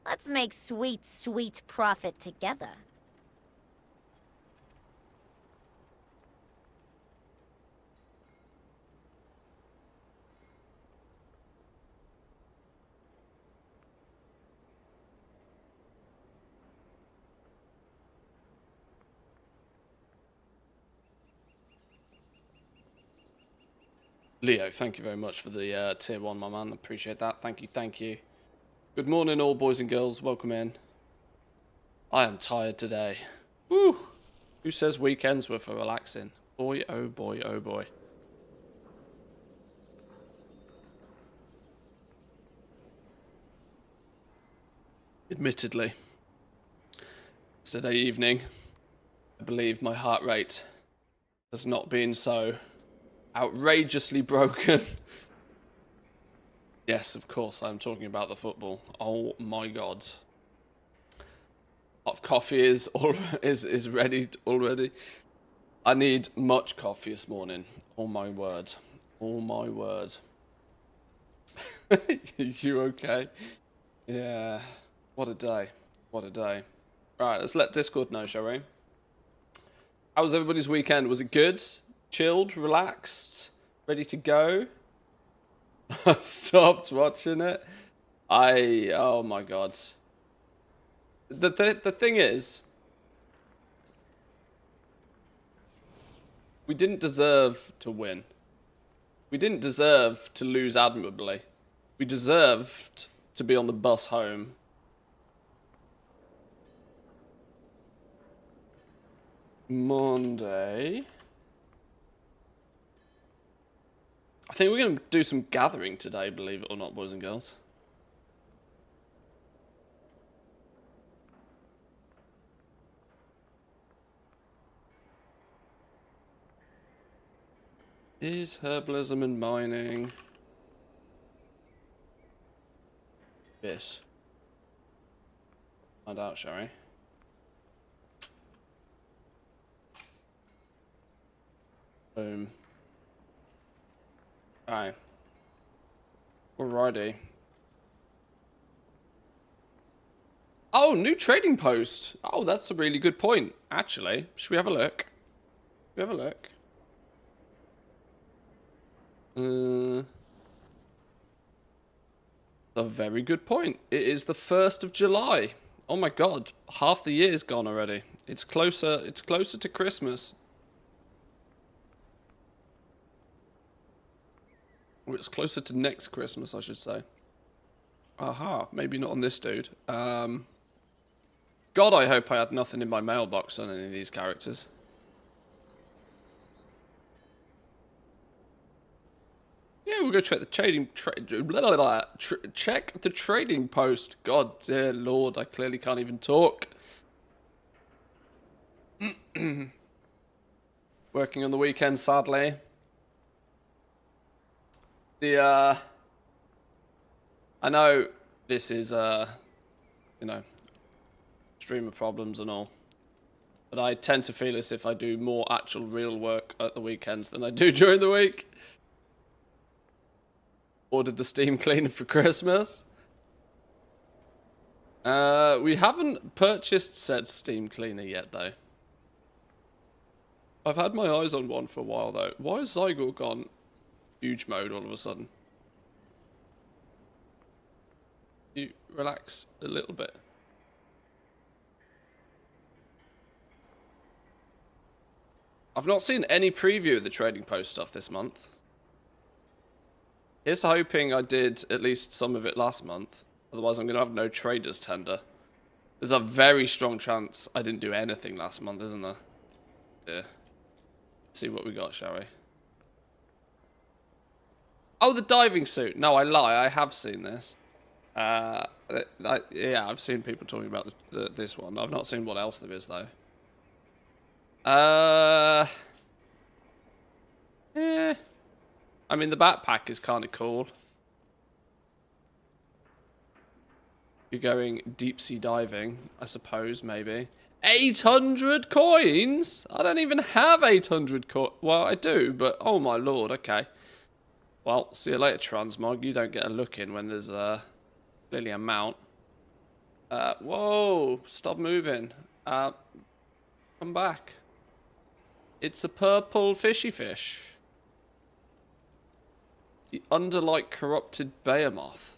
Let's make sweet, sweet profit together. Leo, thank you very much for the tier 1, my man. Appreciate that. Thank you, thank you. Good morning, all boys and girls. Welcome in. I am tired today. Woo! Who says weekends were for relaxing? Boy, oh boy, oh boy. Admittedly, yesterday evening, I believe my heart rate has not been so outrageously broken. Yes, of course, I'm talking about the football. Oh my god. Hot coffee is ready already. I need much coffee this morning. Oh my word. Oh my word. You okay? Yeah. What a day. What a day. Right, let's let Discord know, shall we? How was everybody's weekend? Was it good? Chilled? Relaxed? Ready to go? I stopped watching it. Oh my god. The thing is, we didn't deserve to win. We didn't deserve to lose admirably. We deserved to be on the bus home. Monday. I think we're going to do some gathering today, believe it or not, boys and girls. Is herbalism and mining? Yes. Find out, shall we? Boom. Alright. Alrighty. Oh, new trading post. Oh, that's a really good point, actually. Should we have a look? Should we have a look? A very good point. It is the 1st of July. Oh my god, half the year's gone already. It's closer to Christmas. Or it's closer to next Christmas, I should say. Aha, maybe not on this dude. God, I hope I had nothing in my mailbox on any of these characters. Yeah, we'll go check the check the trading post. God dear Lord, I clearly can't even talk. Working on the weekend, sadly. I know this is, you know, streamer problems and all. But I tend to feel as if I do more actual real work at the weekends than I do during the week. Ordered the steam cleaner for Christmas. We haven't purchased said steam cleaner yet, though. I've had my eyes on one for a while, though. Why has Zygor gone huge mode all of a sudden? You relax a little bit. I've not seen any preview of the trading post stuff this month. Here's to hoping I did at least some of it last month. Otherwise, I'm going to have no traders tender. There's a very strong chance I didn't do anything last month, isn't there? Yeah. Let's see what we got, shall we? Oh, the diving suit. No, I lie. I have seen this. Yeah, I've seen people talking about this one. I've not seen what else there is, though. Yeah. I mean, the backpack is kind of cool. You're going deep sea diving, I suppose, maybe. 800 coins? I don't even have 800 coins. Well, I do, but oh my lord, okay. Well, see you later, Transmog. You don't get a look in when there's clearly a mount. Whoa, stop moving. Come back. It's a purple fishy fish. The underlight corrupted behemoth.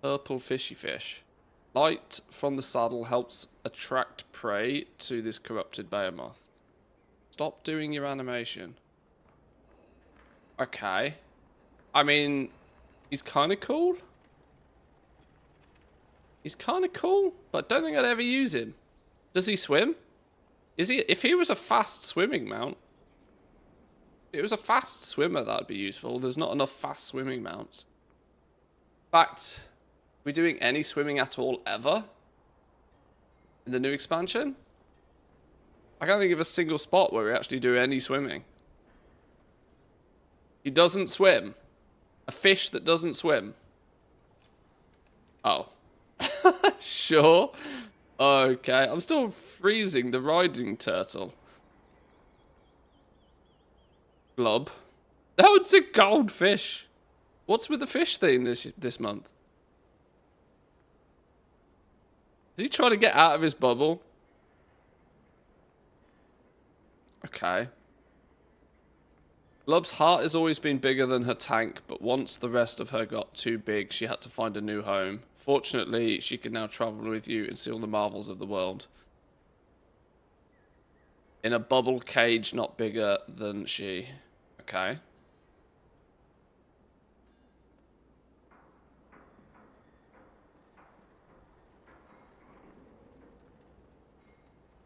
Purple fishy fish. Light from the saddle helps attract prey to this corrupted behemoth. Stop doing your animation. Okay. I mean, he's kind of cool. He's kind of cool, but I don't think I'd ever use him. Does he swim? Is he? If he was a fast swimming mount, if it was a fast swimmer, that'd be useful. There's not enough fast swimming mounts. In fact, are we doing any swimming at all ever in the new expansion? I can't think of a single spot where we actually do any swimming. He doesn't swim. A fish that doesn't swim. Oh. Sure. Okay. I'm still freezing the riding turtle. Glob. Oh, it's a goldfish. What's with the fish theme this month? Is he trying to get out of his bubble? Okay. Lub's heart has always been bigger than her tank, but once the rest of her got too big, she had to find a new home. Fortunately, she can now travel with you and see all the marvels of the world. In a bubble cage not bigger than she. Okay.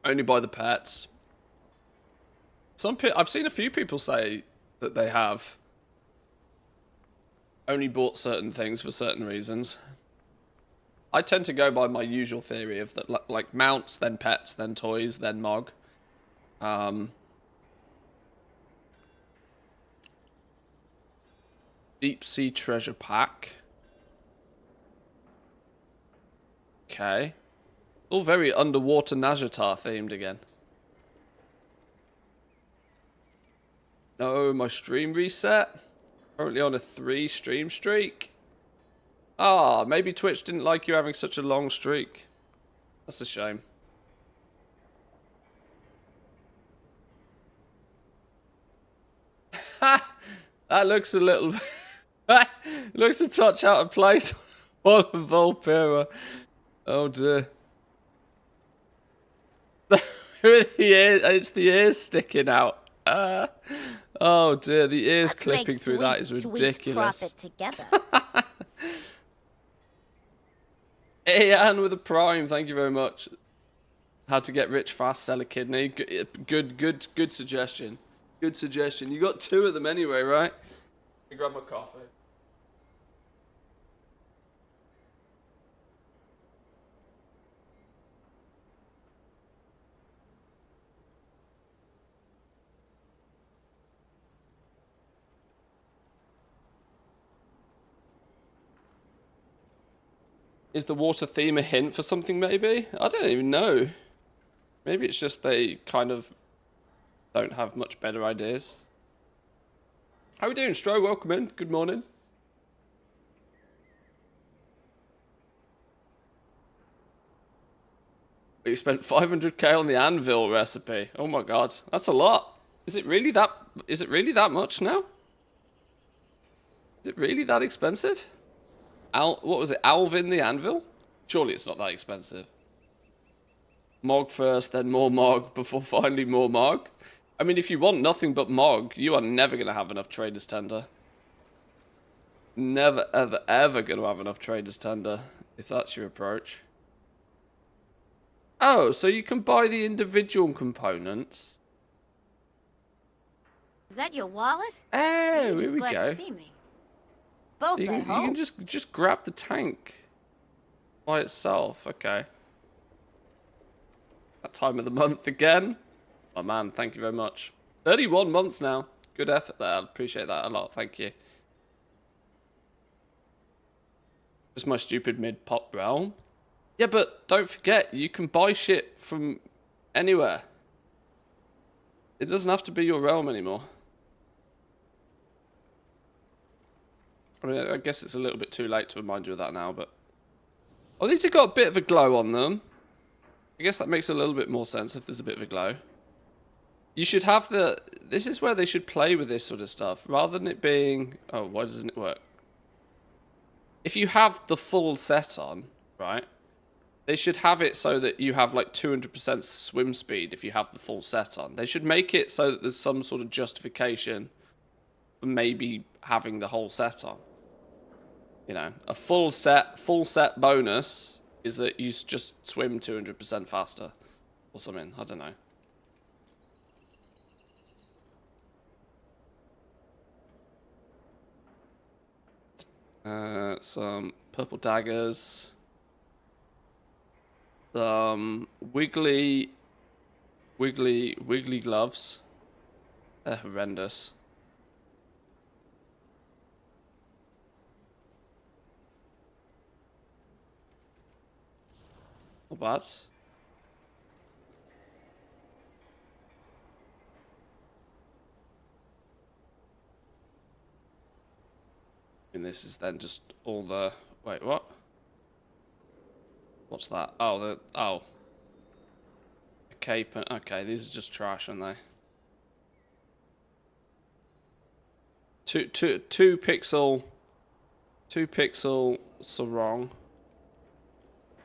Only by the pets. I've seen a few people say that they have only bought certain things for certain reasons. I tend to go by my usual theory of that, like mounts, then pets, then toys, then Mog. Deep Sea Treasure Pack. Okay. All very underwater Najatar themed again. No, my stream reset. Currently on a 3 stream streak. Ah, maybe Twitch didn't like you having such a long streak. That's a shame. That looks a little... looks a touch out of place on Volpera. Oh dear. It's the ears sticking out. Oh dear, the ears clipping through that is ridiculous. Profit together. Hey, Anne with a prime, thank you very much. How to get rich fast, sell a kidney. Good suggestion. Good suggestion. You got 2 of them anyway, right? Let me grab my coffee. Is the water theme a hint for something, maybe? I don't even know. Maybe it's just they kind of don't have much better ideas. How are we doing, Stro? Welcome in. Good morning. You spent 500k on the anvil recipe. Oh my god, that's a lot. Is it really that much now? Is it really that expensive? What was it? Alvin the Anvil? Surely it's not that expensive. Mog first, then more Mog, before finally more Mog. I mean, if you want nothing but Mog, you are never going to have enough Traders Tender. Never, ever, ever going to have enough Traders Tender, if that's your approach. Oh, so you can buy the individual components. Is that your wallet? Oh, here we glad go. To see me. Both You can just grab the tank by itself. Okay. That time of the month again. Oh man, thank you very much. 31 months now. Good effort there. I appreciate that a lot. Thank you. Just my stupid mid-pop realm. Yeah, but don't forget, you can buy shit from anywhere. It doesn't have to be your realm anymore. I mean, I guess it's a little bit too late to remind you of that now, but... Oh, these have got a bit of a glow on them. I guess that makes a little bit more sense if there's a bit of a glow. You should have the... This is where they should play with this sort of stuff. Rather than it being... Oh, why doesn't it work? If you have the full set on, right? They should have it so that you have like 200% swim speed if you have the full set on. They should make it so that there's some sort of justification for maybe having the whole set on. You know, a full set bonus is that you just swim 200% faster or something. I don't know. Some purple daggers. Some wiggly gloves. They're horrendous. Not bad. And this is then just all the... Wait, what? What's that? Oh, a cape. Okay, these are just trash, aren't they? Two pixel sarong.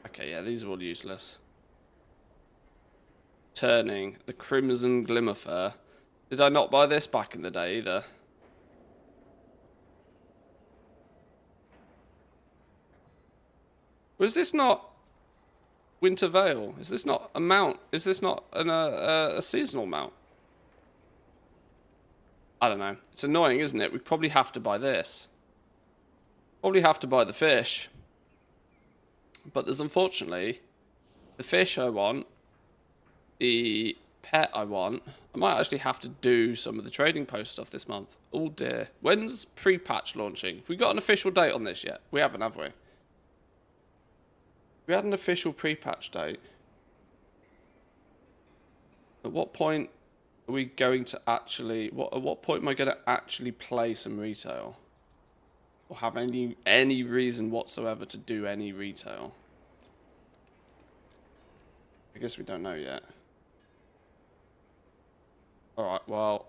Okay, yeah, these are all useless. Turning the Crimson Glimmerfur. Did I not buy this back in the day either? Was this not Winter Veil? Is this not a mount? Is this not a seasonal mount? I don't know. It's annoying, isn't it? We probably have to buy this. Probably have to buy the fish. But there's unfortunately the fish I want, the pet I want. I might actually have to do some of the trading post stuff this month. Oh dear. When's pre-patch launching? Have we got an official date on this yet? We haven't, have we? We had an official pre-patch date. At what point are we going to actually... At what point am I going to actually play some retail? Or have any reason whatsoever to do any retail? I guess we don't know yet. Alright, well...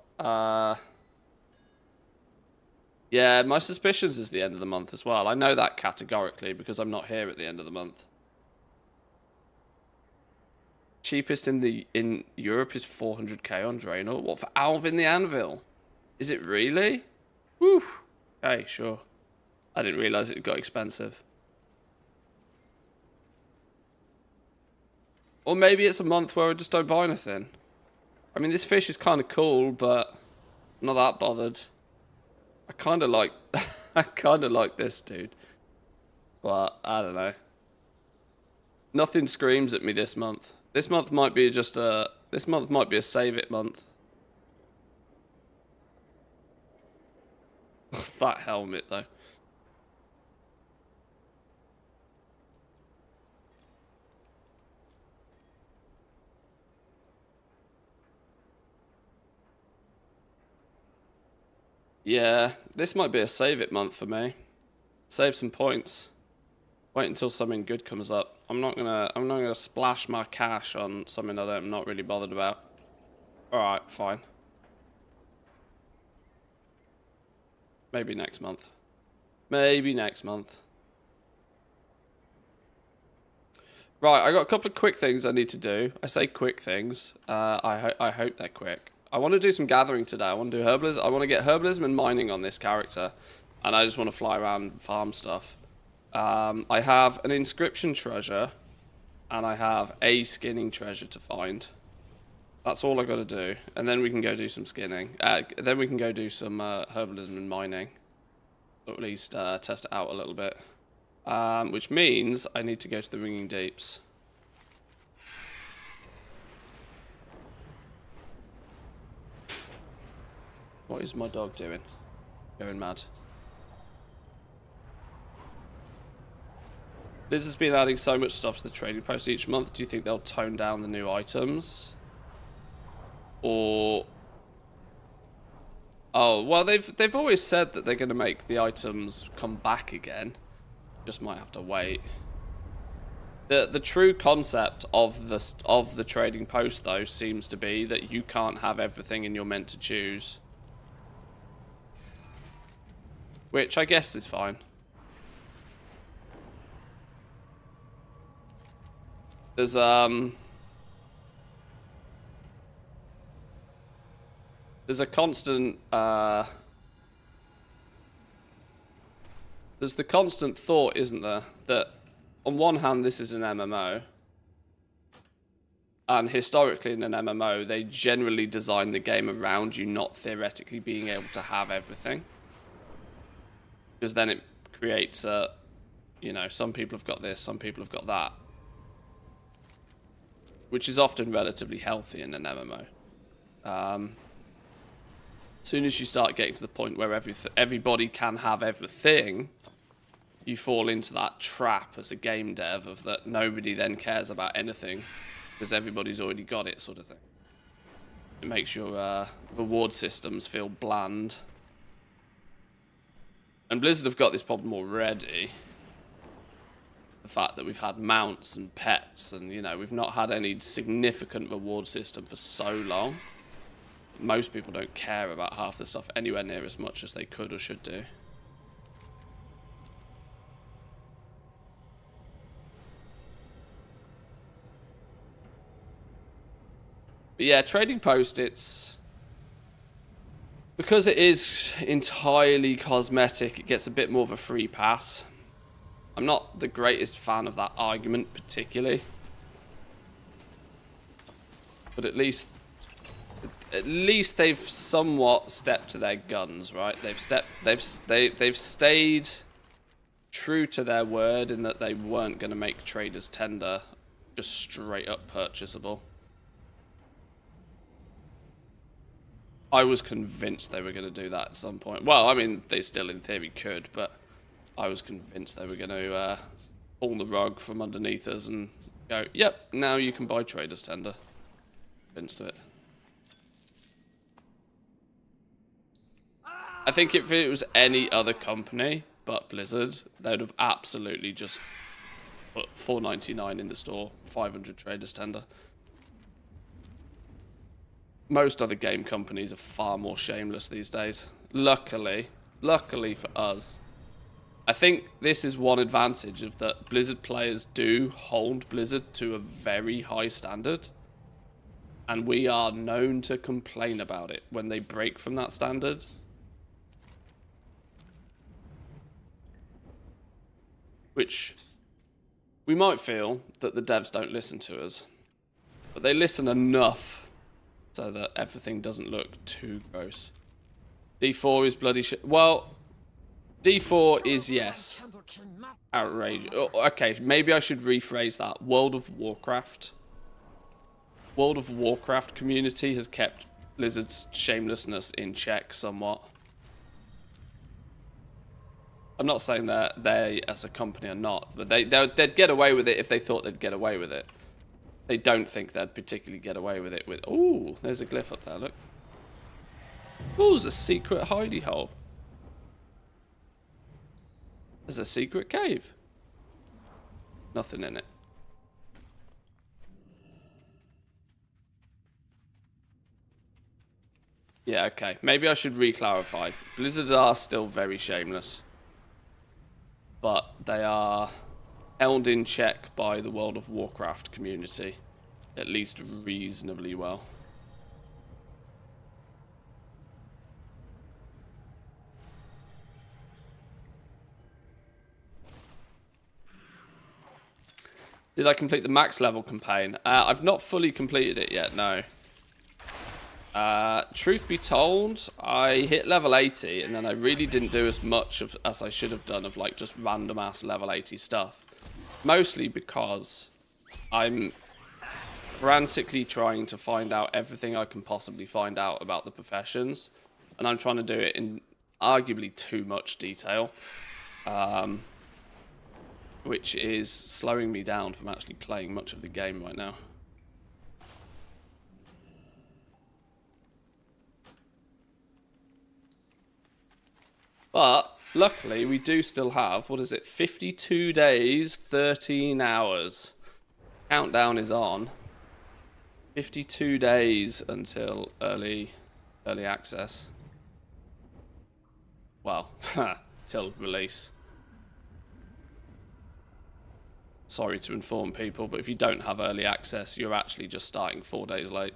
yeah, my suspicions is the end of the month as well. I know that categorically because I'm not here at the end of the month. Cheapest in Europe is 400k on Draenor. What, for Alvin the Anvil? Is it really? Woo! Okay, sure. I didn't realise it got expensive. Or maybe it's a month where I just don't buy anything. I mean, this fish is kind of cool, but I'm not that bothered. I kind of like... I kind of like this, dude. But, I don't know. Nothing screams at me this month. This month might be just a... This month might be a save it month. That helmet, though. Yeah, this might be a save it month for me. Save some points. Wait until something good comes up. I'm not gonna splash my cash on something that I'm not really bothered about. Alright, fine. Maybe next month. Maybe next month. Right, I got a couple of quick things I need to do. I say quick things. I hope they're quick. I want to do some gathering today. I want to do herbalism. I want to get herbalism and mining on this character. And I just want to fly around and farm stuff. I have an inscription treasure. And I have a skinning treasure to find. That's all I got to do. And then we can go do some skinning. Then we can go do some herbalism and mining. Or at least test it out a little bit. Which means I need to go to the Ringing Deeps. What is my dog doing? Going mad. Liz has been adding so much stuff to the trading post each month. Do you think they'll tone down the new items? Or... Oh, well, they've always said that they're going to make the items come back again. Just might have to wait. The true concept of the trading post though seems to be that you can't have everything and you're meant to choose, which I guess is fine. There's a constant there's the constant thought, isn't there, that on one hand this is an MMO, and historically in an MMO they generally design the game around you not theoretically being able to have everything, because then it creates a, you know, some people have got this, some people have got that, which is often relatively healthy in an MMO. As soon as you start getting to the point where everybody can have everything, you fall into that trap as a game dev of that nobody then cares about anything because everybody's already got it, sort of thing. It makes your reward systems feel bland. And Blizzard have got this problem already. The fact that we've had mounts and pets and, you know, we've not had any significant reward system for so long. Most people don't care about half the stuff anywhere near as much as they could or should do. But yeah, Trading Post, it's... because it is entirely cosmetic, it gets a bit more of a free pass. I'm not the greatest fan of that argument particularly. But at least they've somewhat stepped to their guns, right? They've stayed true to their word in that they weren't going to make traders tender just straight up purchasable. I was convinced they were going to do that at some point. Well, I mean, they still in theory could, but I was convinced they were going to pull the rug from underneath us and go, yep, now you can buy traders tender. Convinced of it. I think if it was any other company but Blizzard, they would have absolutely just put $4.99 in the store, 500 traders tender. Most other game companies are far more shameless these days. Luckily for us. I think this is one advantage of that Blizzard players do hold Blizzard to a very high standard. And we are known to complain about it when they break from that standard. Which we might feel that the devs don't listen to us. But they listen enough so that everything doesn't look too gross. D4 is bloody shit. Well, D4 is, yes, outrageous. Oh, okay, maybe I should rephrase that. World of Warcraft community has kept Blizzard's shamelessness in check somewhat. I'm not saying that they, as a company, are not, but they'd get away with it if they thought they'd get away with it. They don't think they'd particularly get away with it with... Ooh, there's a glyph up there, look. Ooh, there's a secret hidey hole. There's a secret cave. Nothing in it. Yeah, okay. Maybe I should re-clarify. Blizzard are still very shameless. But they are held in check by the World of Warcraft community, at least reasonably well. Did I complete the max level campaign? I've not fully completed it yet, no. Truth be told, I hit level 80 and then I really didn't do as much as I should have done of like just random ass level 80 stuff. Mostly because I'm frantically trying to find out everything I can possibly find out about the professions. And I'm trying to do it in arguably too much detail. Which is slowing me down from actually playing much of the game right now. But luckily we do still have, what is it, 52 days, 13 hours Countdown is on. 52 days until early access. Well, till release. Sorry to inform people, but if you don't have early access, you're actually just starting 4 days late.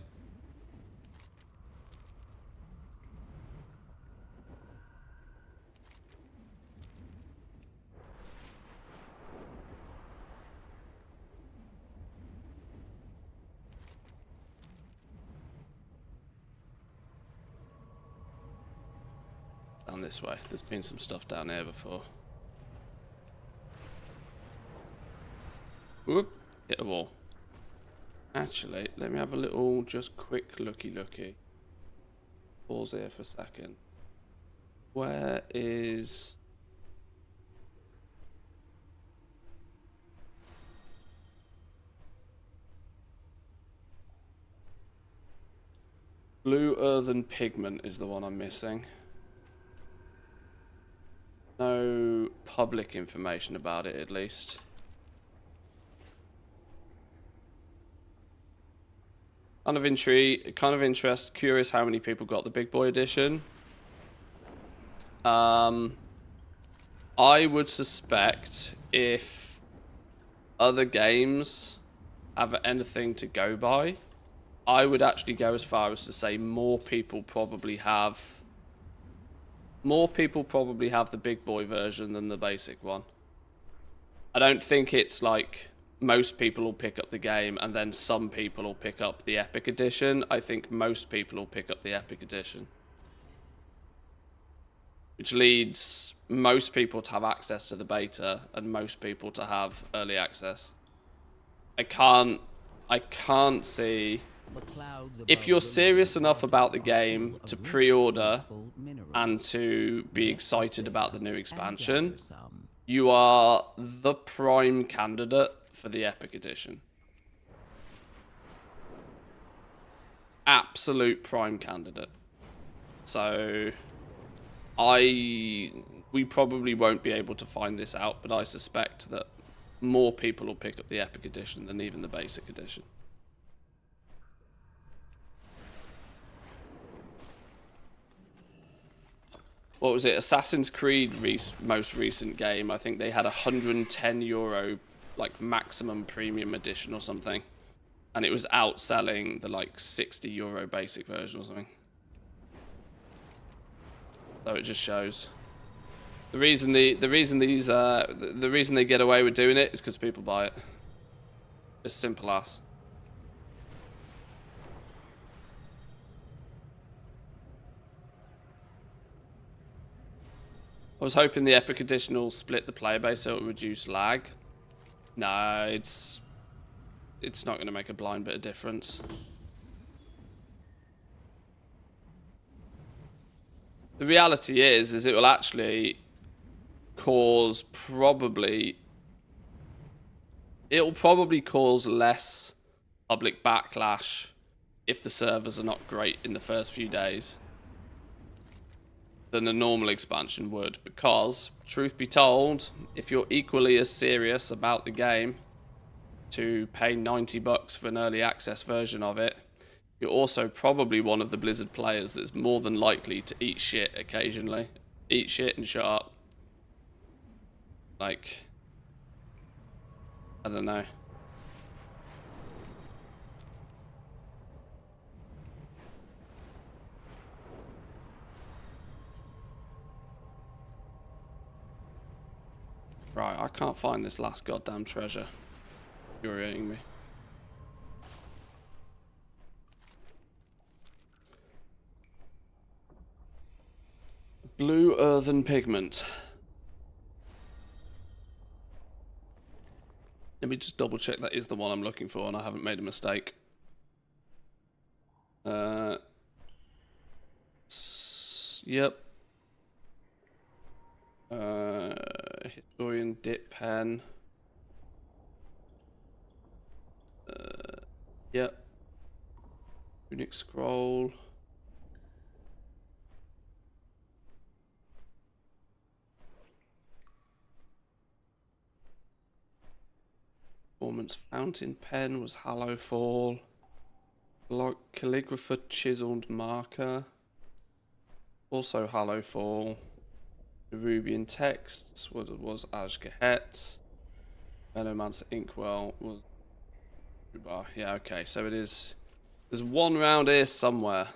Down this way. There's been some stuff down here before. Whoop. Hit a wall. Actually, let me have a little, just quick looky. Pause here for a second. Where is... Blue earthen pigment is the one I'm missing. No public information about it, at least. Kind of interest, curious how many people got the big boy edition. I would suspect if other games have anything to go by, I would actually go as far as to say more people probably have the big boy version than the basic one. I don't think it's like most people will pick up the game and then some people will pick up the epic edition. I think most people will pick up the epic edition, which leads most people to have access to the beta and most people to have early access. I can't see, if you're serious enough about the game to pre-order and to be excited about the new expansion, you are the prime candidate for the epic edition. Absolute prime candidate. So we probably won't be able to find this out, but I suspect that more people will pick up the epic edition than even the basic edition. What was it? Assassin's Creed most recent game. I think they had €110 like maximum premium edition or something, and it was outselling the like €60 basic version or something. So it just shows the reason they get away with doing it is because people buy it. It's simple as. I was hoping the epic edition will split the player base so it'll reduce lag. No, it's not going to make a blind bit of difference. The reality is it will actually cause it'll probably cause less public backlash if the servers are not great in the first few days than a normal expansion would, because truth be told, if you're equally as serious about the game to pay $90 for an early access version of it, you're also probably one of the Blizzard players that's more than likely to eat shit occasionally. Eat shit and shut up. Like, I don't know. Right, I can't find this last goddamn treasure. Infuriating me. Blue earthen pigment. Let me just double check that is the one I'm looking for and I haven't made a mistake. Yep. Historian dip pen. Yep. Runic scroll. Performance items. Fountain pen was Hallow Fall. Calligrapher chiseled marker. Also Hallow Fall. Nerubian texts was Ashgahet. Venomancer Inkwell was Rubar. Yeah, okay, so it is. There's one round here somewhere.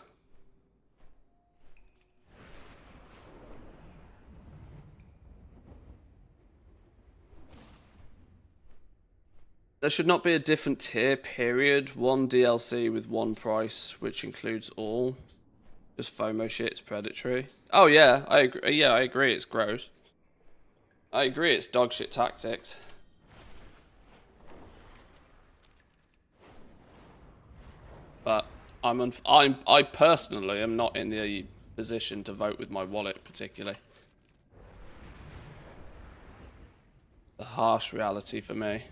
There should not be a different tier, period. One DLC with one price, which includes all. Just FOMO shit, it's predatory. Oh yeah, I agree. Yeah, I agree, it's gross. I agree, it's dog shit tactics. But I personally am not in the position to vote with my wallet particularly. The harsh reality for me.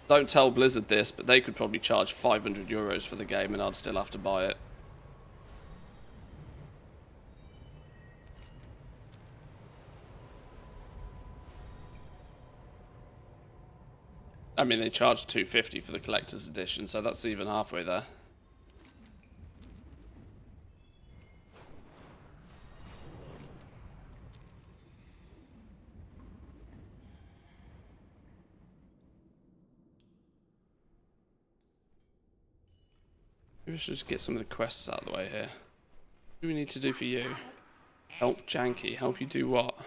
Don't tell Blizzard this, but they could probably charge 500 euros for the game and I'd still have to buy it. I mean, they charge 250 for the collector's edition, so that's even halfway there. Maybe we should just get some of the quests out of the way here. What do we need to do for you? Help Janky. Help you do what?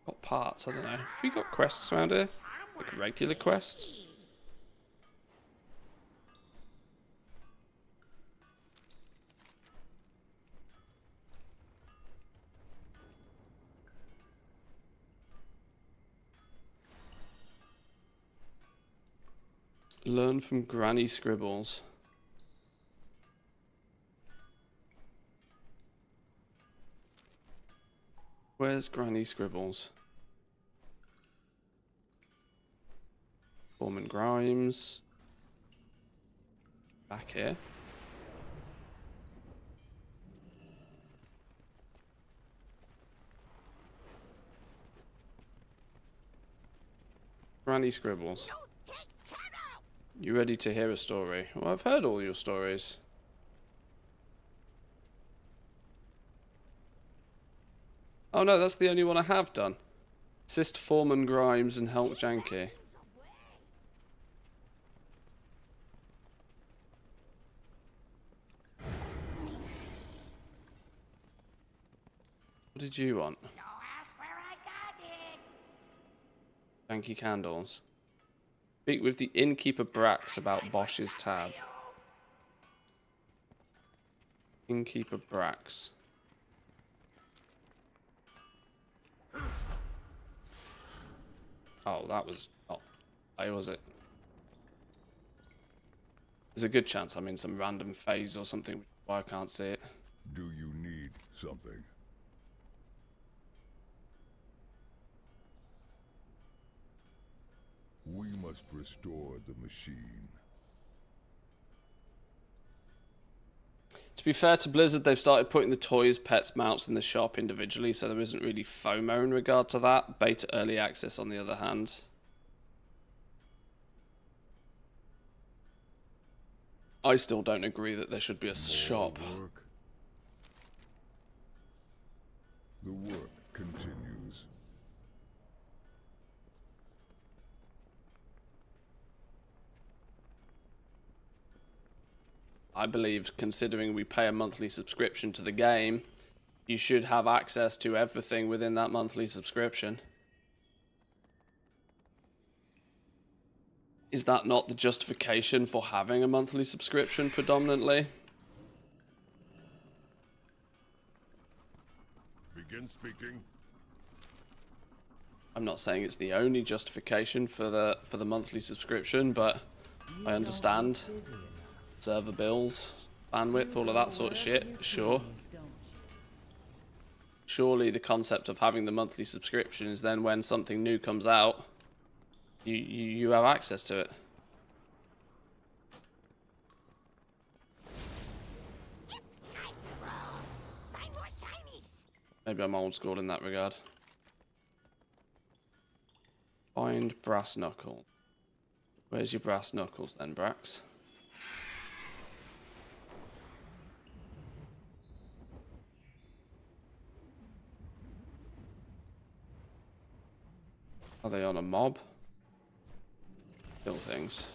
What parts? I don't know. Have we got quests around here? Like regular quests? Learn from Granny Scribbles. Where's Granny Scribbles? Foreman Grimes. Back here. Granny Scribbles. You ready to hear a story? Well, I've heard all your stories. Oh no, that's the only one I have done. Assist Foreman Grimes and help Janky. What did you want? Janky candles. Speak with the innkeeper Brax about Bosch's tab. Innkeeper Brax. Oh, that was not. Why was it? There's a good chance I'm in some random phase or something, which is why I can't see it. Do you need something? We must restore the machine. To be fair to Blizzard, they've started putting the toys, pets, mounts in the shop individually, so there isn't really FOMO in regard to that. Beta early access, on the other hand. I still don't agree that there should be a shop. Work. The work continues. I believe, considering we pay a monthly subscription to the game, you should have access to everything within that monthly subscription. Is that not the justification for having a monthly subscription predominantly? Begin speaking. I'm not saying it's the only justification for the monthly subscription, but I understand. Server bills, bandwidth, all of that sort of shit, sure. Surely the concept of having the monthly subscription is then when something new comes out, you have access to it. Maybe I'm old school in that regard. Find brass knuckle. Where's your brass knuckles then, Brax? Are they on a mob? Kill things.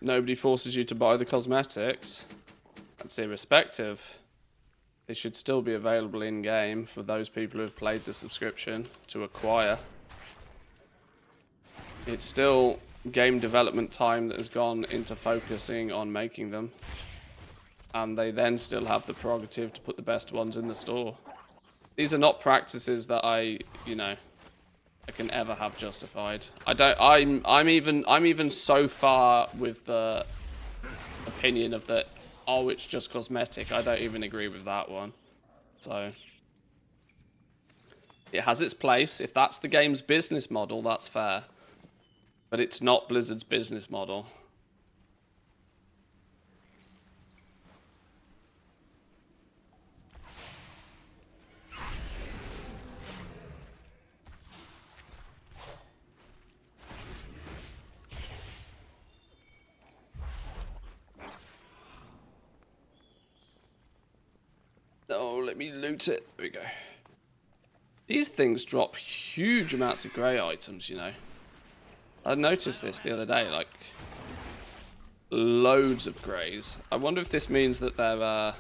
Nobody forces you to buy the cosmetics. That's irrespective. They should still be available in-game for those people who have played the subscription to acquire. It's still game development time that has gone into focusing on making them. And they then still have the prerogative to put the best ones in the store. These are not practices that I can ever have justified. I'm even so far with the opinion of that, oh, it's just cosmetic. I don't even agree with that one. So it has its place. If that's the game's business model, that's fair. But it's not Blizzard's business model. Oh, let me loot it. There we go. These things drop huge amounts of grey items, you know. I noticed this the other day, like loads of greys. I wonder if this means that they're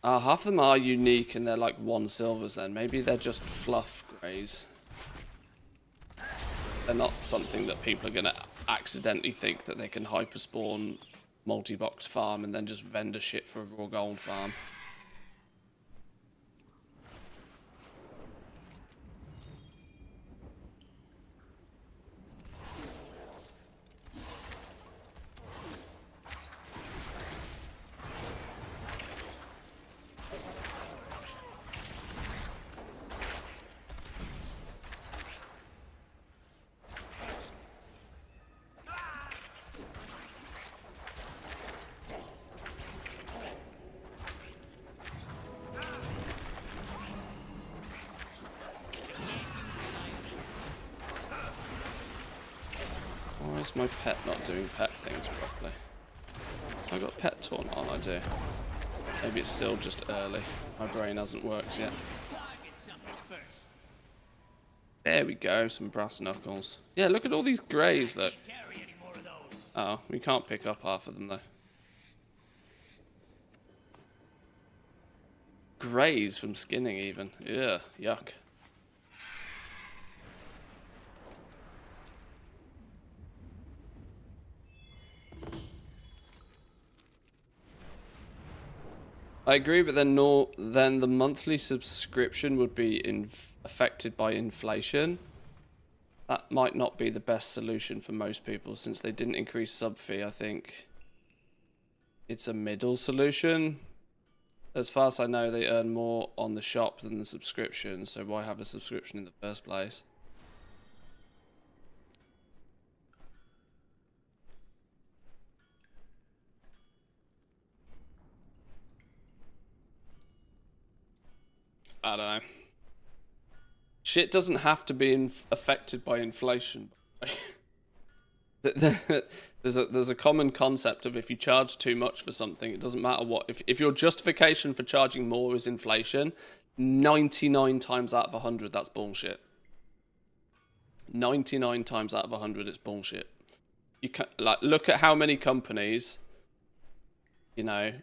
half of them are unique and they're like 1 silvers then. Maybe they're just fluff greys. They're not something that people are going to accidentally think that they can hyperspawn multi-box farm and then just vendor shit for a raw gold farm. Why is my pet not doing pet things properly? I got pet taunt on, I do. Maybe it's still just early. My brain hasn't worked yet. There we go, some brass knuckles. Yeah, look at all these greys, look. Oh, we can't pick up half of them though. Greys from skinning even. Ugh, yuck. I agree, but then the monthly subscription would be affected by inflation. That might not be the best solution for most people since they didn't increase sub fee. I think it's a middle solution. As far as I know, they earn more on the shop than the subscription, so why have a subscription in the first place? I don't know. Shit doesn't have to be affected by inflation. There's a common concept of if you charge too much for something, it doesn't matter what. If your justification for charging more is inflation, 99 times out of 100, that's bullshit. 99 times out of 100, it's bullshit. You can look at how many companies, you know,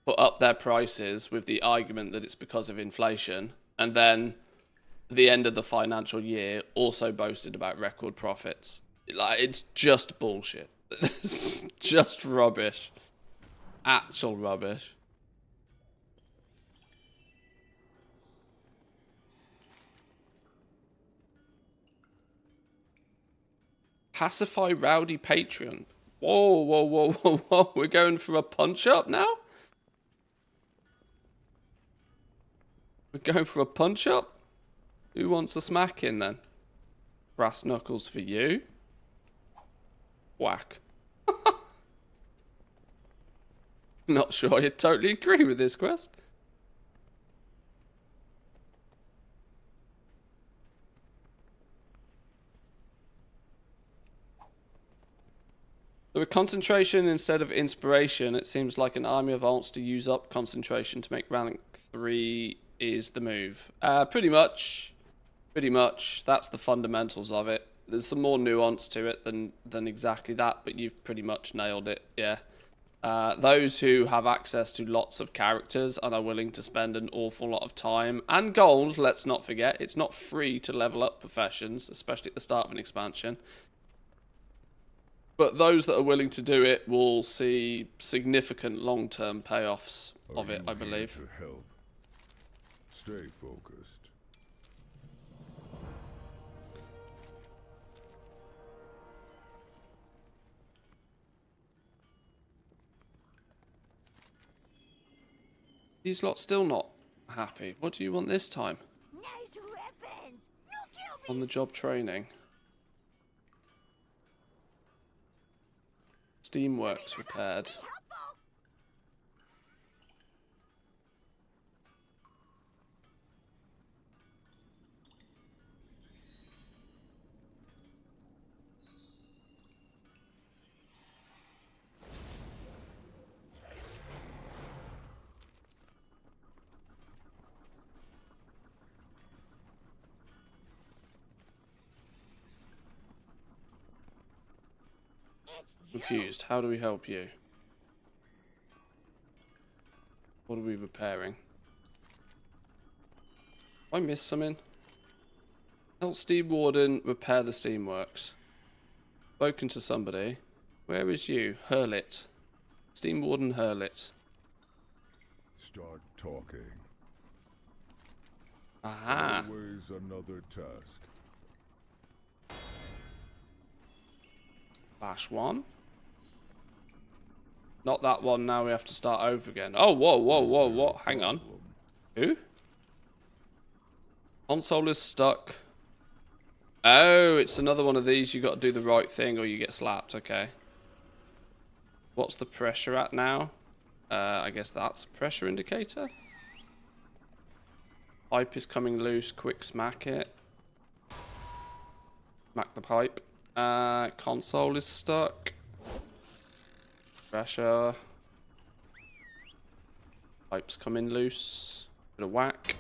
put up their prices with the argument that it's because of inflation, and then at the end of the financial year also boasted about record profits. Like, it's just bullshit. It's just rubbish. Actual rubbish. Pacify rowdy patron. Whoa, whoa, whoa, whoa, whoa. We're going for a punch-up now? We're going for a punch-up? Who wants a smack in then? Brass knuckles for you. Whack. Not sure I totally agree with this quest. So with concentration instead of inspiration, it seems like an army of alts to use up concentration to make rank 3 is the move. Pretty much. Pretty much. That's the fundamentals of it. There's some more nuance to it than exactly that, but you've pretty much nailed it, yeah. Those who have access to lots of characters and are willing to spend an awful lot of time and gold, let's not forget, it's not free to level up professions, especially at the start of an expansion. But those that are willing to do it will see significant long-term payoffs of it, I believe. To help. Stay focused. These lot still not happy. What do you want this time? Nice weapons. No kill me. On the job training. Steamworks repaired. Confused. How do we help you? What are we repairing? I missed something. Help Steam Warden repair the steamworks. Spoken to somebody. Where is you? Hurlit. Steam Warden Hurlit. Start talking. Aha. Always another task. Bash one. Not that one, now we have to start over again. Oh, whoa, whoa, whoa, what? Hang on. Who? Console is stuck. Oh, it's another one of these. You got to do the right thing or you get slapped. Okay. What's the pressure at now? I guess that's a pressure indicator. Pipe is coming loose. Quick smack it. Smack the pipe. Console is stuck. Pressure. Pipe's coming loose. Bit of whack.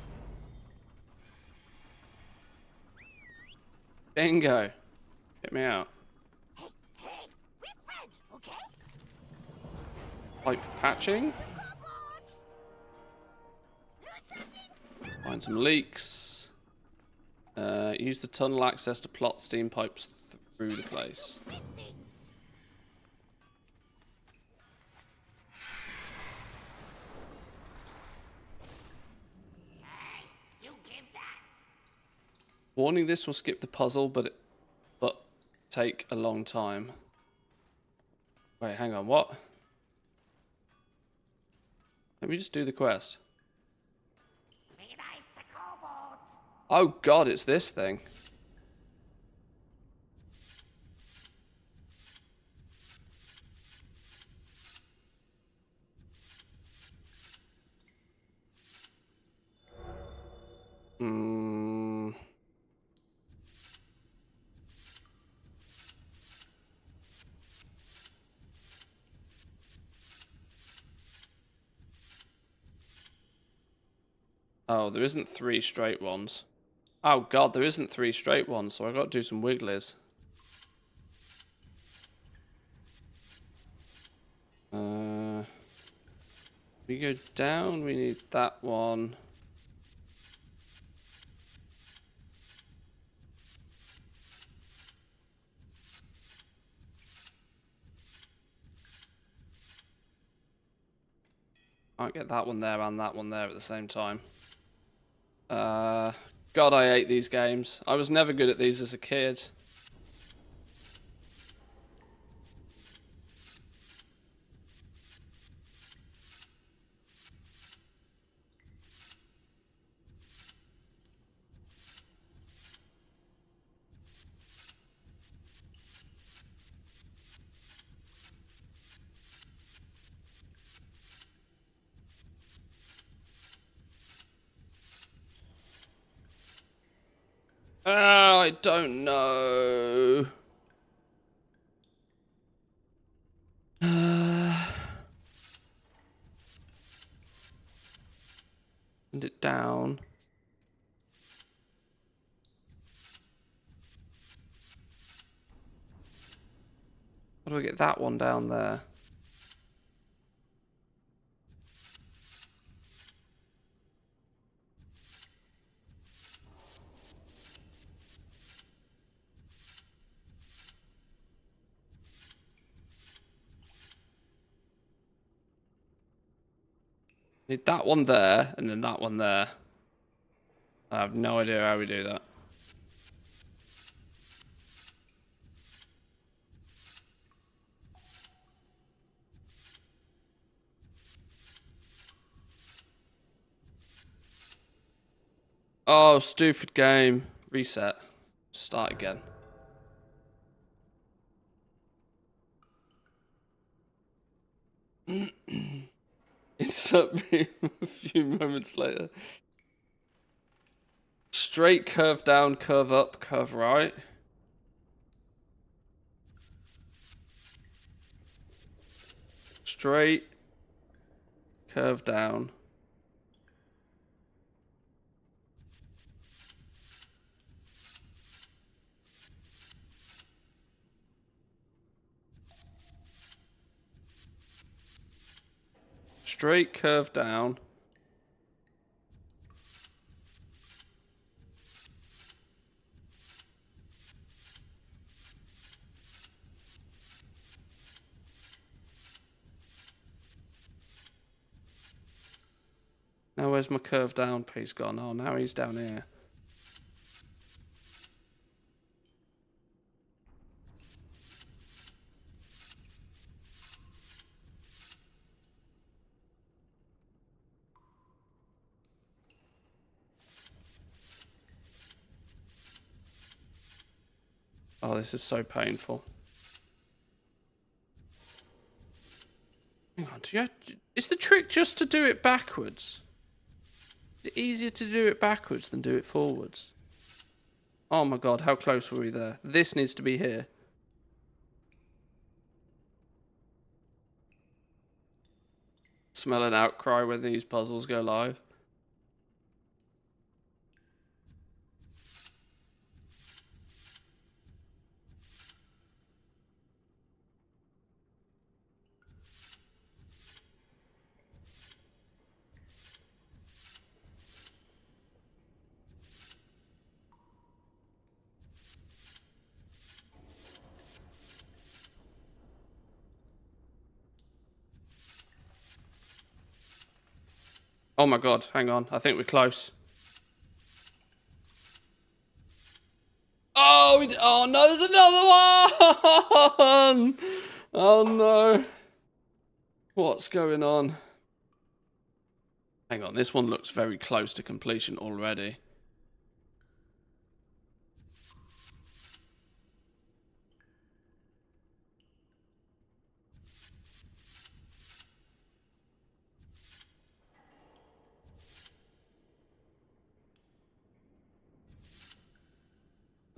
Bingo. Get me out. Hey, we're friends, okay? Pipe patching. Find some leaks. Use the tunnel access to plot steam pipes through the place. Warning, this will skip the puzzle, but take a long time. Wait, hang on, what? Let me just do the quest. Oh god, it's this thing. Oh, there isn't 3 straight ones. Oh god, there isn't 3 straight ones, so I got to do some wigglies. We go down, we need that one. Can't get that one there and that one there at the same time. God, I hate these games. I was never good at these as a kid. I don't know. Send it down. How do I get that one down there? Need that one there, and then that one there. I have no idea how we do that. Oh, stupid game. Reset. Start again. Insert me a few moments later. Straight, curve down, curve up, curve right. Straight, curve down. Straight, curve down. Now where's my curve down piece gone? Oh, now he's down here. Oh, this is so painful. Hang on, is the trick just to do it backwards? Is it easier to do it backwards than do it forwards? Oh my god, how close were we there? This needs to be here. Smell an outcry when these puzzles go live. Oh my god, hang on. I think we're close. Oh, oh no, there's another one! Oh no. What's going on? Hang on, this one looks very close to completion already.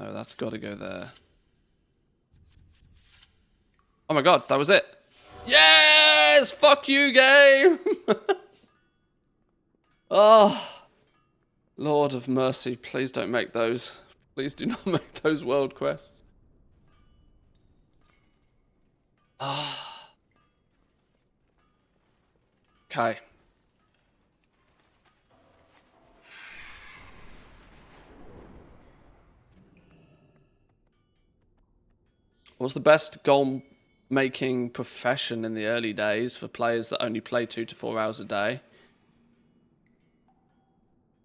No, that's got to go there. Oh my god, that was it. Yes! Fuck you, game! Oh, Lord of mercy, please don't make those. Please do not make those world quests. Ah. Okay. What's the best goal making profession in the early days for players that only play 2 to 4 hours a day?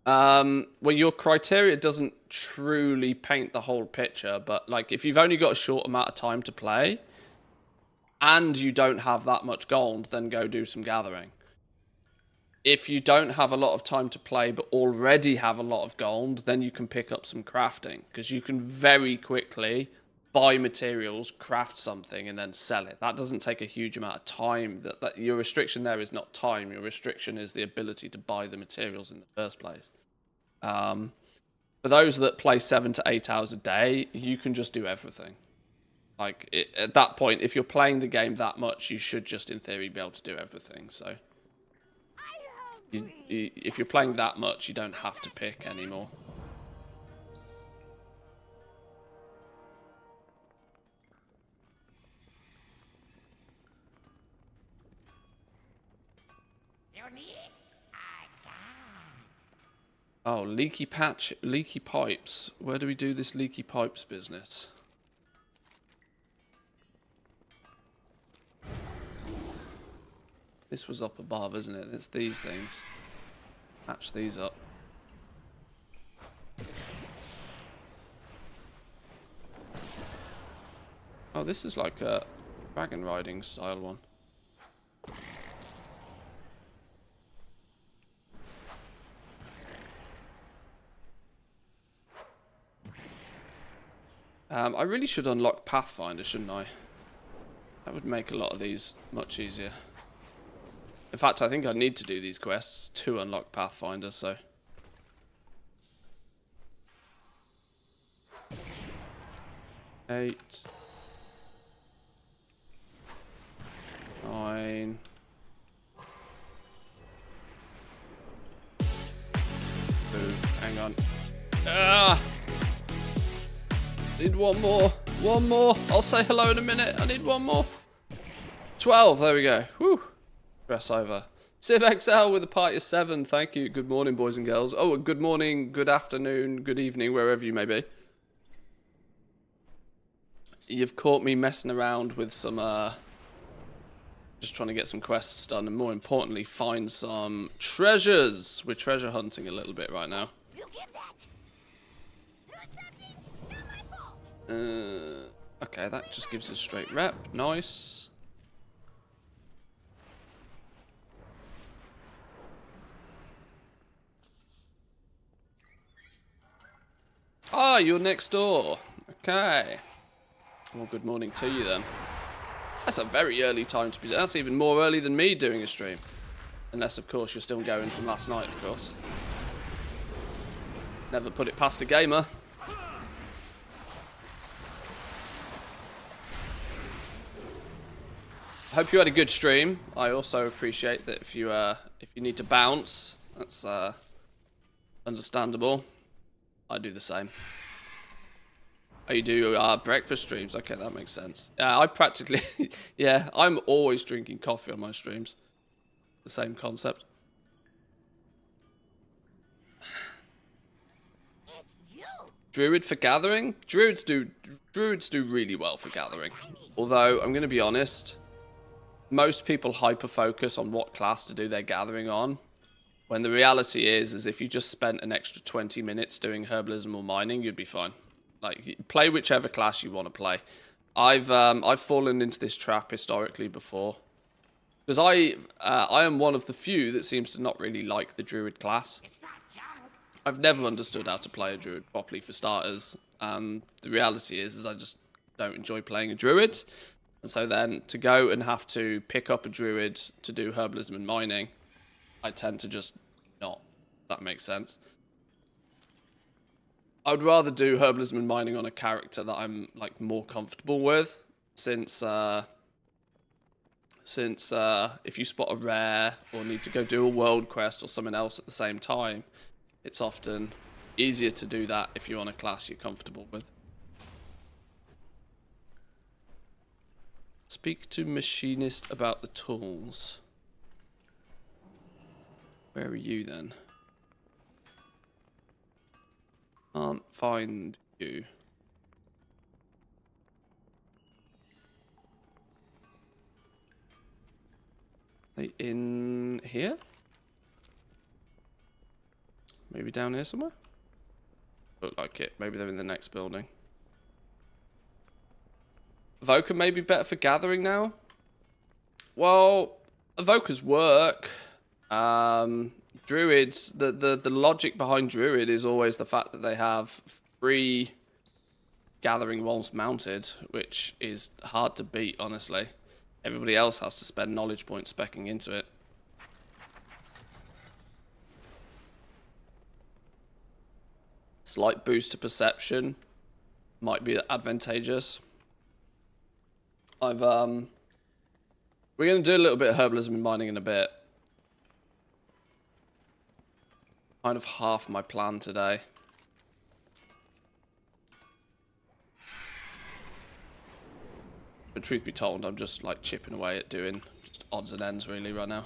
Well, your criteria doesn't truly paint the whole picture, but like if you've only got a short amount of time to play and you don't have that much gold, then go do some gathering. If you don't have a lot of time to play but already have a lot of gold, then you can pick up some crafting, because you can very quickly buy materials, craft something, and then sell it. That doesn't take a huge amount of time. That your restriction there is not time. Your restriction is the ability to buy the materials in the first place. For those that play 7 to 8 hours a day, you can just do everything. Like, at that point, if you're playing the game that much, you should just, in theory, be able to do everything. So, if you're playing that much, you don't have to pick anymore. Oh, leaky pipes. Where do we do this leaky pipes business? This was up above, isn't it? It's these things. Patch these up. Oh, this is like a dragon riding style one. I really should unlock Pathfinder, shouldn't I? That would make a lot of these much easier. In fact, I think I need to do these quests to unlock Pathfinder, so... 8. 9. Hang on. Ah! Need one more. One more. I'll say hello in a minute. I need one more. 12. There we go. Whew. Press over. Civ XL with a party of 7. Thank you. Good morning, boys and girls. Oh, good morning, good afternoon, good evening, wherever you may be. You've caught me messing around with some, just trying to get some quests done, and more importantly, find some treasures. We're treasure hunting a little bit right now. You give that. Not my fault. Okay, that just gives us straight rep. Nice. Ah, you're next door. Okay. Well, good morning to you then. That's a very early time to be... That's even more early than me doing a stream. Unless, of course, you're still going from last night, of course. Never put it past a gamer. I hope you had a good stream. I also appreciate that if you need to bounce, that's understandable. I do the same. Oh, you do breakfast streams? Okay, that makes sense. Yeah, I practically... yeah, I'm always drinking coffee on my streams. The same concept. Druid for gathering? Druids do really well for gathering. Although, I'm going to be honest, most people hyper-focus on what class to do their gathering on. When the reality is if you just spent an extra 20 minutes doing herbalism or mining, you'd be fine. Like, play whichever class you want to play. I've fallen into this trap historically before. Because I am one of the few that seems to not really like the druid class. I've never understood how to play a druid properly for starters. And the reality is I just don't enjoy playing a druid. And so then to go and have to pick up a druid to do herbalism and mining, I tend to just not. If that makes sense. I would rather do herbalism and mining on a character that I'm like more comfortable with, since if you spot a rare or need to go do a world quest or something else at the same time, it's often easier to do that if you're on a class you're comfortable with. Speak to machinist about the tools. Where are you then? Can't find you. Are they in here? Maybe down here somewhere? Look like it. Maybe they're in the next building. Evoker may be better for gathering now? Well, Evokers work. Druids, the logic behind Druid is always the fact that they have free gathering walls mounted, which is hard to beat, honestly. Everybody else has to spend knowledge points speccing into it. slight boost to perception might be advantageous. We're going to do a little bit of herbalism and mining in a bit. Kind of half my plan today. But truth be told, I'm just like chipping away at doing just odds and ends really right now.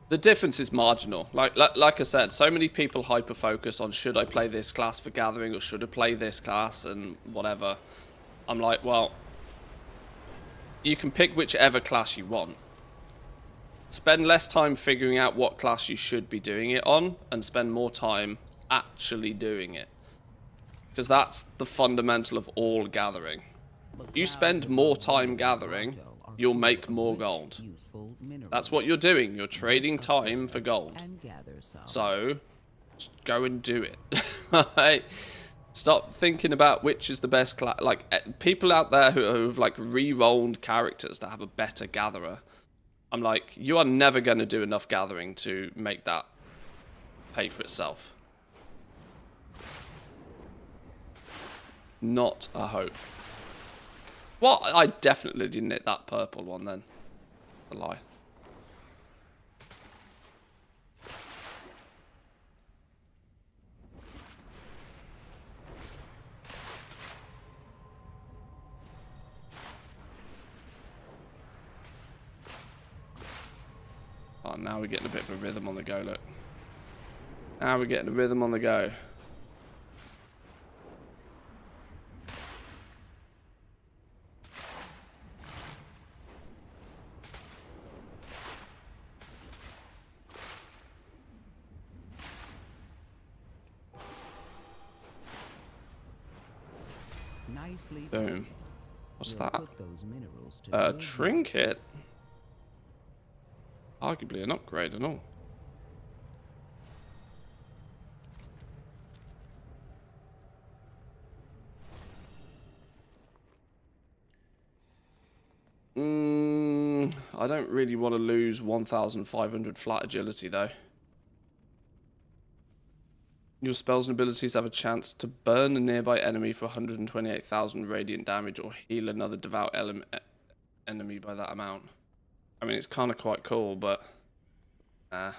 The difference is marginal. Like I said, so many people hyper-focus on should I play this class for gathering or should I play this class and whatever. I'm like, well, you can pick whichever class you want. Spend less time figuring out what class you should be doing it on and spend more time actually doing it. Because that's the fundamental of all gathering. If you spend more time gathering, you'll make more gold. That's what you're doing. You're trading time for gold. So, just go and do it. Stop thinking about which is the best class. Like, people out there who've like re-rolled characters to have a better gatherer. I'm like, you are never going to do enough gathering to make that pay for itself. Not a hope. Well, I definitely didn't hit that purple one then. A lie. Oh, now we're getting a bit of a rhythm on the go, look. Now we're getting a rhythm on the go. Boom. What's that? Trinket? Arguably an upgrade and all. I don't really want to lose 1,500 flat agility though. Your spells and abilities have a chance to burn a nearby enemy for 128,000 radiant damage or heal another devout enemy by that amount. I mean, it's kind of quite cool, but nah.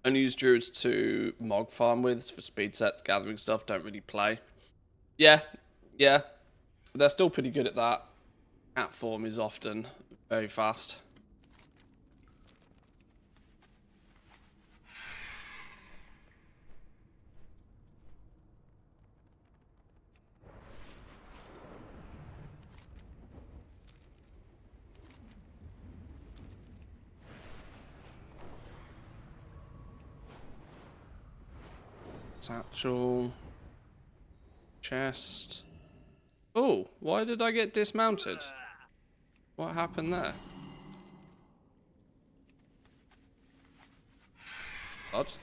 Only use druids to mog farm with for speed sets, gathering stuff, don't really play. Yeah, they're still pretty good at that. Cat form is often very fast. Satchel. Chest. Oh, why did I get dismounted? What happened there? What?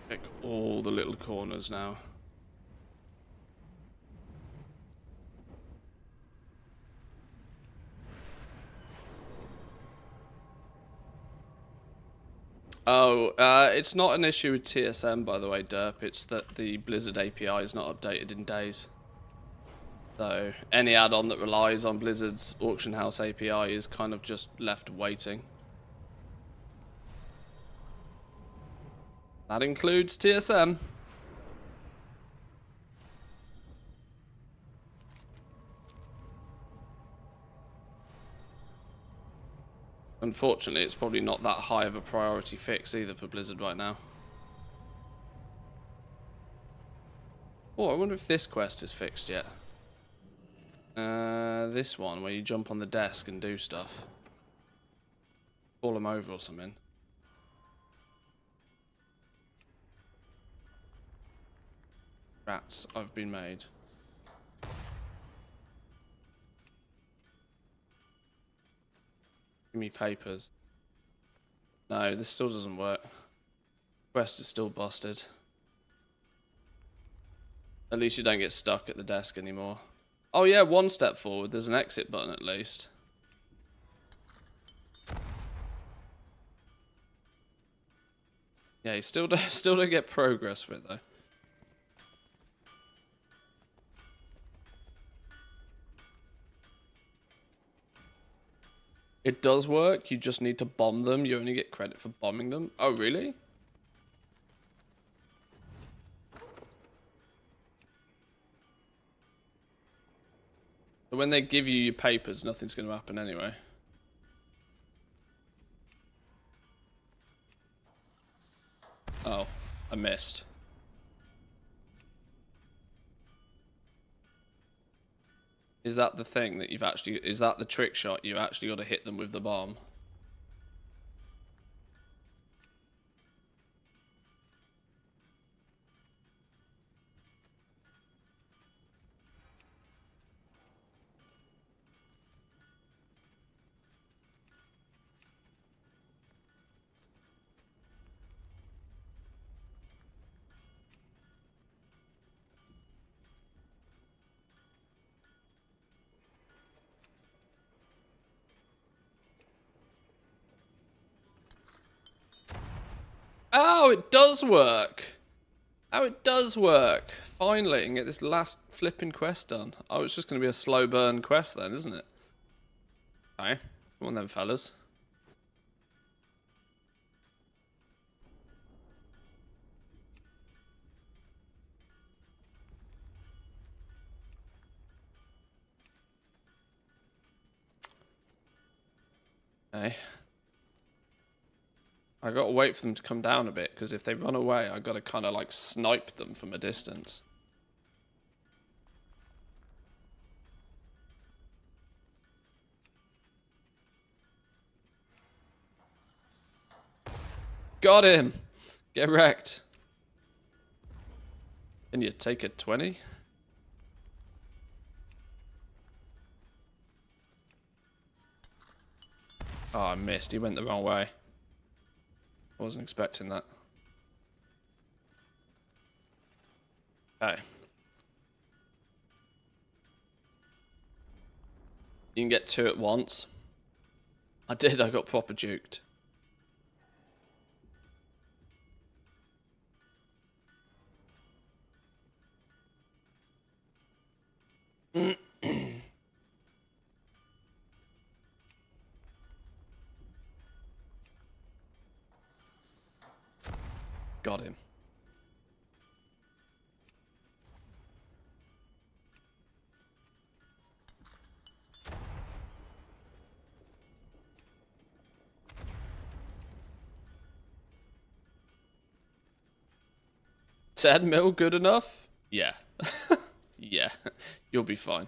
Pick all the little corners now. Oh, it's not an issue with TSM, by the way, Derp. It's that the Blizzard API is not updated in days. So, any add-on that relies on Blizzard's Auction House API is kind of just left waiting. That includes TSM. Unfortunately, it's probably not that high of a priority fix either for Blizzard right now. Oh, I wonder if this quest is fixed yet. This one where you jump on the desk and do stuff. Fall them over or something. Rats, I've been made. Give me papers. No, this still doesn't work. Quest is still busted. At least you don't get stuck at the desk anymore. Oh yeah, one step forward. There's an exit button at least. Yeah, you still don't get progress for it though. It does work. You just need to bomb them. You only get credit for bombing them. Oh really? But when they give you your papers, nothing's going to happen anyway. Oh, I missed. Is that the thing that you've actually... Is that the trick shot? You actually got to hit them with the bomb? Oh, it does work. Oh, it does work. Finally, I can get this last flipping quest done. Oh, it's just going to be a slow burn quest then, isn't it? Okay. Come on then, fellas. Okay. I gotta wait for them to come down a bit, because if they run away, I gotta kind of like snipe them from a distance. Got him! Get wrecked. Can you take a 20? Oh, I missed. He went the wrong way. I wasn't expecting that. Okay. You can get 2 at once. I did, I got proper juked. Got him. $10 good enough? Yeah. Yeah. You'll be fine.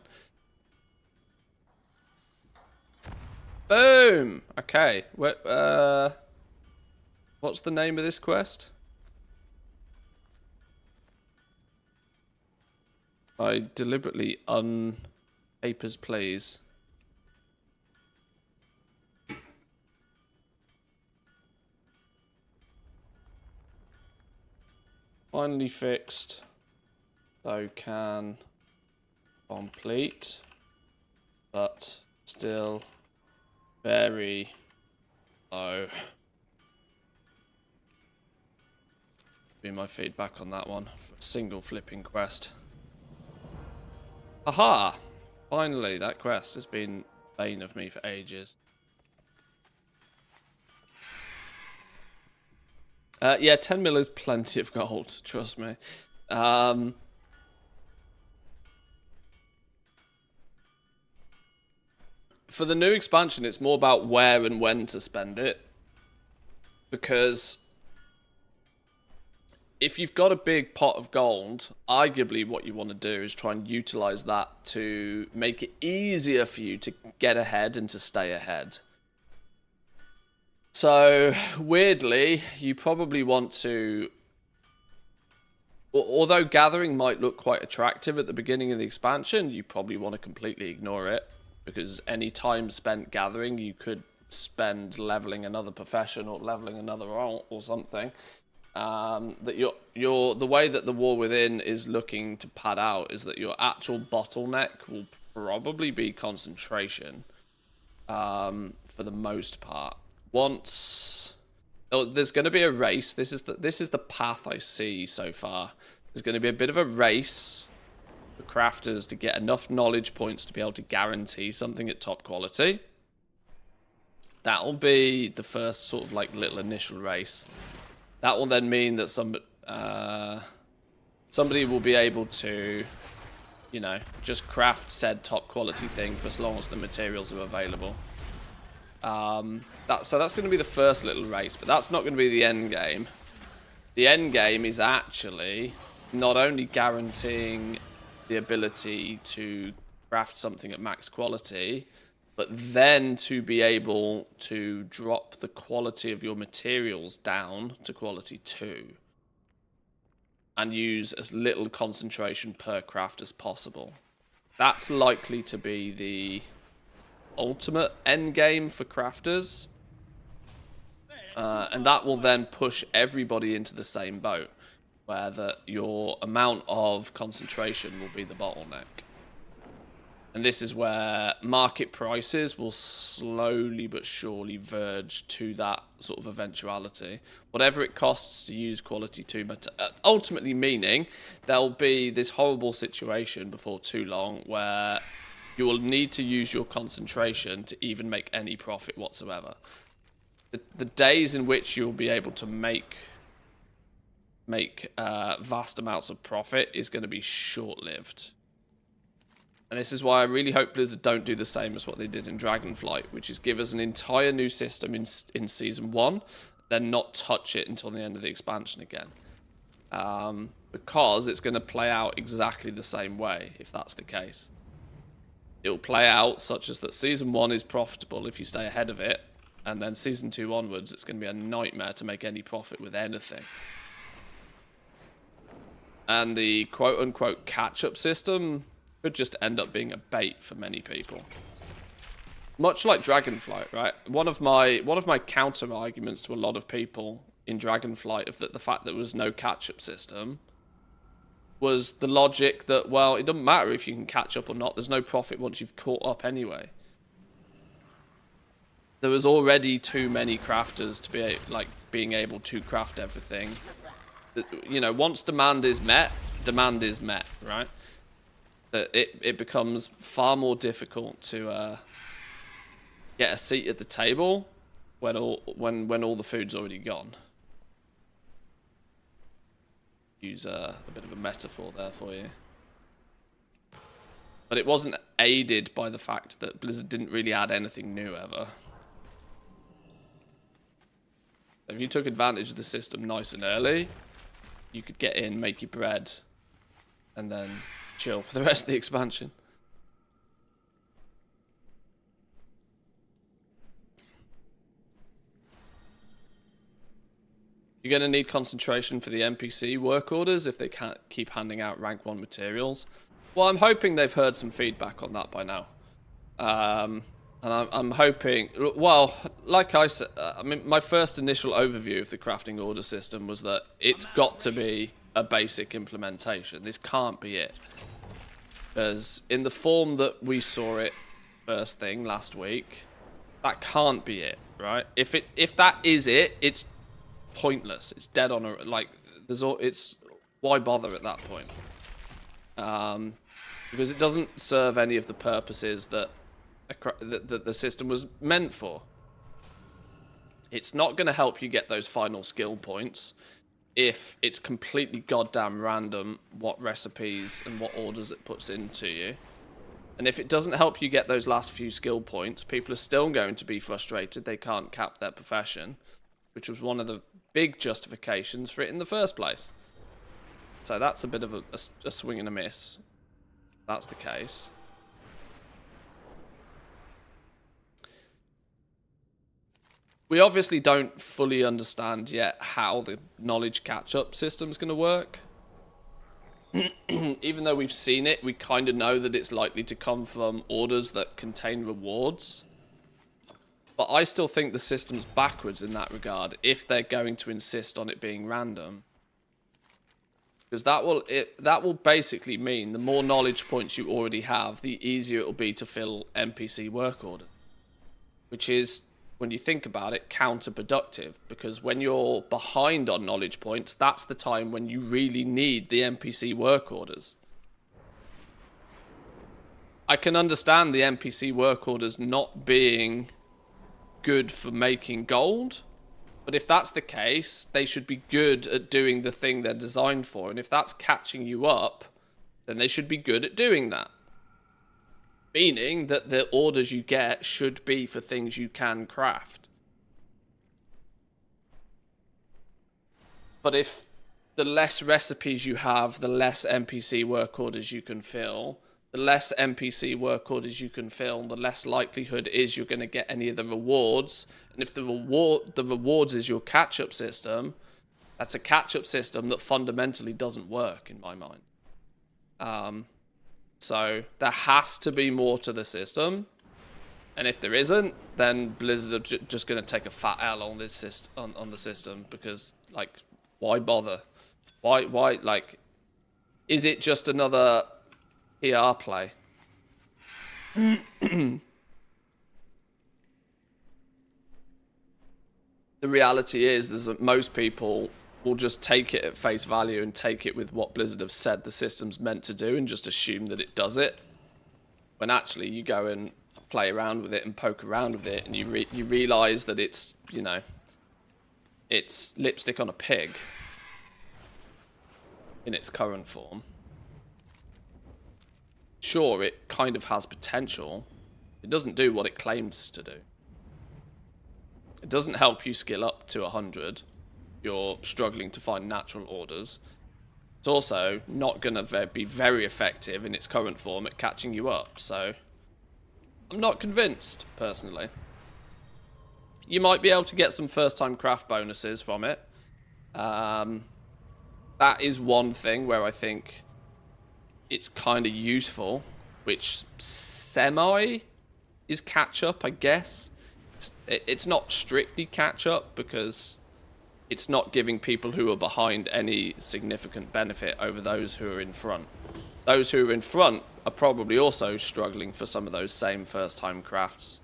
Boom! Okay. What's the name of this quest? I deliberately papers, please. Finally fixed. So can complete, but still very low. Be my feedback on that one for a single flipping quest. Aha! Finally, that quest has been bane of me for ages. Yeah, 10 mil is plenty of gold, trust me. For the new expansion, it's more about where and when to spend it. Because if you've got a big pot of gold, arguably what you want to do is try and utilize that to make it easier for you to get ahead and to stay ahead. So, weirdly, you probably want to... Although gathering might look quite attractive at the beginning of the expansion, you probably want to completely ignore it. Because any time spent gathering, you could spend leveling another profession or leveling another role or something. That the way that the War Within is looking to pad out is that your actual bottleneck will probably be concentration, for the most part. Once there's going to be a race, this is the path I see so far. There's going to be a bit of a race for crafters to get enough knowledge points to be able to guarantee something at top quality. That'll be the first sort of like little initial race. That will then mean that somebody will be able to, you know, just craft said top quality thing for as long as the materials are available. So that's going to be the first little race, but that's not going to be the end game. The end game is actually not only guaranteeing the ability to craft something at max quality, but then to be able to drop the quality of your materials down to quality 2 and use as little concentration per craft as possible. That's likely to be the ultimate end game for crafters, and that will then push everybody into the same boat, where your amount of concentration will be the bottleneck. And this is where market prices will slowly but surely verge to that sort of eventuality. Whatever it costs to use quality 2 ultimately meaning there'll be this horrible situation before too long where you will need to use your concentration to even make any profit whatsoever. The days in which you'll be able to make vast amounts of profit is going to be short-lived. And this is why I really hope Blizzard don't do the same as what they did in Dragonflight, which is give us an entire new system in Season 1, then not touch it until the end of the expansion again. Because it's going to play out exactly the same way, if that's the case. It'll play out such as that Season 1 is profitable if you stay ahead of it, and then Season 2 onwards, it's going to be a nightmare to make any profit with anything. And the quote-unquote catch-up system could just end up being a bait for many people. Much like Dragonflight, right? One of my counter arguments to a lot of people in Dragonflight of the fact that there was no catch-up system was the logic that, well, it doesn't matter if you can catch up or not. There's no profit once you've caught up anyway. There was already too many crafters to be being able to craft everything. You know, once demand is met, right? It becomes far more difficult to get a seat at the table when all the food's already gone. Use a bit of a metaphor there for you. But it wasn't aided by the fact that Blizzard didn't really add anything new ever. If you took advantage of the system nice and early, you could get in, make your bread, and then chill for the rest of the expansion. You're going to need concentration for the NPC work orders if they can't keep handing out rank 1 materials. Well, I'm hoping they've heard some feedback on that by now. And I'm hoping... Well, like I said, I mean, my first initial overview of the crafting order system was that it's got to be a basic implementation. This can't be it. Because in the form that we saw it first thing last week, that can't be it, right? If that is it, it's pointless. It's dead on a it's why bother at that point? Because it doesn't serve any of the purposes that the system was meant for. It's not going to help you get those final skill points if it's completely goddamn random what recipes and what orders it puts into you. And if it doesn't help you get those last few skill points, people are still going to be frustrated they can't cap their profession, which was one of the big justifications for it in the first place. So that's a bit of a swing and a miss. That's the case. We obviously don't fully understand yet how the knowledge catch-up system is going to work. Even though we've seen it, we kind of know that it's likely to come from orders that contain rewards. But I still think the system's backwards in that regard if they're going to insist on it being random. Because that will basically mean the more knowledge points you already have, the easier it will be to fill NPC work order. Which is, when you think about it, counterproductive. Because when you're behind on knowledge points, that's the time when you really need the NPC work orders. I can understand the NPC work orders not being good for making gold. But if that's the case, they should be good at doing the thing they're designed for. And if that's catching you up, then they should be good at doing that. Meaning that the orders you get should be for things you can craft. But if the less recipes you have, the less NPC work orders you can fill. The less NPC work orders you can fill, the less likelihood is you're going to get any of the rewards. And if the rewards is your catch-up system, that's a catch-up system that fundamentally doesn't work in my mind. So there has to be more to the system. And if there isn't, then Blizzard are just going to take a fat L on this on the system, because, like, why bother? Why like, is it just another PR play? The reality is that most people will just take it at face value and take it with what Blizzard have said the system's meant to do and just assume that it does it. When actually you go and play around with it and poke around with it and you realise that it's, you know, it's lipstick on a pig in its current form. Sure, it kind of has potential. It doesn't do what it claims to do. It doesn't help you skill up to 100. You're struggling to find natural orders. It's also not going to be very effective in its current form at catching you up. So I'm not convinced, personally. You might be able to get some first-time craft bonuses from it. That is one thing where I think it's kind of useful, which semi is catch-up, I guess. It's not strictly catch-up because it's not giving people who are behind any significant benefit over those who are in front. Those who are in front are probably also struggling for some of those same first-time crafts.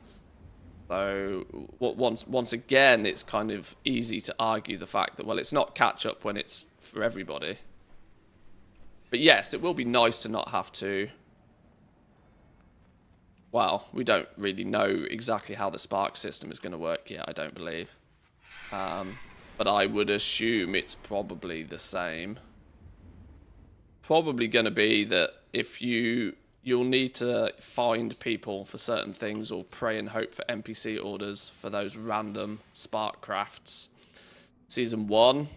So once again, it's kind of easy to argue the fact that, well, it's not catch-up when it's for everybody. But yes, it will be nice to not have to... Well, we don't really know exactly how the spark system is going to work yet, I don't believe. But I would assume it's probably the same. Probably going to be that if you'll need to find people for certain things or pray and hope for NPC orders for those random spark crafts. Season 1.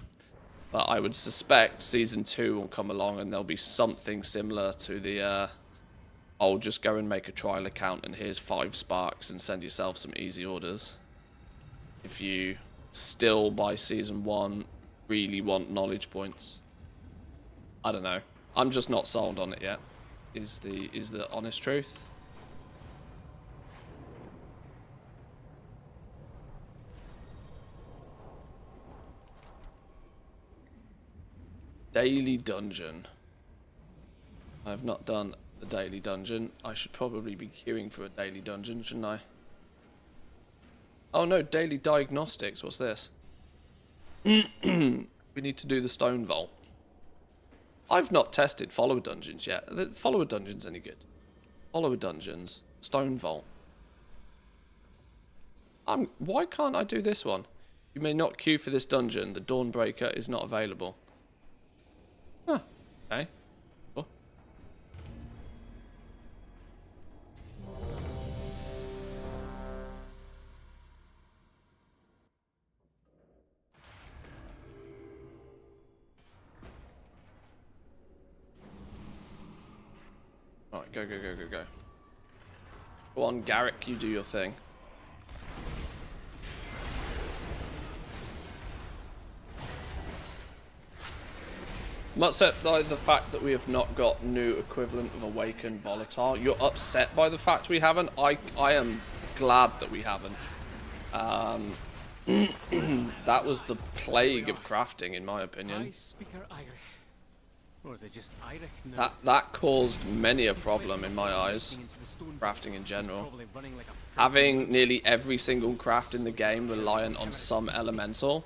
But I would suspect Season 2 will come along and there'll be something similar to the... I'll just go and make a trial account and here's 5 sparks and send yourself some easy orders. If you still, by Season 1, really want knowledge points. I don't know. I'm just not sold on it yet, is the honest truth. Daily dungeon. I have not done the daily dungeon. I should probably be queuing for a daily dungeon, shouldn't I? Oh no, daily diagnostics. What's this? We need to do the stone vault. I've not tested follower dungeons yet. Are the follower dungeons any good? Follower dungeons. Stone vault. Why can't I do this one? You may not queue for this dungeon. The Dawnbreaker is not available. Huh. Okay. Cool. Right, go, go, go, go, go. Go on, Garrick, you do your thing. I'm upset by the fact that we have not got new equivalent of Awakened Volatile. You're upset by the fact we haven't? I am glad that we haven't. That was the plague of crafting, in my opinion. That caused many a problem in my eyes. Crafting in general. Having nearly every single craft in the game reliant on some elemental.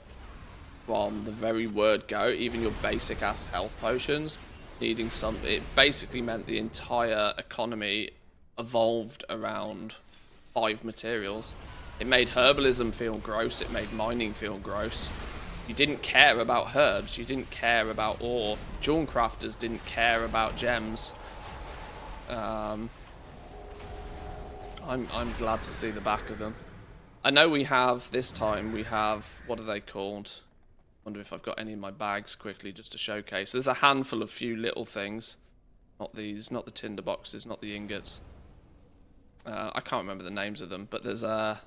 From the very word go, even your basic ass health potions needing some, it basically meant the entire economy evolved around 5 materials. It made herbalism feel gross, it made mining feel gross. You didn't care about herbs, you didn't care about ore. Jewel crafters didn't care about gems. I'm glad to see the back of them. I know we have, this time we have, what are they called? Wonder if I've got any in my bags quickly just to showcase. There's a handful of few little things. Not these, not the tinder boxes, not the ingots. I can't remember the names of them, but there's a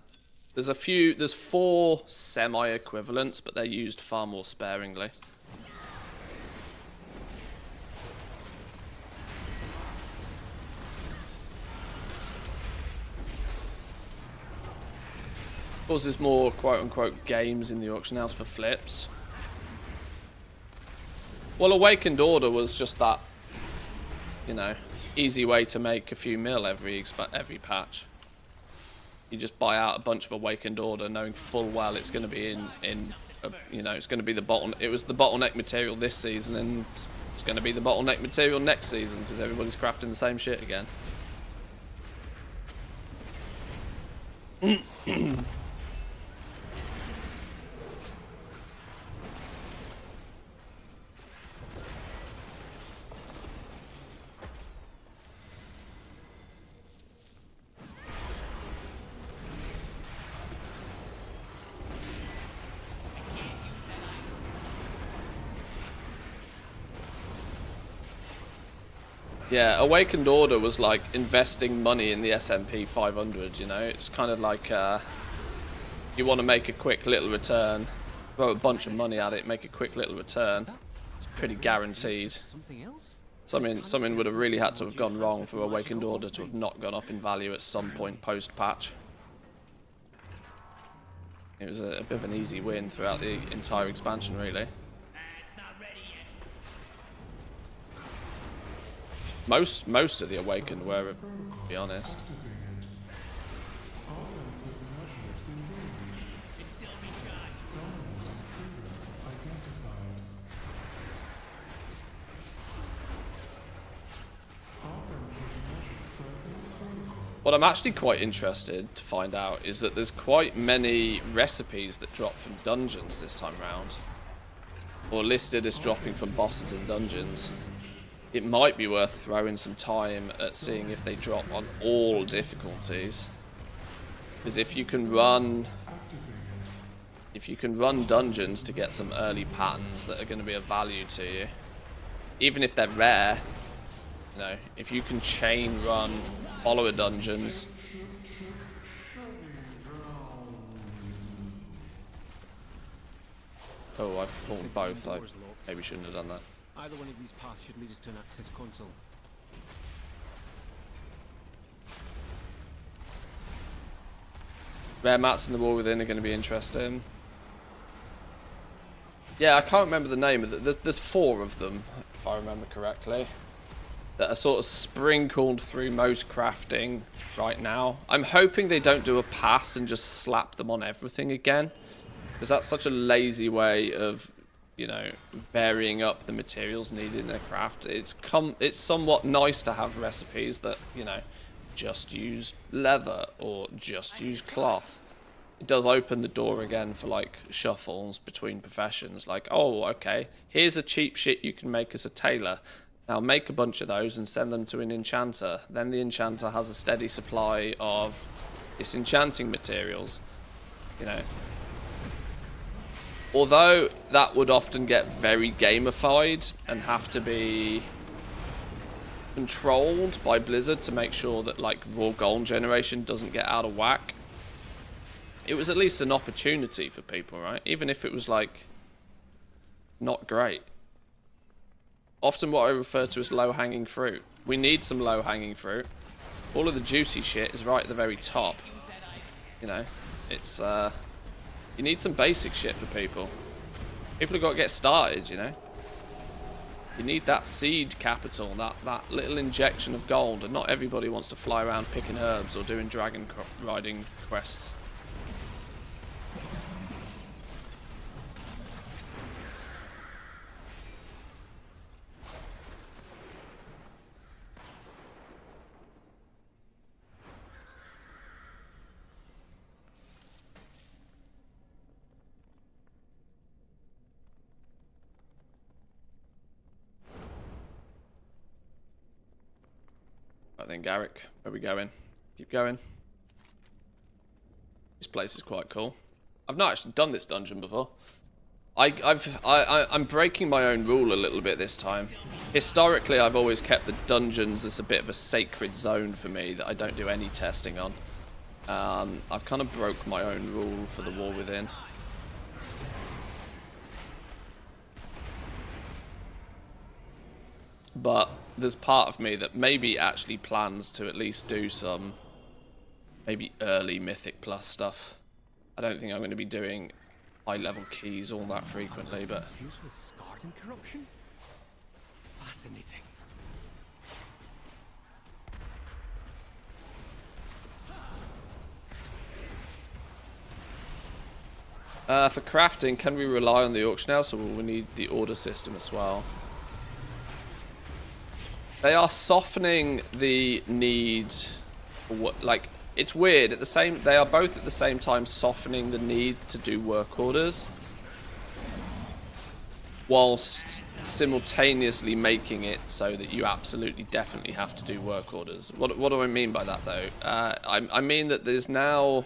few, there's 4 semi-equivalents, but they're used far more sparingly. Of course, there's more quote-unquote games in the auction house for flips. Well, Awakened Order was just that, you know, easy way to make a few mil every patch. You just buy out a bunch of Awakened Order, knowing full well it's going to be you know, it's going to be the it was the bottleneck material this season, and it's going to be the bottleneck material next season because everybody's crafting the same shit again. Yeah, Awakened Order was like investing money in the S&P 500, you know? It's kind of like you want to make a quick little return, throw a bunch of money at it, make a quick little return. It's pretty guaranteed. Something would have really had to have gone wrong for Awakened Order to have not gone up in value at some point post-patch. It was a bit of an easy win throughout the entire expansion, really. Most of the Awakened were, to be honest. What I'm actually quite interested to find out is that there's quite many recipes that drop from dungeons this time round. Or listed as dropping from bosses in dungeons. It might be worth throwing some time at seeing if they drop on all difficulties. Because if you can run dungeons to get some early patterns that are going to be of value to you, even if they're rare, you know, if you can chain run follower dungeons. Oh, I've pulled both. I maybe shouldn't have done that. Either one of these paths should lead us to an access console. Rare mats in the wall within are going to be interesting. Yeah, I can't remember the name of it. There's 4 of them, if I remember correctly, that are sort of sprinkled through most crafting right now. I'm hoping they don't do a pass and just slap them on everything again, because that's such a lazy way of, you know, varying up the materials needed in a craft. It's somewhat nice to have recipes that, you know, just use leather or just use cloth. It does open the door again for like shuffles between professions. Like, oh, okay, here's a cheap shit you can make as a tailor. Now make a bunch of those and send them to an enchanter. Then the enchanter has a steady supply of disenchanting materials, you know. Although that would often get very gamified and have to be controlled by Blizzard to make sure that like raw gold generation doesn't get out of whack, it was at least an opportunity for people, right? Even if it was like not great. Often what I refer to as low-hanging fruit. We need some low-hanging fruit. All of the juicy shit is right at the very top. You know, it's you need some basic shit for people. People have got to get started, you know. You need that seed capital, that little injection of gold, and not everybody wants to fly around picking herbs or doing dragon riding quests. Then Garrick, where are we going? Keep going. This place is quite cool. I've not actually done this dungeon before. I'm breaking my own rule a little bit this time. Historically, I've always kept the dungeons as a bit of a sacred zone for me that I don't do any testing on. I've kind of broke my own rule for the War Within. But there's part of me that maybe actually plans to at least do some maybe early Mythic Plus stuff. I don't think I'm going to be doing high-level keys all that frequently, but... Fused with scarred and corruption? Fascinating. For crafting, can we rely on the auction house, or will we need the order system as well? They are softening the need for what, like, it's weird. They are both at the same time softening the need to do work orders, whilst simultaneously making it so that you absolutely definitely have to do work orders. What do I mean by that, though? I mean that there's now,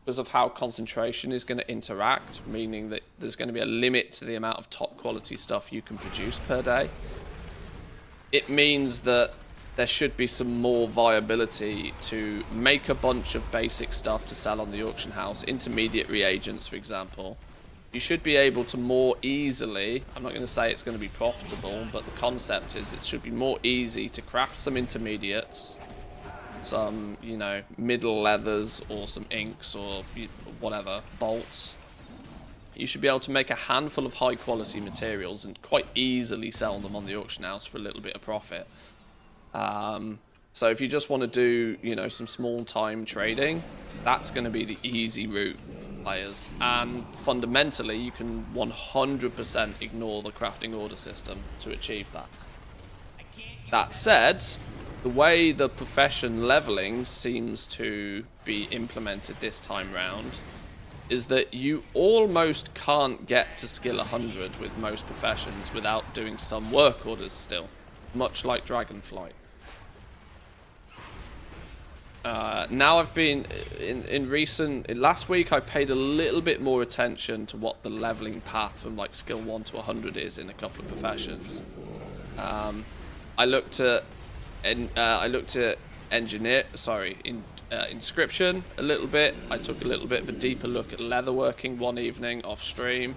because of how concentration is going to interact, meaning that there's going to be a limit to the amount of top quality stuff you can produce per day. It means that there should be some more viability to make a bunch of basic stuff to sell on the auction house, intermediate reagents, for example. You should be able to more easily, I'm not going to say it's going to be profitable, but the concept is it should be more easy to craft some intermediates, some, you know, middle leathers or some inks or whatever, bolts. You should be able to make a handful of high quality materials and quite easily sell them on the auction house for a little bit of profit. So if you just want to do, you know, some small time trading, that's going to be the easy route for players. And fundamentally, you can 100% ignore the crafting order system to achieve that. That said, the way the profession leveling seems to be implemented this time round is that you almost can't get to skill 100 with most professions without doing some work orders still, much like Dragonflight. Now I've been, last week I paid a little bit more attention to what the leveling path from like skill 1 to 100 is in a couple of professions. I looked at inscription a little bit. I took a little bit of a deeper look at leatherworking one evening off stream.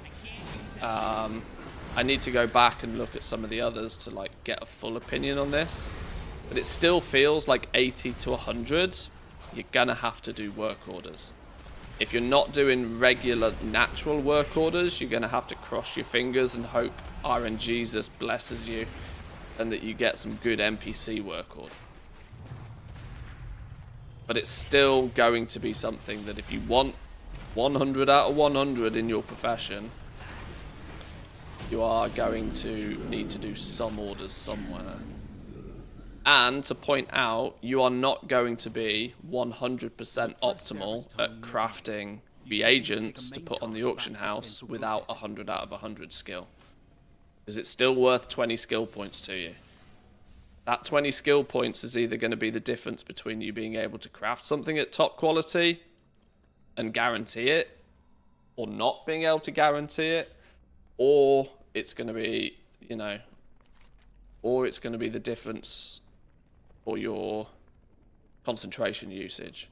I need to go back and look at some of the others to like get a full opinion on this, but it still feels like 80 to 100 you're gonna have to do work orders. If you're not doing regular natural work orders, you're gonna have to cross your fingers and hope RNGesus blesses you and that you get some good NPC work order. But it's still going to be something that if you want 100 out of 100 in your profession, you are going to need to do some orders somewhere. And to point out, you are not going to be 100% optimal at crafting reagents to put on the auction house without 100 out of 100 skill. Because it's still worth 20 skill points to you. That 20 skill points is either going to be the difference between you being able to craft something at top quality and guarantee it, or not being able to guarantee it, or it's going to be, you know, or it's going to be the difference for your concentration usage.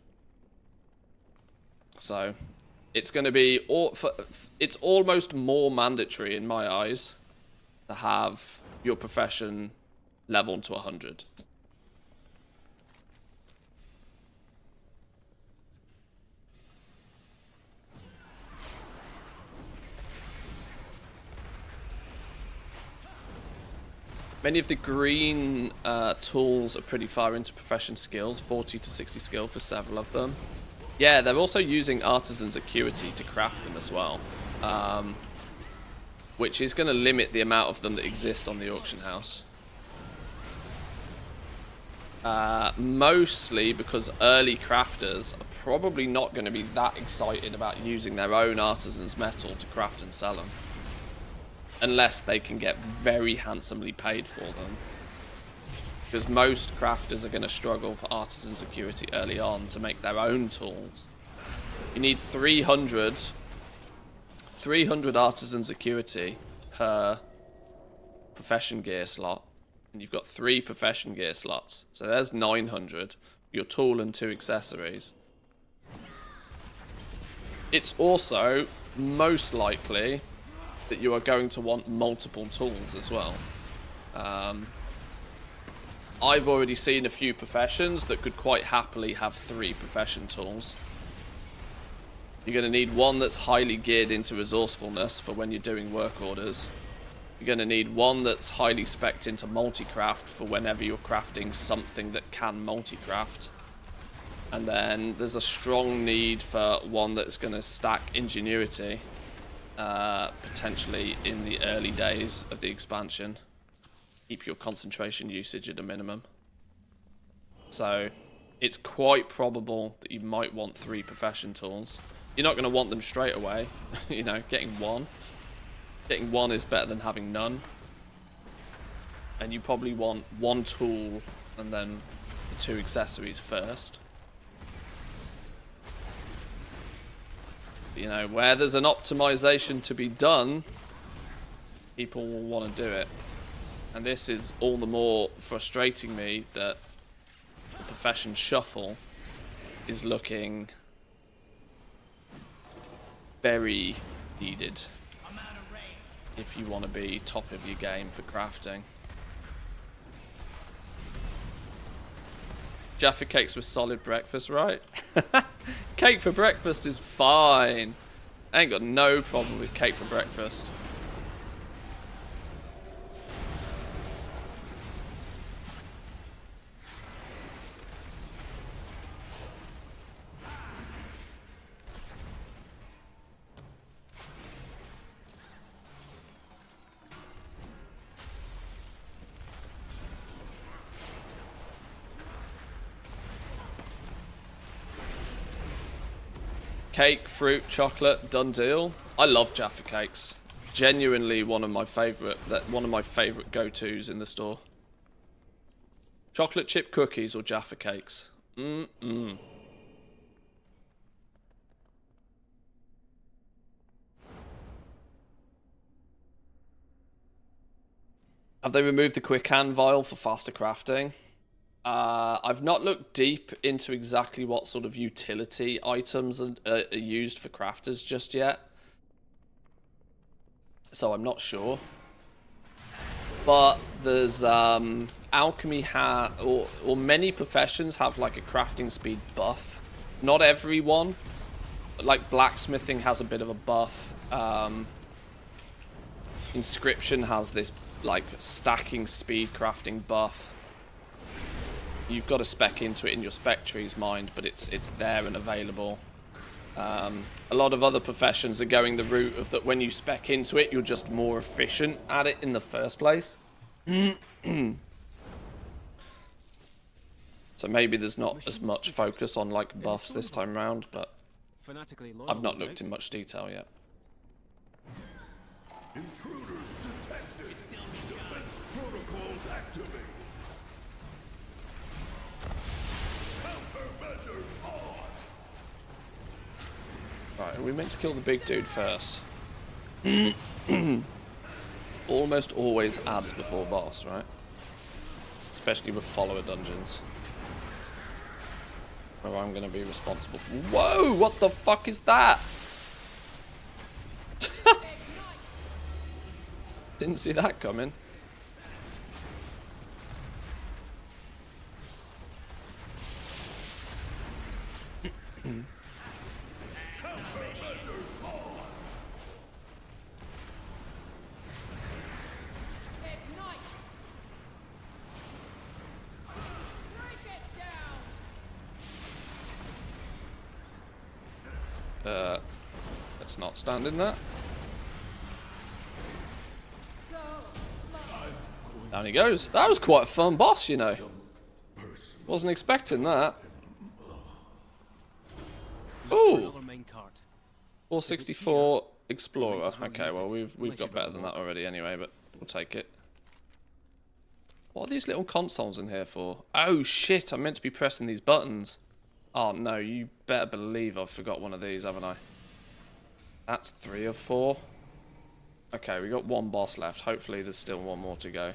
So it's going to be it's almost more mandatory in my eyes to have your profession leveled to 100. Many of the green tools are pretty far into profession skills, 40 to 60 skill for several of them. Yeah, they're also using artisan's acuity to craft them as well, which is going to limit the amount of them that exist on the auction house. Mostly because early crafters are probably not going to be that excited about using their own artisan's metal to craft and sell them. Unless they can get very handsomely paid for them. Because most crafters are going to struggle for artisan's acuity early on to make their own tools. You need 300 artisan's acuity per profession gear slot. And you've got 3 profession gear slots. So there's 900. Your tool and 2 accessories. It's also most likely that you are going to want multiple tools as well. I've already seen a few professions that could quite happily have 3 profession tools. You're going to need one that's highly geared into resourcefulness for when you're doing work orders. You're going to need one that's highly spec'd into multi-craft for whenever you're crafting something that can multi-craft. And then there's a strong need for one that's going to stack ingenuity. Potentially in the early days of the expansion. Keep your concentration usage at a minimum. So it's quite probable that you might want 3 profession tools. You're not going to want them straight away. You know, getting one is better than having none. And you probably want 1 tool and then the 2 accessories first. You know, where there's an optimization to be done, people will want to do it. And this is all the more frustrating me that the profession shuffle is looking very needed if you want to be top of your game for crafting. Jaffa cakes with solid breakfast, right? Cake for breakfast is fine. I ain't got no problem with cake for breakfast. Cake, fruit, chocolate, done deal. I love Jaffa cakes. Genuinely one of my favorite go-tos in the store. Chocolate chip cookies or Jaffa cakes. Have they removed the quick hand vial for faster crafting? I've not looked deep into exactly what sort of utility items are used for crafters just yet. So I'm not sure. But there's alchemy or many professions have like a crafting speed buff. Not everyone. Like blacksmithing has a bit of a buff. Inscription has this like stacking speed crafting buff. You've got to spec into it in your spec tree's mind, but it's there and available. A lot of other professions are going the route of that when you spec into it, you're just more efficient at it in the first place. So maybe there's not as much focus on like buffs this time round, but I've not looked in much detail yet. Intruders detected. Defense protocols activate. Countermeasures on. Right, are we meant to kill the big dude first? Almost always adds before boss, right? Especially with follower dungeons. Where I'm going to be responsible for... Whoa! What the fuck is that? Didn't see that coming. Let's not stand in that. Down he goes. That was quite a fun boss, you know. Wasn't expecting that. Ooh. 464 Explorer. Okay, well we've got better than that already anyway, but we'll take it. What are these little consoles in here for? Oh shit, I'm meant to be pressing these buttons. Oh no, you better believe I've forgot one of these, haven't I? That's 3 of 4. Okay, we got one boss left. Hopefully there's still one more to go.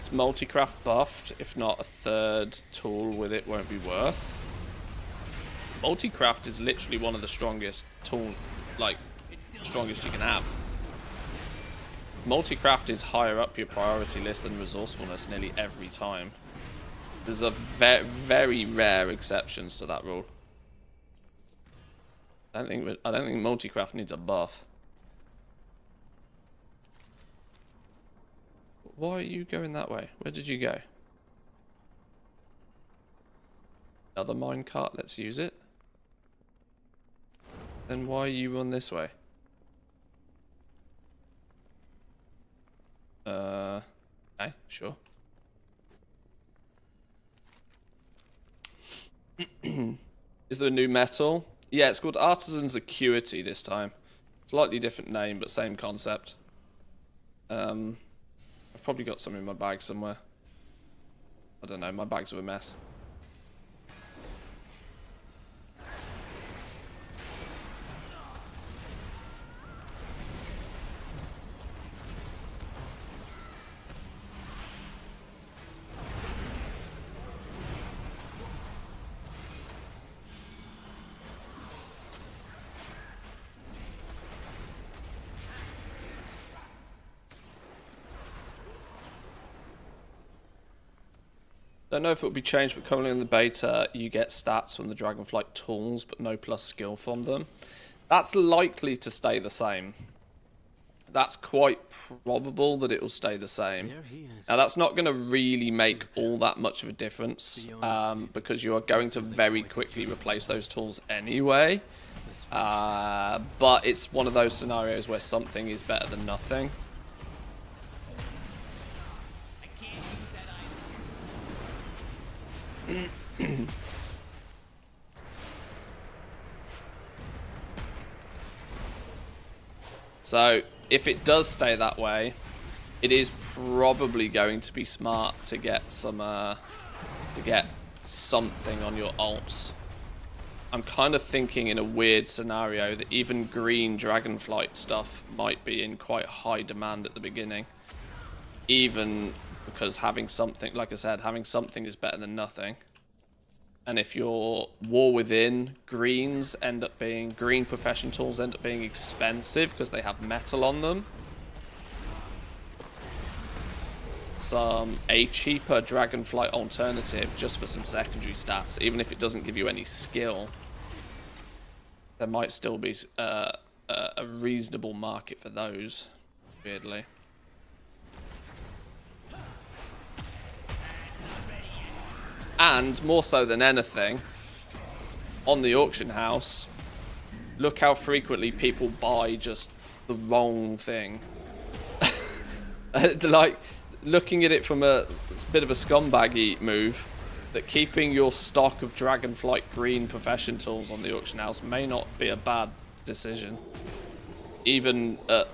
It's multi-craft buffed. If not, a third tool with it won't be worth. Multi-craft is literally one of the strongest tool, like, strongest you can have. Multi-craft is higher up your priority list than resourcefulness nearly every time. There's a very rare exceptions to that rule. I don't think multi-craft needs a buff. Why are you going that way? Where did you go? Another minecart, let's use it. Then why are you on this way? Okay, sure. Is there a new metal? Yeah, it's called Artisan's Acuity this time. Slightly different name, but same concept. I've probably got some in my bag somewhere. I don't know, my bags are a mess. Don't know if it will be changed, but currently in the beta you get stats from the Dragonflight tools, but no plus skill from them. That's likely to stay the same. That's quite probable that it will stay the same. Now that's not going to really make all that much of a difference, because you are going to very quickly replace those tools anyway. But it's one of those scenarios where something is better than nothing. So if it does stay that way, it is probably going to be smart to get some something on your alts. I'm kind of thinking in a weird scenario that even green Dragonflight stuff might be in quite high demand at the beginning, even because having something, like I said, having something is better than nothing. And if your War Within greens end up being, green profession tools end up being expensive because they have metal on them, a cheaper Dragonflight alternative just for some secondary stats, even if it doesn't give you any skill, there might still be a reasonable market for those, weirdly. And more so than anything, on the auction house, look how frequently people buy just the wrong thing. Like, looking at it from it's a bit of a scumbaggy move, that keeping your stock of Dragonflight green profession tools on the auction house may not be a bad decision, even at,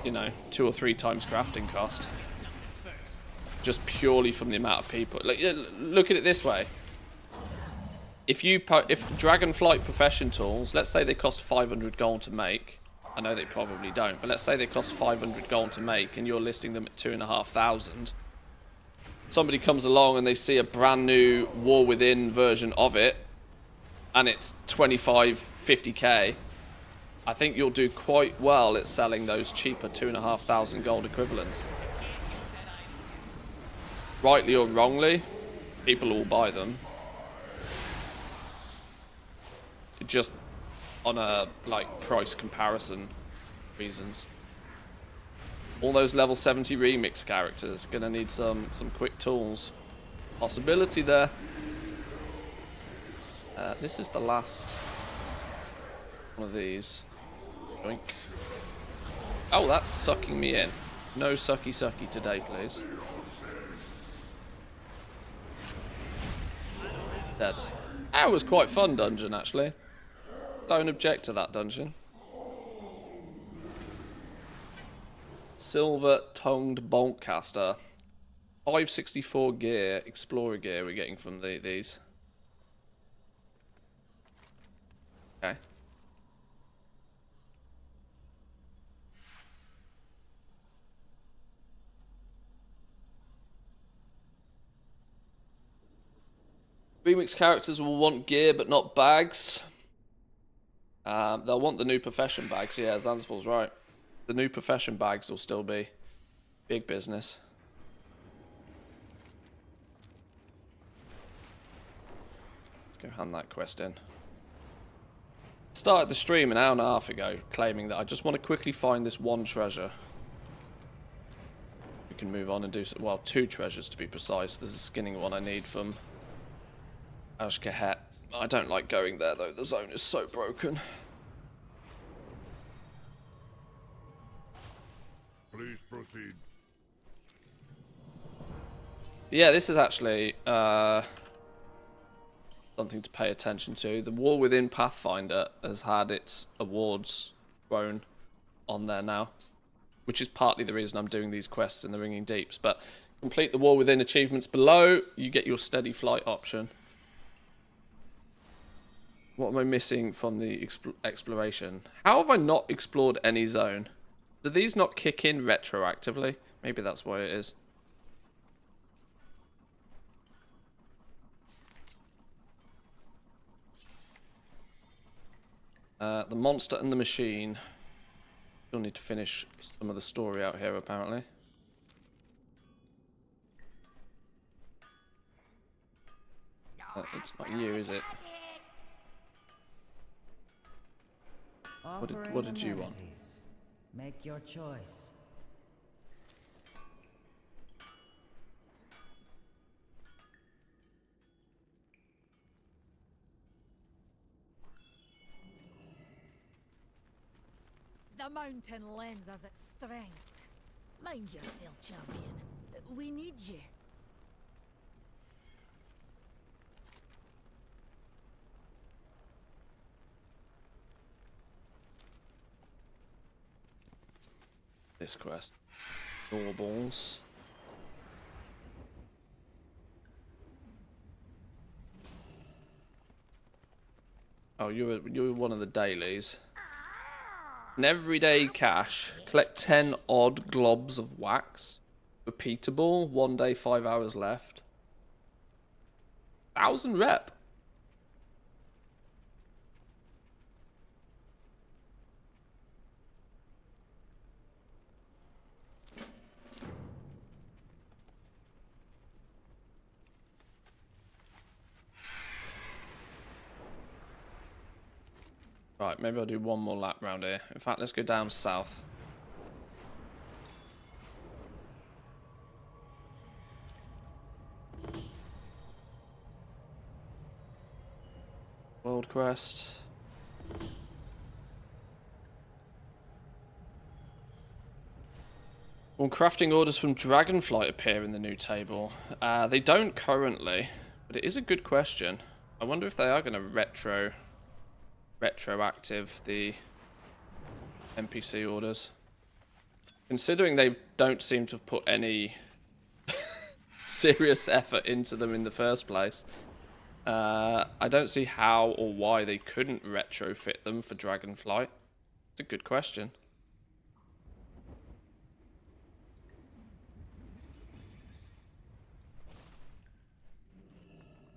you know, 2 or 3 times crafting cost. Just purely from the amount of people. Like, look at it this way. if Dragonflight profession tools, let's say they cost 500 gold to make. I know they probably don't, but let's say they cost 500 gold to make and you're listing them at 2,500. Somebody comes along and they see a brand new War Within version of it and it's 25, 50k. I think you'll do quite well at selling those cheaper 2,500 gold equivalents. Rightly or wrongly, people will buy them. Just on a like price comparison reasons. All those level 70 remix characters gonna need some quick tools. Possibility there. This is the last one of these. Yoink. Oh, that's sucking me in. No sucky today, please. Dead. That was quite fun dungeon, actually. Don't object to that dungeon. Silver-tongued boltcaster. 564 gear, explorer gear we're getting from these. Okay. Remix characters will want gear but not bags. They'll want the new profession bags. Yeah, Zanzful's right. The new profession bags will still be big business. Let's go hand that quest in. Started the stream an hour and a half ago claiming that I just want to quickly find this one treasure. We can move on and do, well, 2 treasures to be precise. There's a skinning one I need from Ashkahet. I don't like going there though, the zone is so broken. Please proceed. Yeah, this is actually something to pay attention to. The War Within Pathfinder has had its awards thrown on there now, which is partly the reason I'm doing these quests in the Ringing Deeps. But complete the War Within achievements below, you get your steady flight option. What am I missing from the exploration? How have I not explored any zone? Do these not kick in retroactively? Maybe that's why it is. The monster and the machine. Still need to finish some of the story out here, apparently. It's not you, is it? What did you want? Make your choice. The mountain lends us its strength. Mind yourself, champion. We need you. This quest. Balls. Oh, you're one of the dailies. An everyday cache. Collect 10 odd globs of wax. Repeatable. 1 day, 5 hours left. 1,000 rep. Right, maybe I'll do one more lap round here. In fact, let's go down south. World quest. When crafting orders from Dragonflight appear in the new table. They don't currently, but it is a good question. I wonder if they are going to retroactive the NPC orders. Considering they don't seem to have put any serious effort into them in the first place. I don't see how or why they couldn't retrofit them for Dragonflight. It's a good question.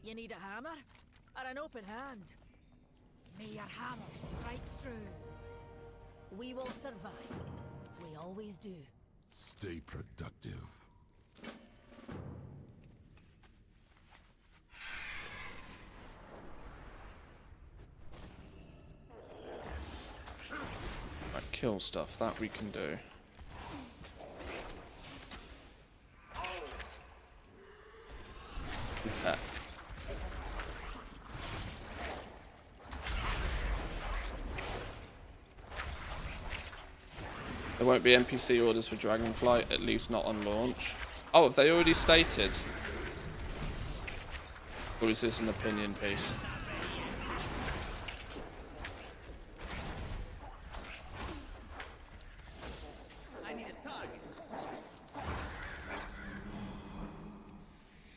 You need a hammer? Or an open hand? May your hammer strike true. We will survive. We always do. Stay productive. Right, kill stuff. That we can do. Okay. There won't be NPC orders for Dragonflight, at least not on launch. Oh, have they already stated? Or is this an opinion piece?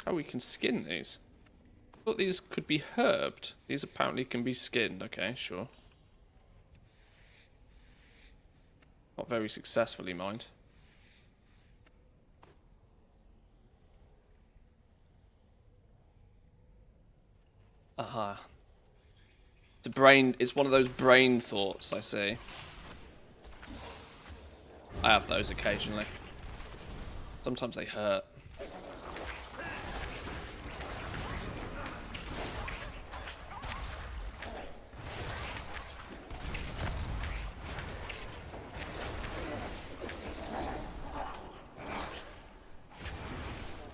Oh, we can skin these. I thought these could be herbed. These apparently can be skinned. Okay, sure. Not very successfully, mind. Aha. The brain, it's one of those brain thoughts, I see. I have those occasionally. Sometimes they hurt.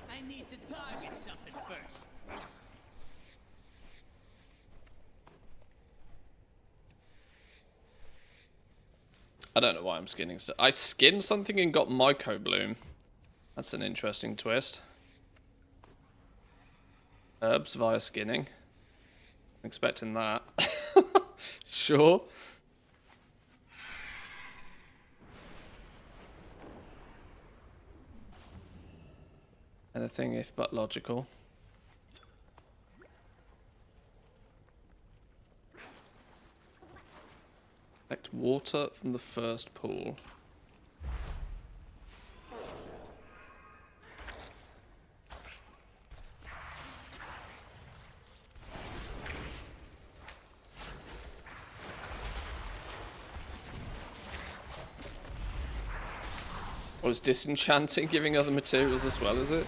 I need to target something first. I don't know why I'm skinning stuff. I skinned something and got Myco Bloom. That's an interesting twist. Herbs via skinning. I'm expecting that. Sure. Anything if but logical. Collect water from the first pool. Was disenchanting giving other materials as well, is it?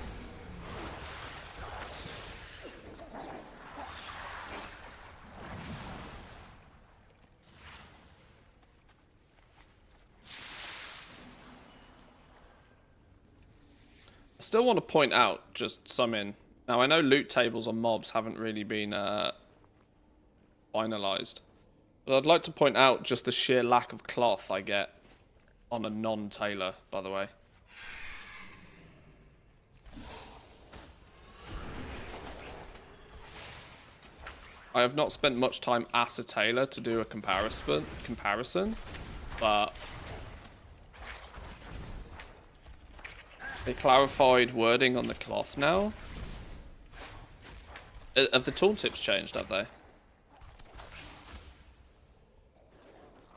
I still want to point out just some in. Now, I know loot tables on mobs haven't really been finalized. But I'd like to point out just the sheer lack of cloth I get on a non-tailor, by the way. I have not spent much time as a tailor to do a comparison, but they clarified wording on the cloth now. Have the tooltips changed, have they?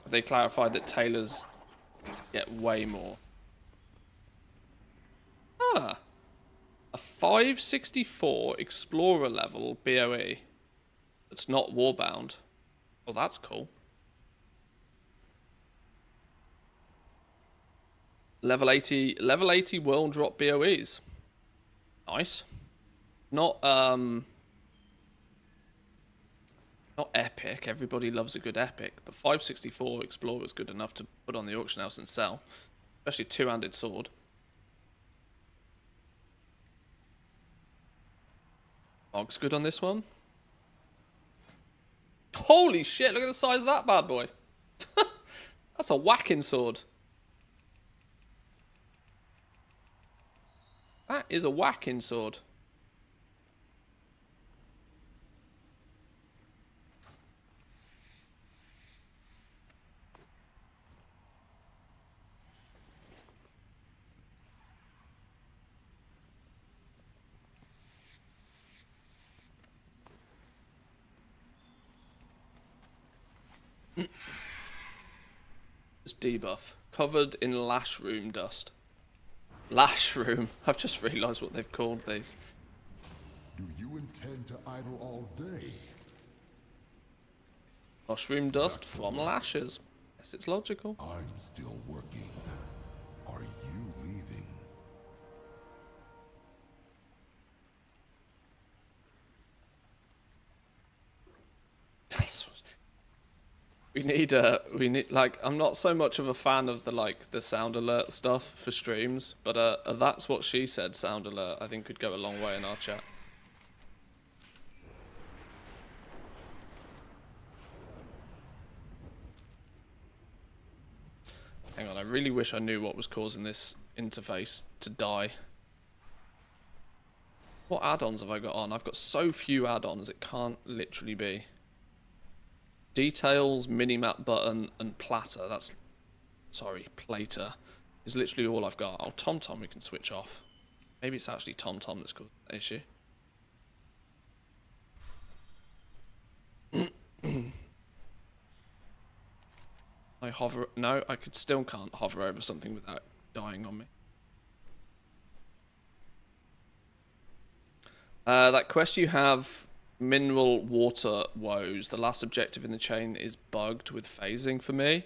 Have they clarified that tailors get way more? Ah. A 564 Explorer level BOE. It's not warbound. Oh, that's cool. Level 80 world drop BOEs. Nice. Not epic. Everybody loves a good epic, but 564 Explorer is good enough to put on the auction house and sell. Especially two-handed sword. Mog's good on this one. Holy shit, look at the size of that bad boy. That's a whacking sword. That is a whacking sword. debuff. Covered in lash room dust. Lash room. I've just realised what they've called these. Do you intend to idle all day? Mushroom dust from lashes. Yes, it's logical. I'm still working. Are you leaving? We need like, I'm not so much of a fan of the sound alert stuff for streams, but that's what she said, sound alert, I think could go a long way in our chat. Hang on, I really wish I knew what was causing this interface to die. What add-ons have I got on? I've got so few add-ons, it can't literally be. Details, minimap button, and platter. That's, sorry, plater is literally all I've got. Oh, TomTom we can switch off. Maybe it's actually TomTom that's caused the issue. I hover, no, I still can't hover over something without dying on me. That quest you have, Mineral Water Woes. The last objective in the chain is bugged with phasing for me.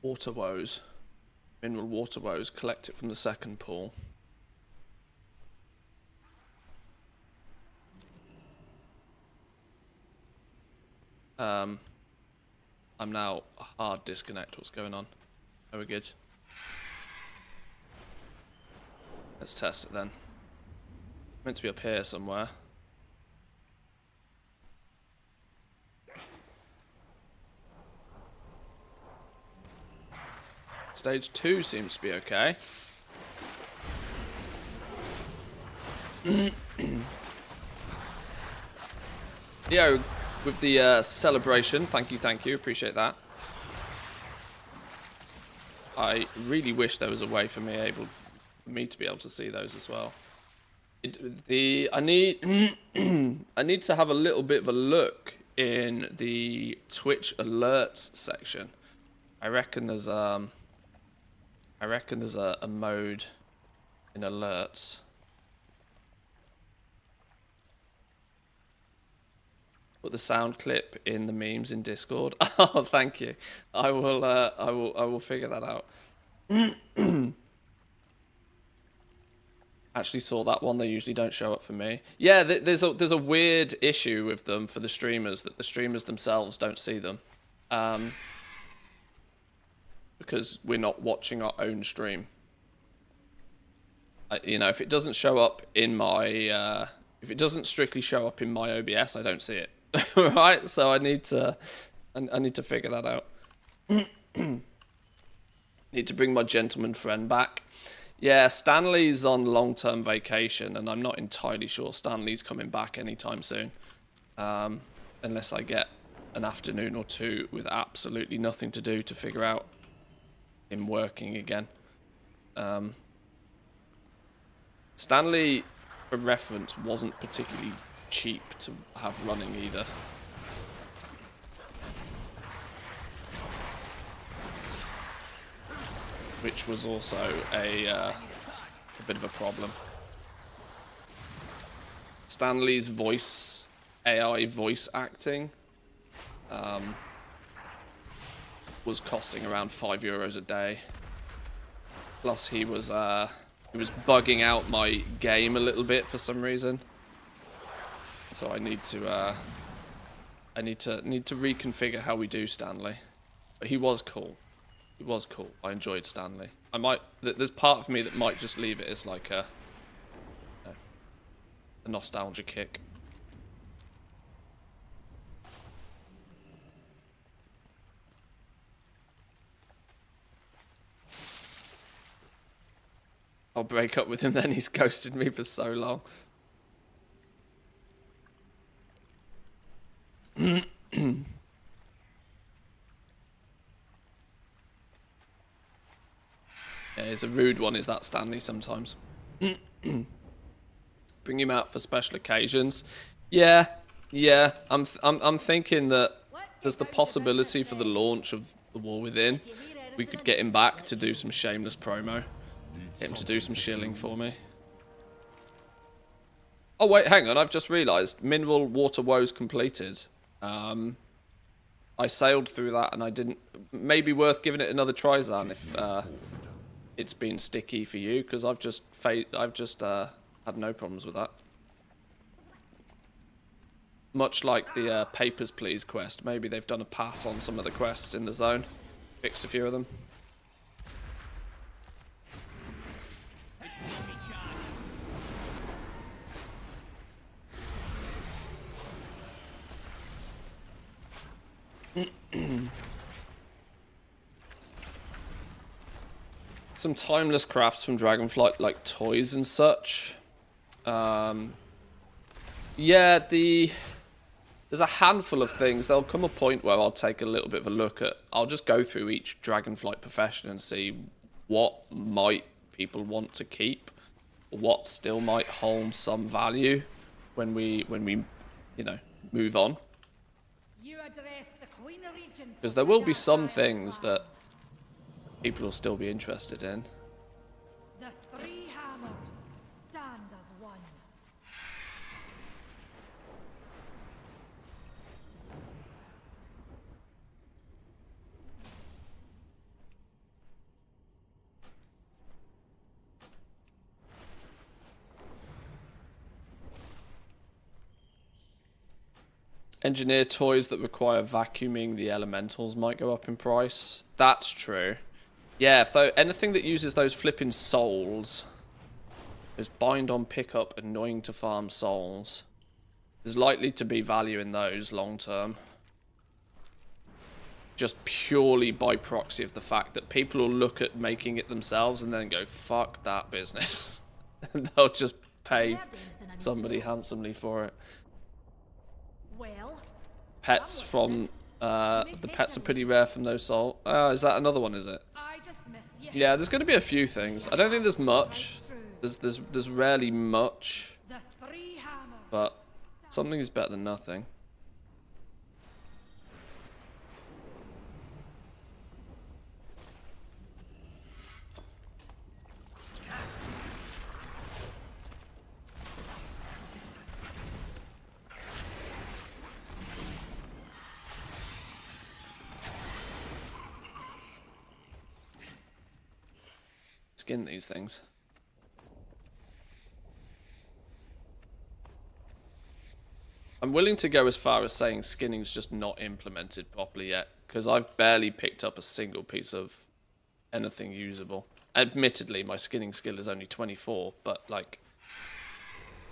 Water Woes. Mineral Water Woes. Collect it from the second pool. I'm now a hard disconnect. What's going on? Oh, we're good. Let's test it then. Meant to be up here somewhere. Stage 2 seems to be okay. Yo, with the celebration, thank you, appreciate that. I really wish there was a way for me to be able to see those as well. I need I need to have a little bit of a look in the Twitch alerts section. I reckon there's a mode in alerts. Put the sound clip in the memes in Discord. Oh, thank you. I will figure that out. Actually saw that one. They usually don't show up for me. Yeah, there's a weird issue with them for the streamers, that the streamers themselves don't see them, because we're not watching our own stream. You know, if it doesn't show up in my if it doesn't strictly show up in my OBS, I don't see it. Right, so I need to figure that out. Need to bring my gentleman friend back. Yeah, Stanley's on long-term vacation, and I'm not entirely sure Stanley's coming back anytime soon, unless I get an afternoon or two with absolutely nothing to do to figure out him working again. Stanley, for reference, wasn't particularly cheap to have running either. Which was also a bit of a problem. Stanley's AI voice acting was costing around €5 a day. Plus he was bugging out my game a little bit for some reason. So I need to reconfigure how we do Stanley. But he was cool. He was cool. I enjoyed Stanley. There's part of me that might just leave it as like a nostalgia kick. I'll break up with him then. He's ghosted me for so long. Yeah, it's a rude one, is that Stanley sometimes. Bring him out for special occasions. Yeah, yeah. I'm thinking that there's the possibility for the launch of The War Within. We could get him back to do some shameless promo. Get him to do some shilling for me. Oh wait, hang on. I've just realised Mineral Water Woes completed. I sailed through that and I didn't. Maybe worth giving it another try, Zan, if it's been sticky for you, because I've just had no problems with that. Much like the Papers, Please quest. Maybe they've done a pass on some of the quests in the zone. Fixed a few of them. Some timeless crafts from Dragonflight, like toys and such. Yeah, there's a handful of things. There'll come a point where I'll take a little bit of a look at. I'll just go through each Dragonflight profession and see what might people want to keep, what still might hold some value when we you know, move on. Because there will be some things that people will still be interested in. The three hammers stand as one. Engineer toys that require vacuuming the elementals might go up in price. That's true. Yeah, if anything that uses those flipping souls, those bind on pickup, annoying to farm souls, there's likely to be value in those long term. Just purely by proxy of the fact that people will look at making it themselves and then go, fuck that business. And they'll just pay somebody handsomely for it. Pets from the pets are pretty rare from those souls. Is that another one? Is it? Yeah, there's going to be a few things. I don't think there's much. There's rarely much, but something is better than nothing. Skin these things. I'm willing to go as far as saying skinning's just not implemented properly yet, because I've barely picked up a single piece of anything usable. Admittedly, my skinning skill is only 24, but like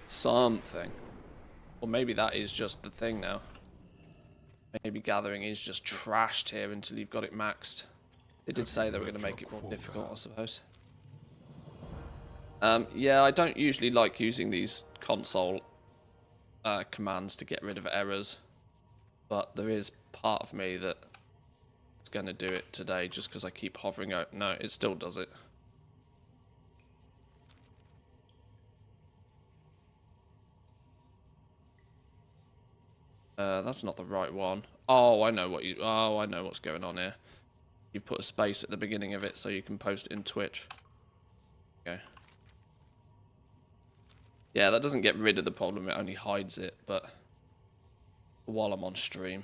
something. Or maybe that is just the thing now. Maybe gathering is just trashed here until you've got it maxed. They did say they were going to make it more difficult, I suppose. Yeah, I don't usually like using these console commands to get rid of errors, but there is part of me that is going to do it today just because I keep hovering out. No, it still does it. That's not the right one. Oh, I know what's going on here. You put a space at the beginning of it so you can post it in Twitch. Okay. Yeah, that doesn't get rid of the problem, it only hides it, but while I'm on stream.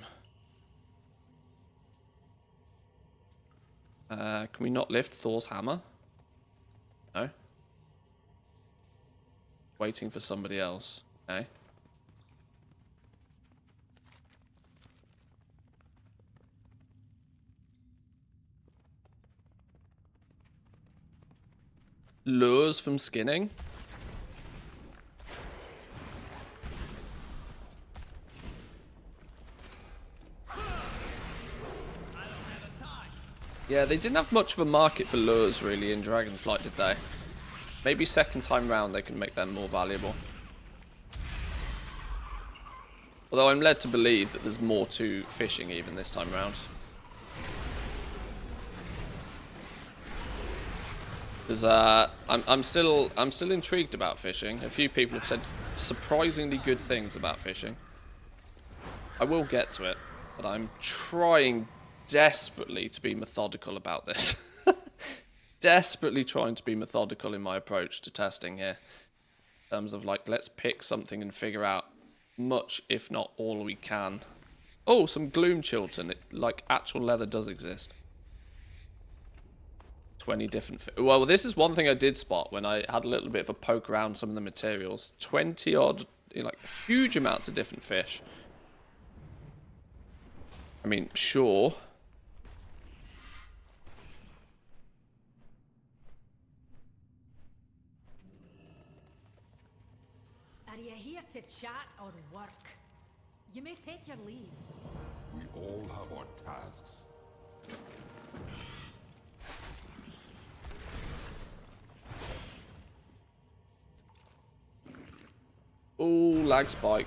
Can we not lift Thor's hammer? No. Waiting for somebody else. Okay. Lures from skinning. Yeah, they didn't have much of a market for lures, really, in Dragonflight, did they? Maybe second time round they can make them more valuable. Although I'm led to believe that there's more to fishing even this time round. Because I'm still intrigued about fishing. A few people have said surprisingly good things about fishing. I will get to it, but I'm trying desperately to be methodical about this. Desperately trying to be methodical in my approach to testing here. In terms of like, let's pick something and figure out much, if not all we can. Oh, some Gloom Chilton. Like, actual leather does exist. 20 different... Well, this is one thing I did spot when I had a little bit of a poke around some of the materials. 20 odd, like, huge amounts of different fish. I mean, sure. Are you here to chat or work? You may take your leave. We all have our tasks. Ooh, lag spike.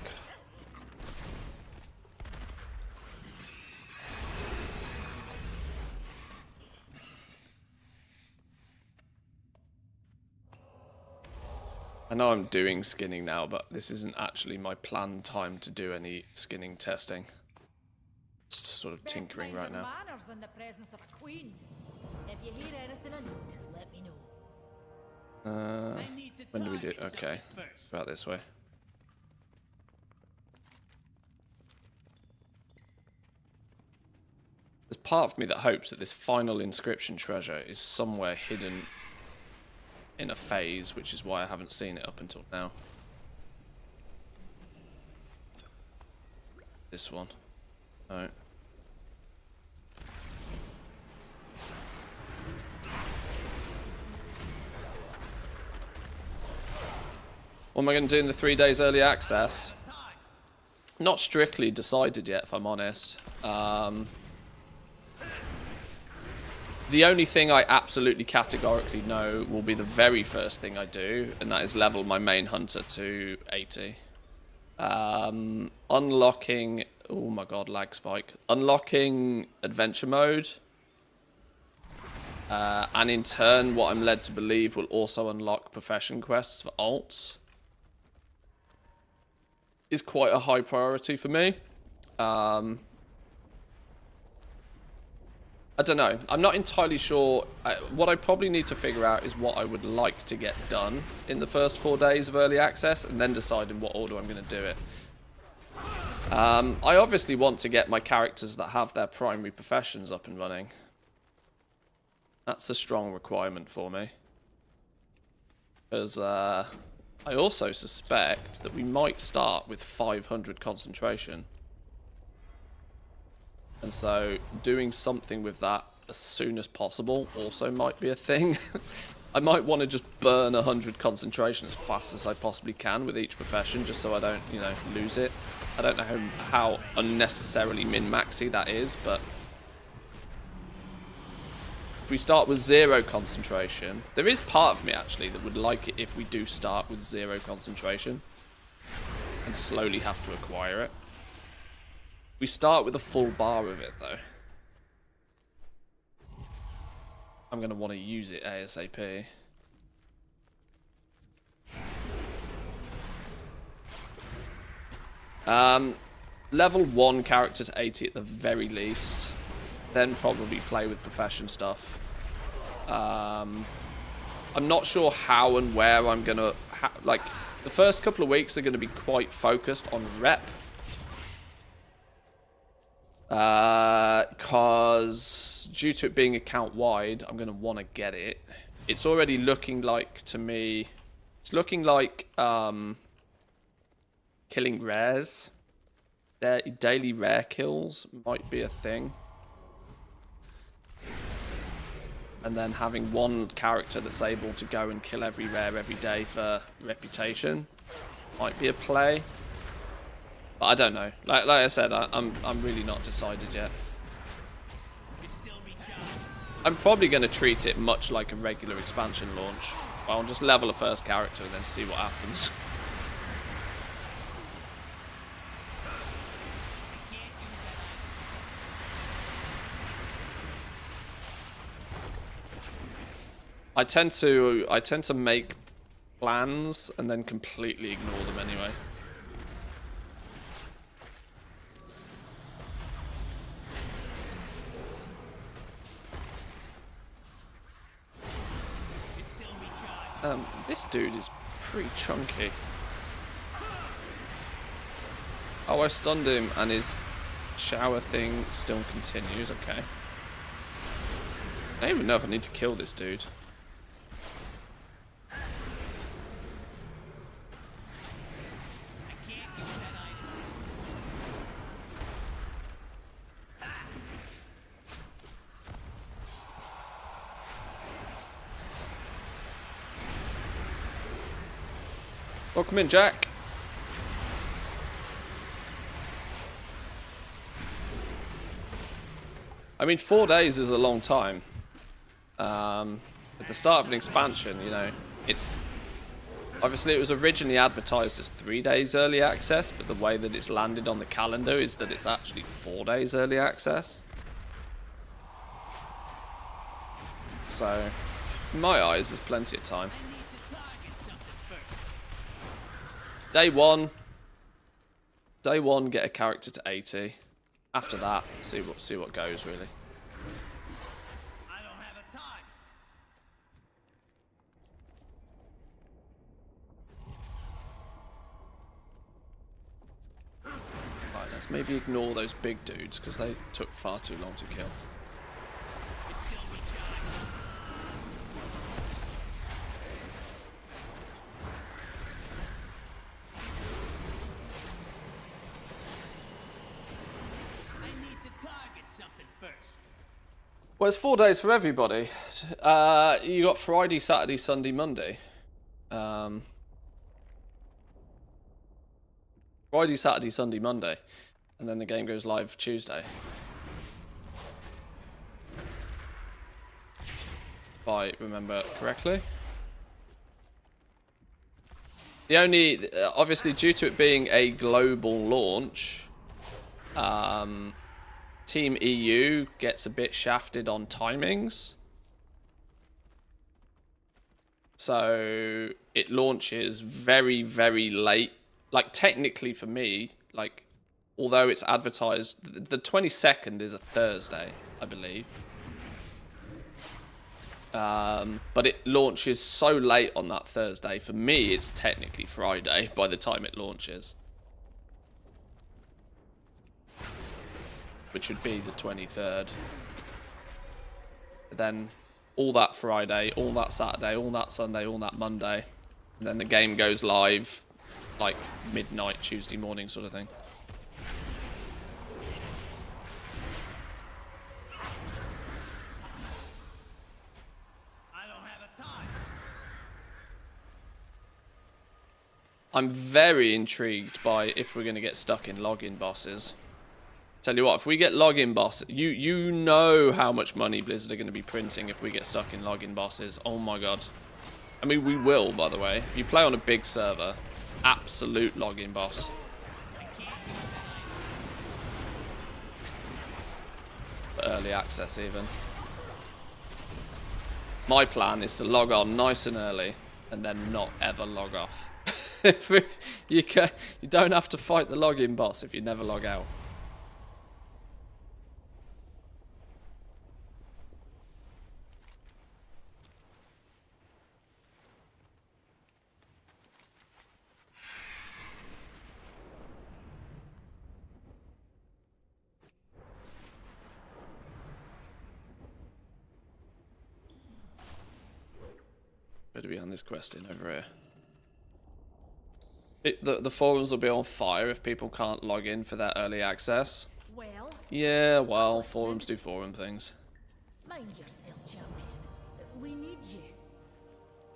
I know I'm doing skinning now, but this isn't actually my planned time to do any skinning testing. Just sort of tinkering right now. Manners in the presence of a queen. If you hear anything I need, let me know. When do we do? Okay, about this way. There's part of me that hopes that this final inscription treasure is somewhere hidden in a phase, which is why I haven't seen it up until now. This one. No. What am I going to do in the 3 days early access? Not strictly decided yet, if I'm honest. The only thing I absolutely categorically know will be the very first thing I do, and that is level my main hunter to 80. Unlocking... Oh my god, lag spike. Unlocking adventure mode. And in turn, what I'm led to believe will also unlock profession quests for alts. Is quite a high priority for me. I don't know. I'm not entirely sure. What I probably need to figure out is what I would like to get done in the first 4 days of early access, and then decide in what order I'm going to do it. I obviously want to get my characters that have their primary professions up and running. That's a strong requirement for me. Because I also suspect that we might start with 500 concentration. And so doing something with that as soon as possible also might be a thing. I might want to just burn 100 concentration as fast as I possibly can with each profession, just so I don't, you know, lose it. I don't know how unnecessarily min-maxy that is, but if we start with 0 concentration, there is part of me actually that would like it if we do start with 0 concentration and slowly have to acquire it. We start with a full bar of it, though. I'm going to want to use it ASAP. Level 1 character to 80 at the very least. Then probably play with profession stuff. I'm not sure how and where I'm going to... like, the first couple of weeks are going to be quite focused on rep. Because due to it being account wide, I'm going to want to get it. It's already looking like, to me, it's looking like killing rares. Daily rare kills might be a thing. And then having one character that's able to go and kill every rare every day for reputation might be a play. But I don't know. Like I said, I'm really not decided yet. I'm probably going to treat it much like a regular expansion launch. I'll just level a first character and then see what happens. I tend to make plans and then completely ignore them anyway. This dude is pretty chunky. Oh, I stunned him and his shower thing still continues. Okay. I don't even know if I need to kill this dude. Welcome in, Jack. I mean, 4 days is a long time. At the start of an expansion, you know, it's... Obviously, it was originally advertised as 3 days early access, but the way that it's landed on the calendar is that it's actually 4 days early access. So, in my eyes, there's plenty of time. Day one, get a character to 80. After that, see what goes really. I don't have a time. Right, let's maybe ignore those big dudes because they took far too long to kill. It's still me time. I need to target something first. Well, it's 4 days for everybody. You got Friday, Saturday, Sunday, Monday. Friday, Saturday, Sunday, Monday. And then the game goes live Tuesday. If I remember correctly. The only... obviously, due to it being a global launch... Team EU gets a bit shafted on timings. So it launches very, very late. Like, technically for me, like, although it's advertised, the 22nd is a Thursday, I believe. But it launches so late on that Thursday. For me, it's technically Friday by the time it launches. Which would be the 23rd. But then all that Friday, all that Saturday, all that Sunday, all that Monday. And then the game goes live like midnight Tuesday morning sort of thing. I don't have a time. I'm very intrigued by if we're going to get stuck in login bosses. Tell you what, if we get login bosses, you know how much money Blizzard are going to be printing if we get stuck in login bosses. Oh my god. I mean, we will, by the way. If you play on a big server, absolute login boss. For early access, even. My plan is to log on nice and early, and then not ever log off. You don't have to fight the login boss if you never log out. Where do we hand this quest in? Over here. The forums will be on fire if people can't log in for that early access. Well, Yeah, well, forums do forum things. mind yourself, champion. We need you.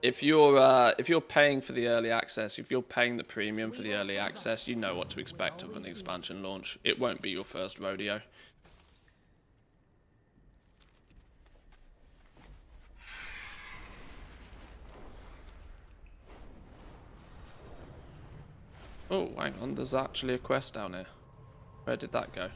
If you're paying for the early access, if you're paying the premium for the early access, you know what to expect of an expansion launch. It won't be your first rodeo. Oh, hang on, there's actually a quest down here. Where did that go?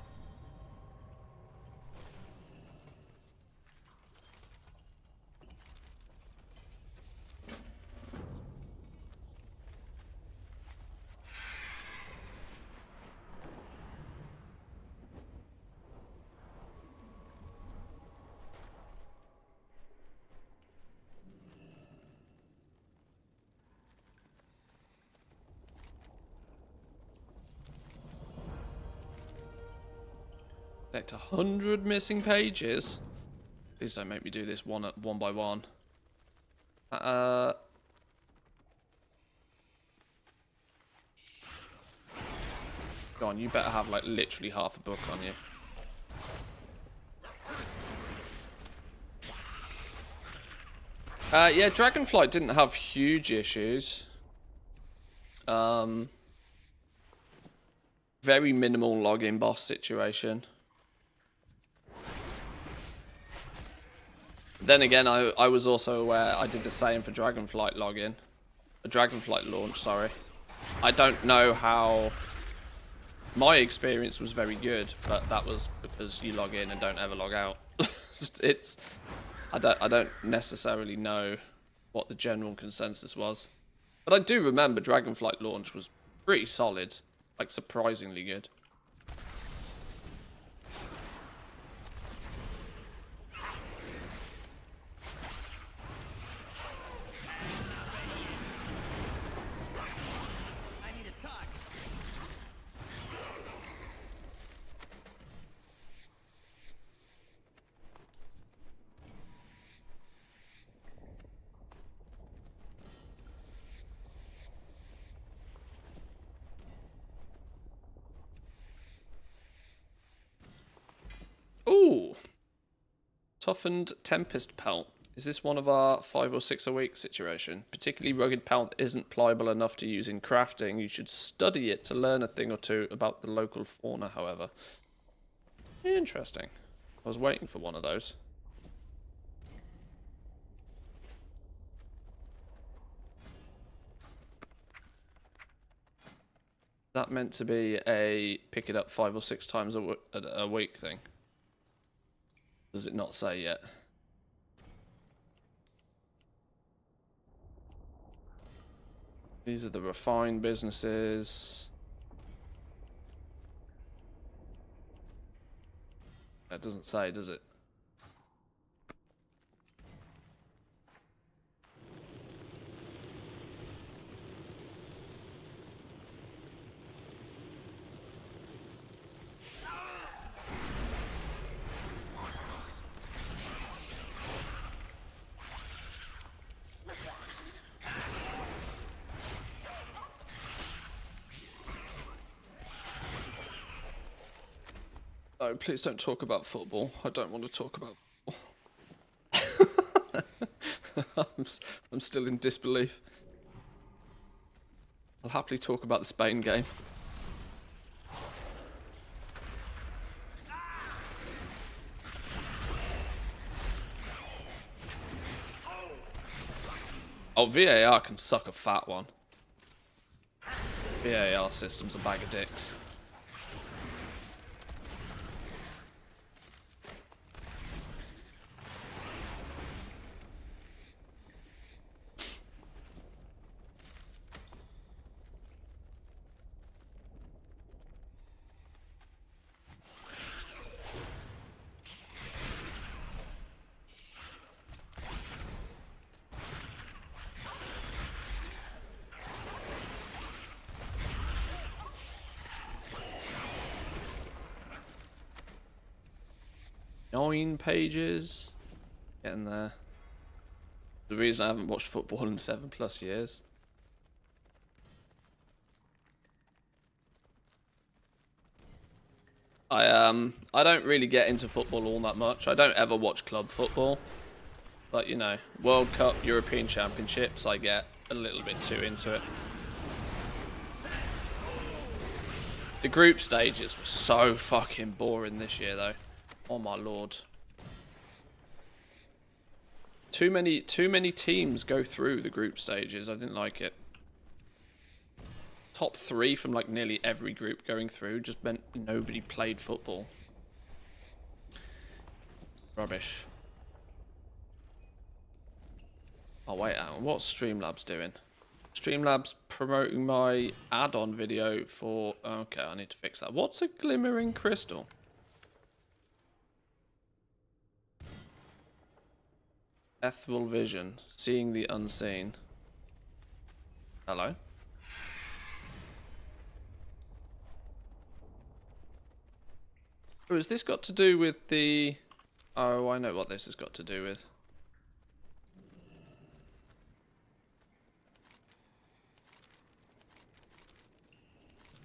Collect 100 missing pages. Please don't make me do this one by one. Go on, you better have like literally half a book on you. Yeah, Dragonflight didn't have huge issues. Very minimal login boss situation. Then again, I was also aware I did the same for Dragonflight login. A Dragonflight launch, sorry. I don't know how... My experience was very good, but that was because you log in and don't ever log out. I don't necessarily know what the general consensus was. But I do remember Dragonflight launch was pretty solid. Like, surprisingly good. Ooh. Toughened Tempest Pelt. Is this one of our 5 or 6 a week situation? Particularly rugged pelt isn't pliable enough to use in crafting. You should study it to learn a thing or two about the local fauna, however. Interesting. I was waiting for one of those. That meant to be a pick it up 5 or 6 times a week thing. Does it not say yet? These are the refined businesses. That doesn't say, does it? Oh, please don't talk about football. I don't want to talk about football. I'm still in disbelief. I'll happily talk about the Spain game. Oh, VAR can suck a fat one. VAR system's a bag of dicks. Nine pages. Getting there. The reason I haven't watched football in 7+ years. I don't really get into football all that much. I don't ever watch club football. But you know, World Cup, European Championships, I get a little bit too into it. The group stages were so fucking boring this year though. Oh my lord. Too many teams go through the group stages. I didn't like it. Top 3 from like nearly every group going through just meant nobody played football. Rubbish. Oh wait, what's Streamlabs doing? Streamlabs promoting my add-on video for... Okay, I need to fix that. What's a glimmering crystal? Ethereal vision, seeing the unseen. Hello? Oh, has this got to do with the... Oh, I know what this has got to do with.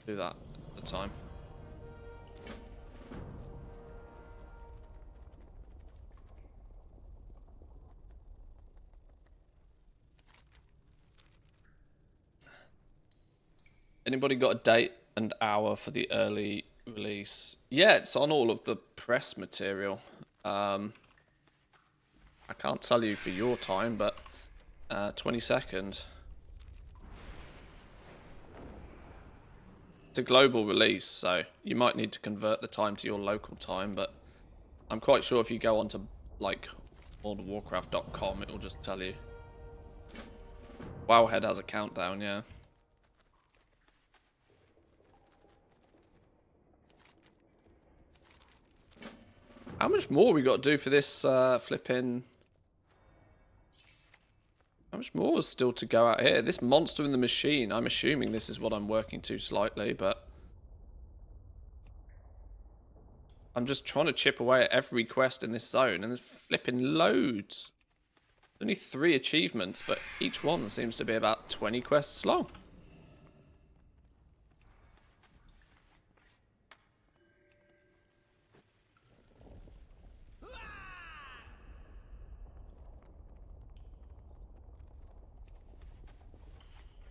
Do that at the time. Anybody got a date and hour for the early release? Yeah, it's on all of the press material. I can't tell you for your time, but 22nd. It's a global release, so you might need to convert the time to your local time, but I'm quite sure if you go onto like worldofwarcraft.com, it will just tell you. Wowhead has a countdown, yeah. How much more we got to do for this flipping... How much more is still to go out here? This monster in the machine, I'm assuming this is what I'm working to slightly, but... I'm just trying to chip away at every quest in this zone, and there's flipping loads. Only 3 achievements, but each one seems to be about 20 quests long.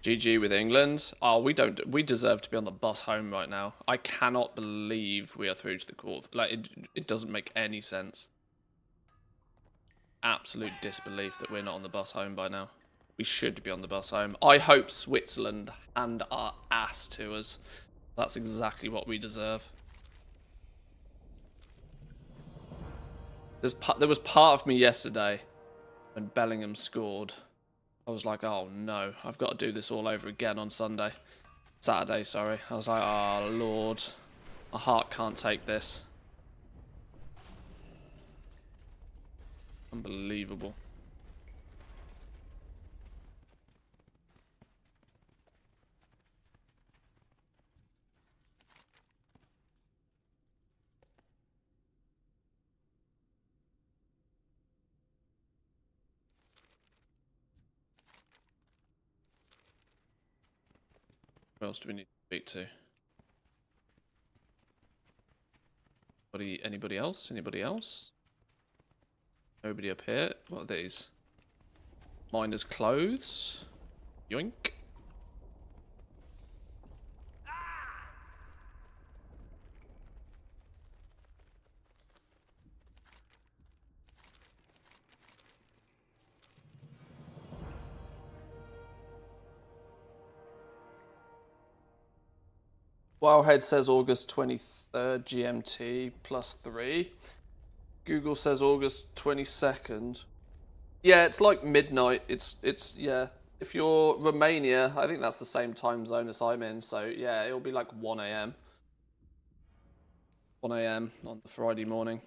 GG with England. Oh, we deserve to be on the bus home right now. I cannot believe we are through to the quarter. Like, it doesn't make any sense. Absolute disbelief that we're not on the bus home by now. We should be on the bus home. I hope Switzerland hand our ass to us. That's exactly what we deserve. There was part of me yesterday when Bellingham scored. I was like, oh no, I've got to do this all over again on Saturday, sorry. I was like, oh Lord, my heart can't take this. Unbelievable. Who else do we need to speak to? Anybody else? Anybody else? Nobody up here. What are these? Miner's clothes. Yoink. Wowhead says August 23rd GMT +3. Google says August 22nd. Yeah, it's like midnight. It's yeah. If you're Romania, I think that's the same time zone as I'm in. So yeah, it'll be like 1 a.m. 1 a.m. on the Friday morning.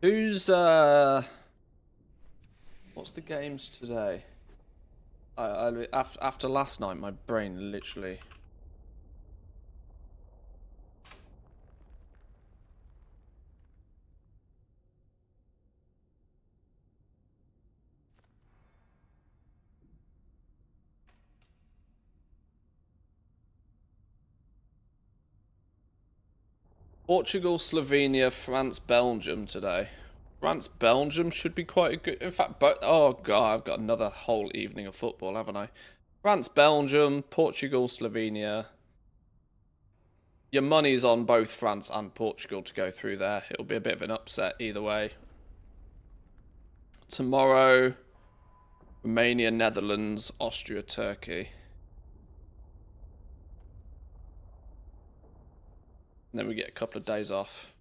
Who's what's the games today? After last night, my brain literally. Portugal, Slovenia, France, Belgium today. France, Belgium should be quite a good. In fact, but oh god, I've got another whole evening of football, haven't I? France, Belgium, Portugal, Slovenia. Your money's on both France and Portugal to go through there. It'll be a bit of an upset either way. Tomorrow, Romania, Netherlands, Austria, Turkey. And then we get a couple of days off.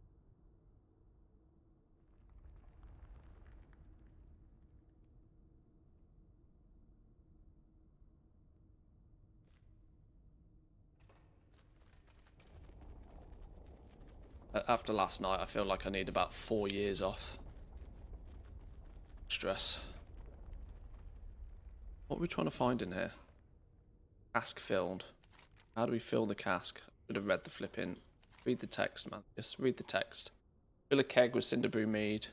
After last night, I feel like I need about 4 years off. Stress. What are we trying to find in here? Cask filled. How do we fill the cask? Should have read the flipping. Read the text, man. Just read the text. Fill a keg with cinder brew mead.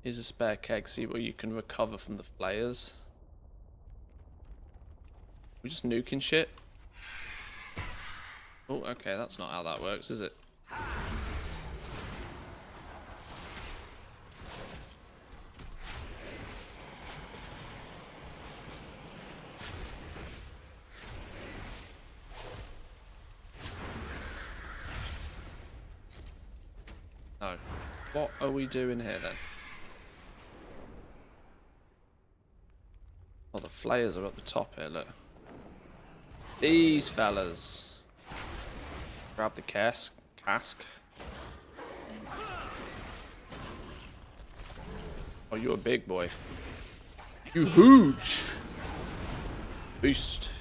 Here's a spare keg. See what you can recover from the flayers. We're just nuking shit. Oh, okay, that's not how that works, is it? No. What are we doing here then? Oh, the flayers are up the top here, look. These fellas. Grab the cask. Oh, you're a big boy. You huge. Beast.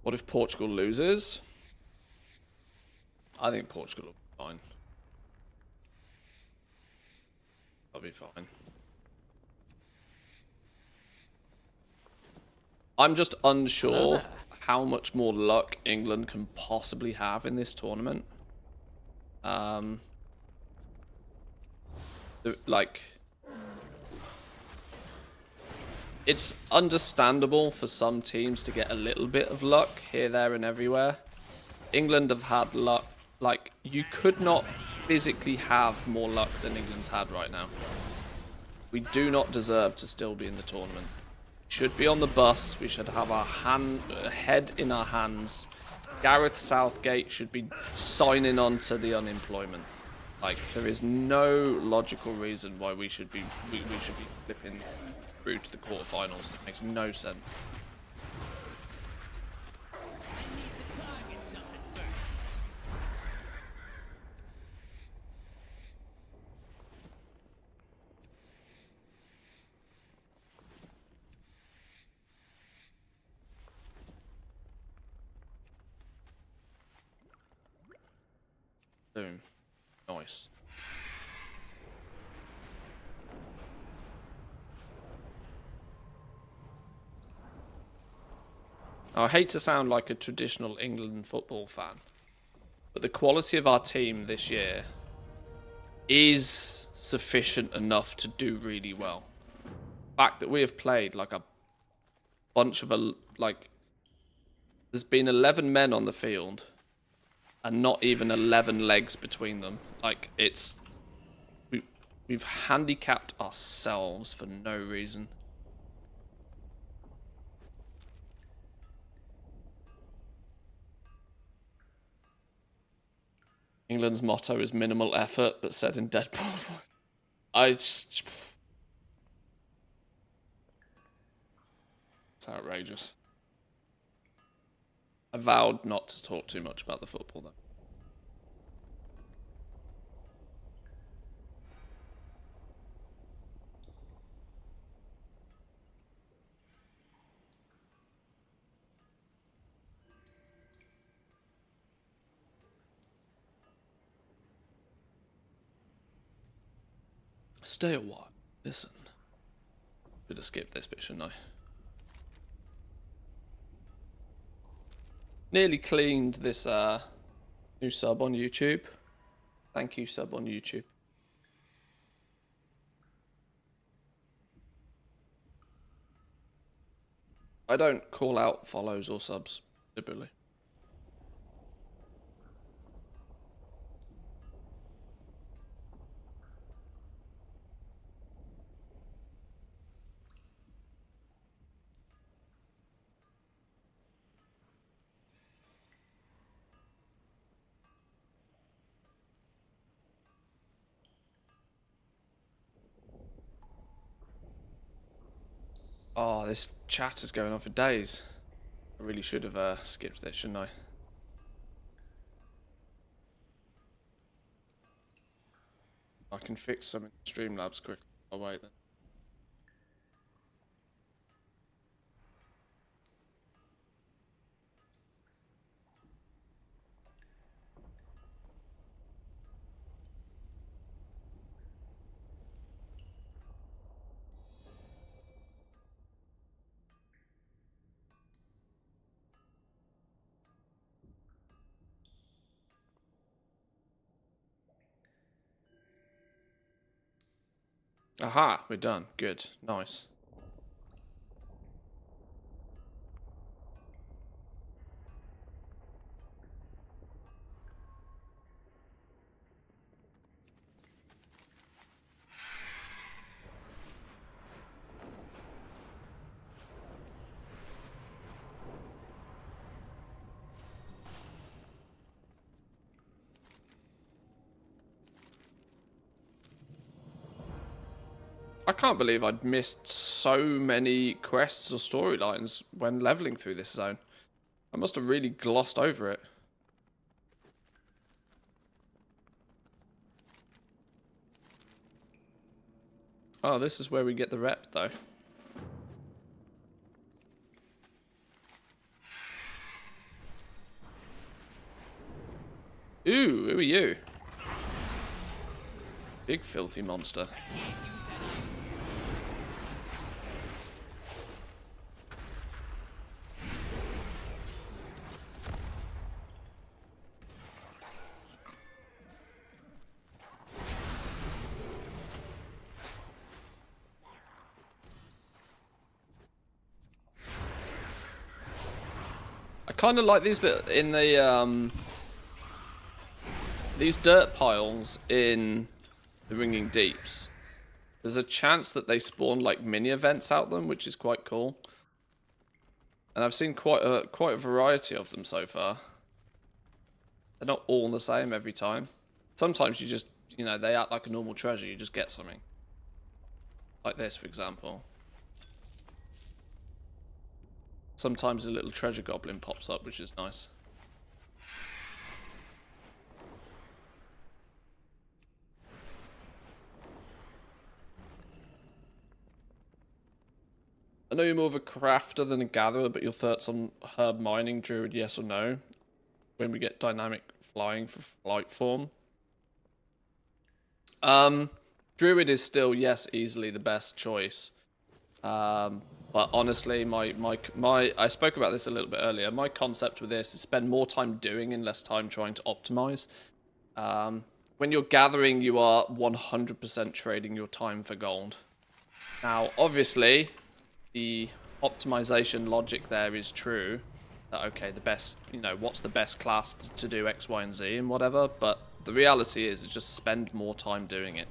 What if Portugal loses? I think Portugal will be fine. I'll be fine. I'm just unsure how much more luck England can possibly have in this tournament. Like, it's understandable for some teams to get a little bit of luck here, there, and everywhere. England have had luck. Like, you could not physically have more luck than England's had right now. We do not deserve to still be in the tournament. We should be on the bus. We should have our head in our hands. Gareth Southgate should be signing on to the unemployment. Like, there is no logical reason why we should be flipping through to the quarterfinals. It makes no sense. Boom. Nice. I hate to sound like a traditional England football fan, but the quality of our team this year is sufficient enough to do really well. The fact that we have played like a bunch of there's been 11 men on the field and not even 11 legs between them. Like, we've handicapped ourselves for no reason. England's motto is minimal effort, but said in Deadpool. It's outrageous. I vowed not to talk too much about the football, though. Stay a while. Listen. Should have skipped this bit, shouldn't I? Nearly cleaned this new sub on YouTube. Thank you, sub on YouTube. I don't call out follows or subs deliberately. Oh, this chat is going on for days. I really should have skipped this, shouldn't I? I can fix some in Streamlabs quickly. I'll wait then. Aha, we're done. Good. Nice. I can't believe I'd missed so many quests or storylines when leveling through this zone. I must have really glossed over it. Oh, this is where we get the rep, though. Ooh, who are you? Big filthy monster. I kind of like these little, in the these dirt piles in the Ringing Deeps. There's a chance that they spawn like mini events out them, which is quite cool. And I've seen quite a variety of them so far. They're not all the same every time. Sometimes you just, you know, they act like a normal treasure. You just get something. Like this, for example. Sometimes a little treasure goblin pops up, which is nice. I know you're more of a crafter than a gatherer, but your thoughts on herb mining, druid, yes or no? When we get dynamic flying for flight form. Druid is still, yes, easily the best choice. But honestly, I spoke about this a little bit earlier. My concept with this is spend more time doing and less time trying to optimize. When you're gathering, you are 100% trading your time for gold. Now, obviously, the optimization logic there is true. That, okay, the best, you know, what's the best class to do X, Y, and Z and whatever. But the reality is just spend more time doing it.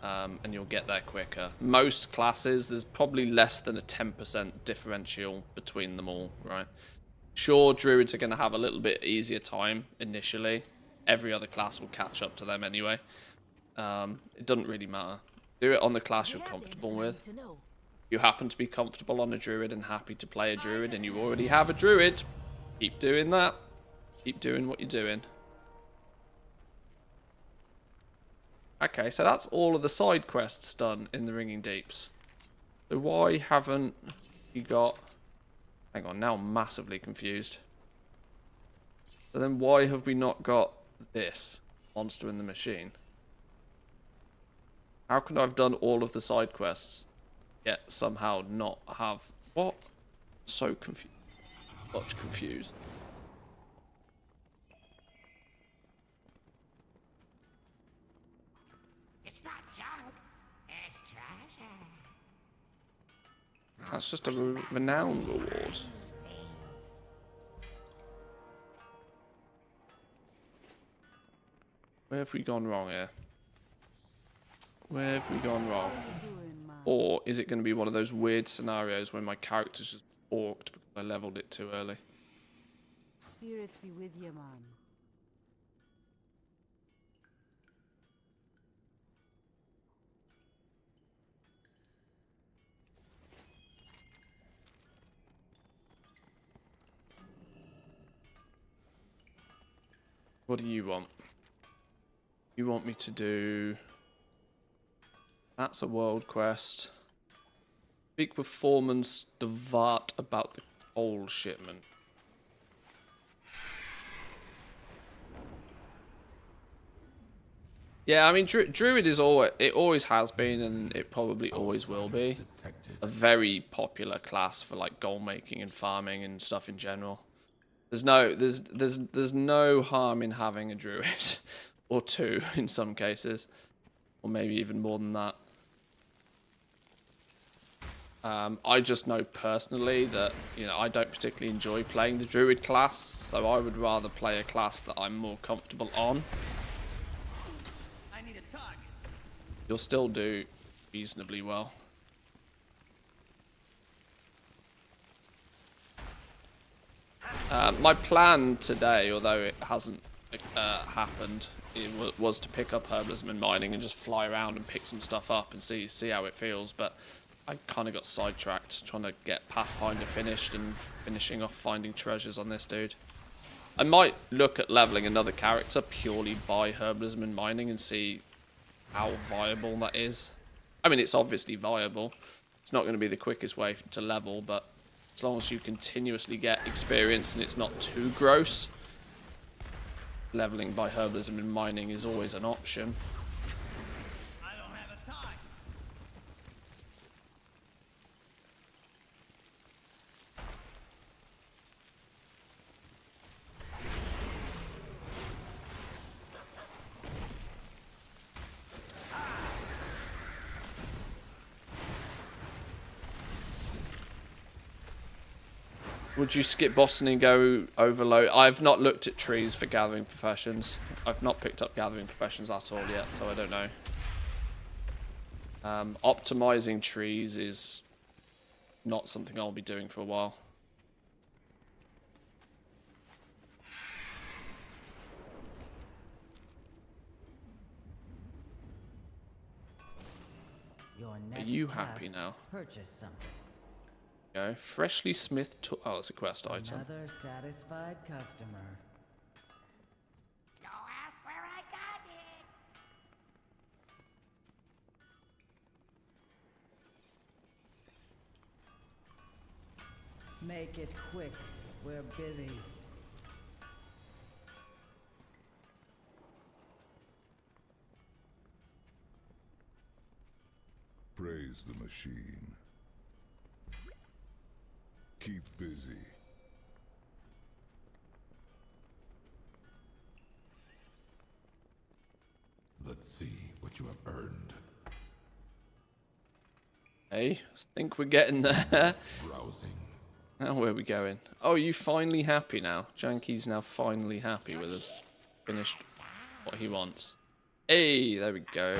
And you'll get there quicker. Most classes, there's probably less than a 10% differential between them all, right? Sure, druids are going to have a little bit easier time initially. Every other class will catch up to them anyway. It doesn't really matter. Do it on the class you're comfortable with. You happen to be comfortable on a druid and happy to play a druid, and you already have a druid, keep doing that. Keep doing what you're doing. Okay, so that's all of the side quests done in the Ringing Deeps. So why haven't you got... Hang on, now I'm massively confused. So then why have we not got this? Monster in the Machine. How can I have done all of the side quests, yet somehow not have... What? So confused. Much confused. It's not junk, it's treasure. That's just a renown reward. Where have we gone wrong here? Where have we gone wrong? Or is it going to be one of those weird scenarios where my character's just orked because I leveled it too early? Spirits be with you, man. What do you want? You want me to do... That's a world quest. Speak with Foreman Stavart about the coal shipment. Yeah, I mean, Druid is always has been, and it probably always will be, a very popular class for like gold making and farming and stuff in general. There's no harm in having a Druid, or two in some cases, or maybe even more than that. I just know personally that, you know, I don't particularly enjoy playing the Druid class, so I would rather play a class that I'm more comfortable on. You'll still do reasonably well. My plan today, although it hasn't happened, was to pick up herbalism and mining and just fly around and pick some stuff up and see how it feels, but I kind of got sidetracked trying to get Pathfinder finished and finishing off finding treasures on this dude. I might look at leveling another character purely by herbalism and mining and see how viable that is. I mean, it's obviously viable. It's not going to be the quickest way to level, but as long as you continuously get experience and it's not too gross, leveling by herbalism and mining is always an option. Would you skip Boston and go overload? I've not looked at trees for gathering professions. I've not picked up gathering professions at all yet, so I don't know. Optimizing trees is not something I'll be doing for a while. Your Are next you happy task, now? Purchase something. Go. Freshly Smith. Oh, it's a quest item. Another satisfied customer. Go ask where I got it. Make it quick. We're busy. Praise the machine. Keep busy. Let's see what you have earned. Hey, I think we're getting there. Browsing. Now where are we going? Oh, you finally happy now? Janky's now finally happy with us. Finished what he wants. Hey, there we go.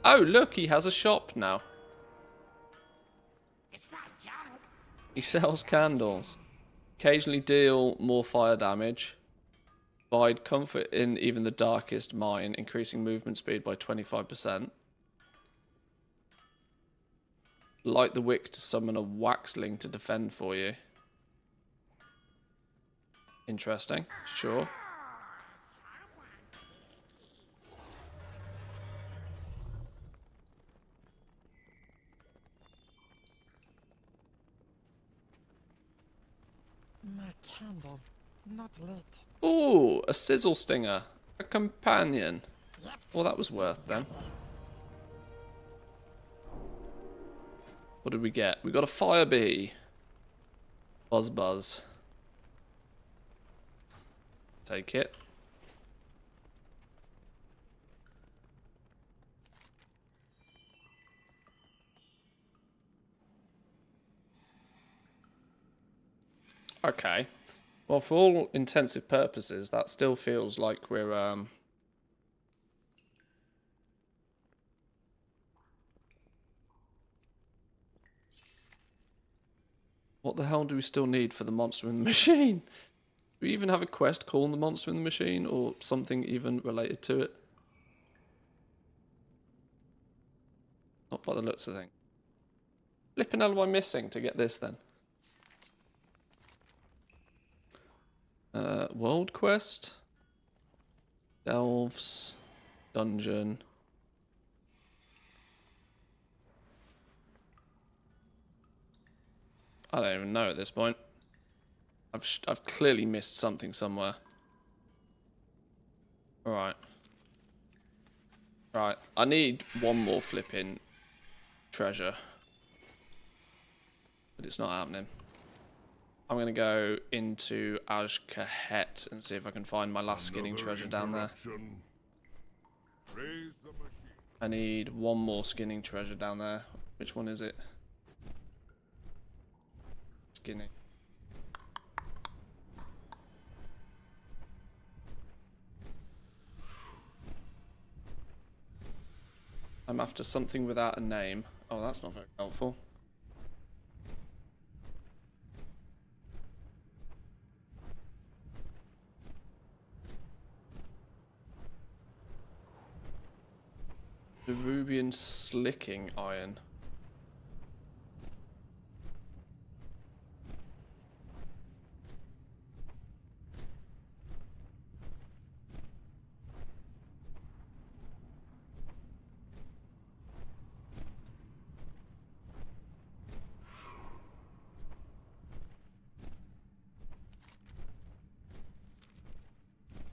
Oh, look, he has a shop now. It's not junk. He sells candles. Occasionally deal more fire damage. Provide comfort in even the darkest mine, increasing movement speed by 25%. Light the wick to summon a waxling to defend for you. Interesting. Sure. My candle, not lit. Ooh, a sizzle stinger. A companion. Well, that was worth then. What did we get? We got a fire bee. Buzz buzz. Take it. Okay. Well, for all intensive purposes, that still feels like we're what the hell do we still need for the monster in the machine? Do we even have a quest called the monster in the machine or something even related to it? Not by the looks of things. Flipping hell am I missing to get this then? World quest. Delves. Dungeon. I don't even know at this point. I've clearly missed something somewhere. Alright. Right. I need one more flipping treasure. But it's not happening. I'm going to go into Ajkahet and see if I can find my last skinning treasure down there. I need one more skinning treasure down there. Which one is it? Skinning. I'm after something without a name. Oh, that's not very helpful. The Rubian Slicking Iron.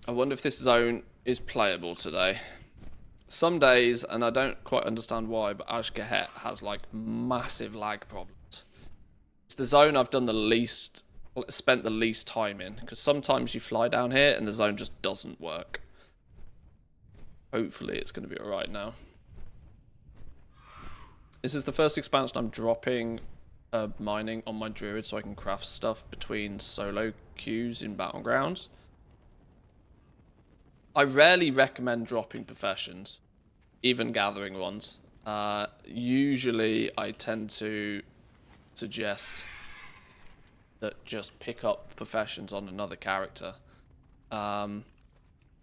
I wonder if this zone is playable today. Some days, and I don't quite understand why, but Ajkahet has like massive lag problems. It's the zone I've done the least, spent the least time in, because sometimes you fly down here and the zone just doesn't work. Hopefully it's going to be alright now. This is the first expansion I'm dropping mining on my druid so I can craft stuff between solo queues in Battlegrounds. I rarely recommend dropping professions, even gathering ones. Usually I tend to suggest that just pick up professions on another character.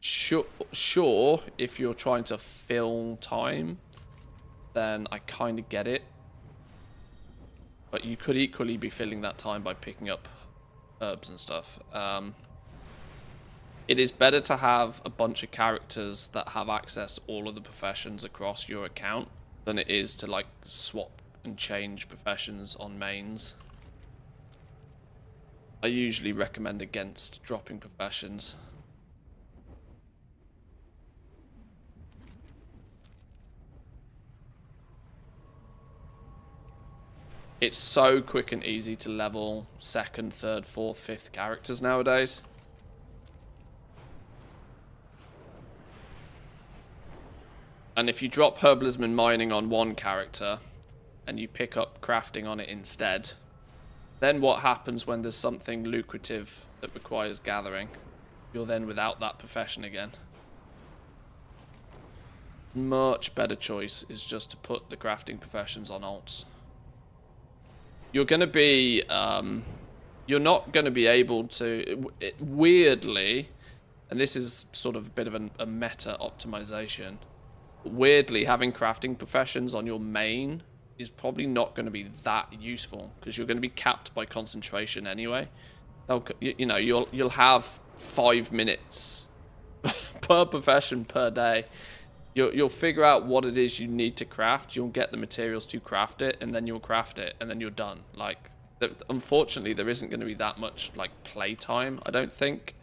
Sure, if you're trying to fill time, then I kind of get it. But you could equally be filling that time by picking up herbs and stuff. It is better to have a bunch of characters that have access to all of the professions across your account than it is to like swap and change professions on mains. I usually recommend against dropping professions. It's so quick and easy to level 2nd, 3rd, 4th, 5th characters nowadays. And if you drop herbalism and mining on one character and you pick up crafting on it instead, then what happens when there's something lucrative that requires gathering? You're then without that profession again. Much better choice is just to put the crafting professions on alts. You're going to be, you're not going to be able to, weirdly, and this is sort of a bit of a meta optimization, weirdly, having crafting professions on your main is probably not going to be that useful because you're going to be capped by concentration anyway. You know, you'll have 5 minutes per profession per day. You'll figure out what it is you need to craft. You'll get the materials to craft it, and then you'll craft it, and then you're done. Like, unfortunately, there isn't going to be that much like play time, I don't think,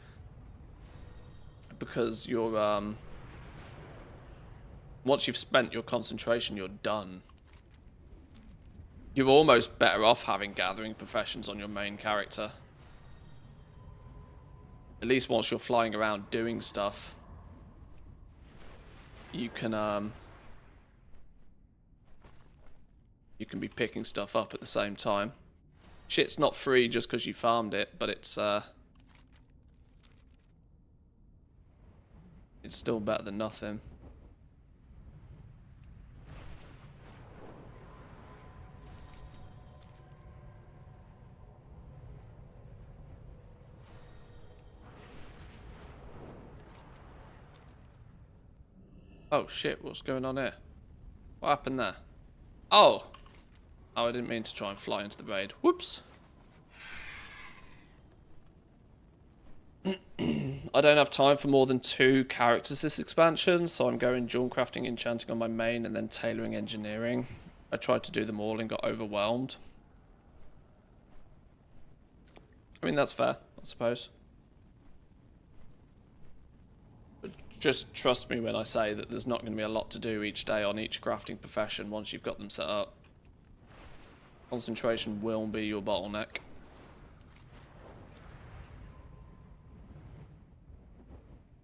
because you're once you've spent your concentration, you're done. You're almost better off having gathering professions on your main character. At least once you're flying around doing stuff, you can be picking stuff up at the same time. Shit's not free just because you farmed it, but it's still better than nothing. Oh shit, what's going on here? What happened there? Oh! Oh, I didn't mean to try and fly into the raid. Whoops! I don't have time for more than 2 characters this expansion, so I'm going jewel crafting, enchanting on my main, and then tailoring, engineering. I tried to do them all and got overwhelmed. I mean, that's fair, I suppose. But just trust me when I say that there's not going to be a lot to do each day on each crafting profession once you've got them set up. Concentration will be your bottleneck.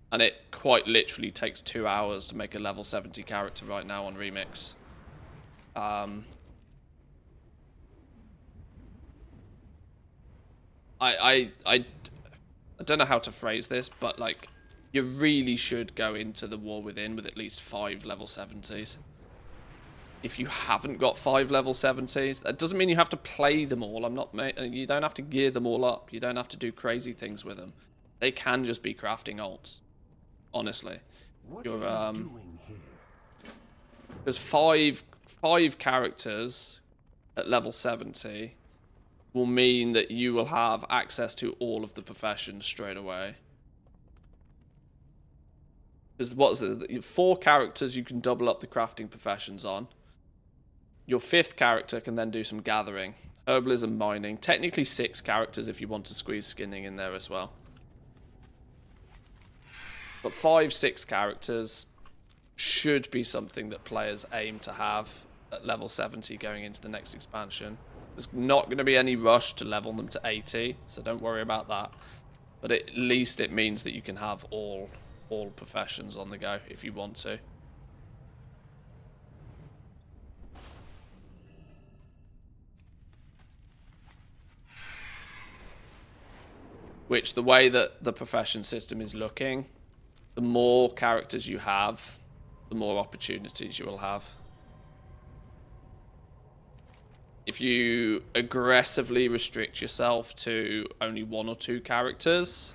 And it quite literally takes 2 hours to make a level 70 character right now on Remix. I don't know how to phrase this, but like, you really should go into the War Within with at least 5 level 70s. If you haven't got 5 level 70s, that doesn't mean you have to play them all. You don't have to gear them all up. You don't have to do crazy things with them. They can just be crafting alts. Honestly, you're there's five characters at level 70 will mean that you will have access to all of the professions straight away. Because what is it? 4 characters you can double up the crafting professions on. Your 5th character can then do some gathering, herbalism, mining. Technically 6 characters if you want to squeeze skinning in there as well. But 5, 6 characters should be something that players aim to have at level 70 going into the next expansion. There's not going to be any rush to level them to 80, so don't worry about that. But at least it means that you can have all professions on the go if you want to. Which, the way that the profession system is looking, the more characters you have, the more opportunities you will have. If you aggressively restrict yourself to only 1 or 2 characters,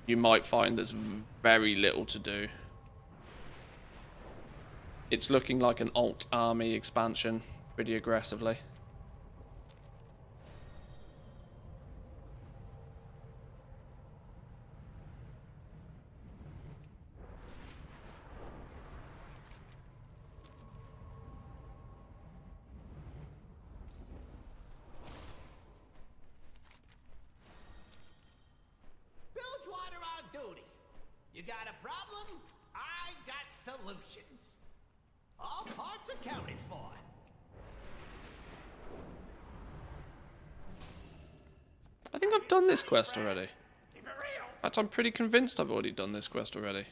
you might find there's very little to do. It's looking like an alt army expansion pretty aggressively. Bilgewater on duty. You got a problem? I got solutions. All parts accounted for. I think I've done this quest already. In fact, I'm pretty convinced I've already done this quest already.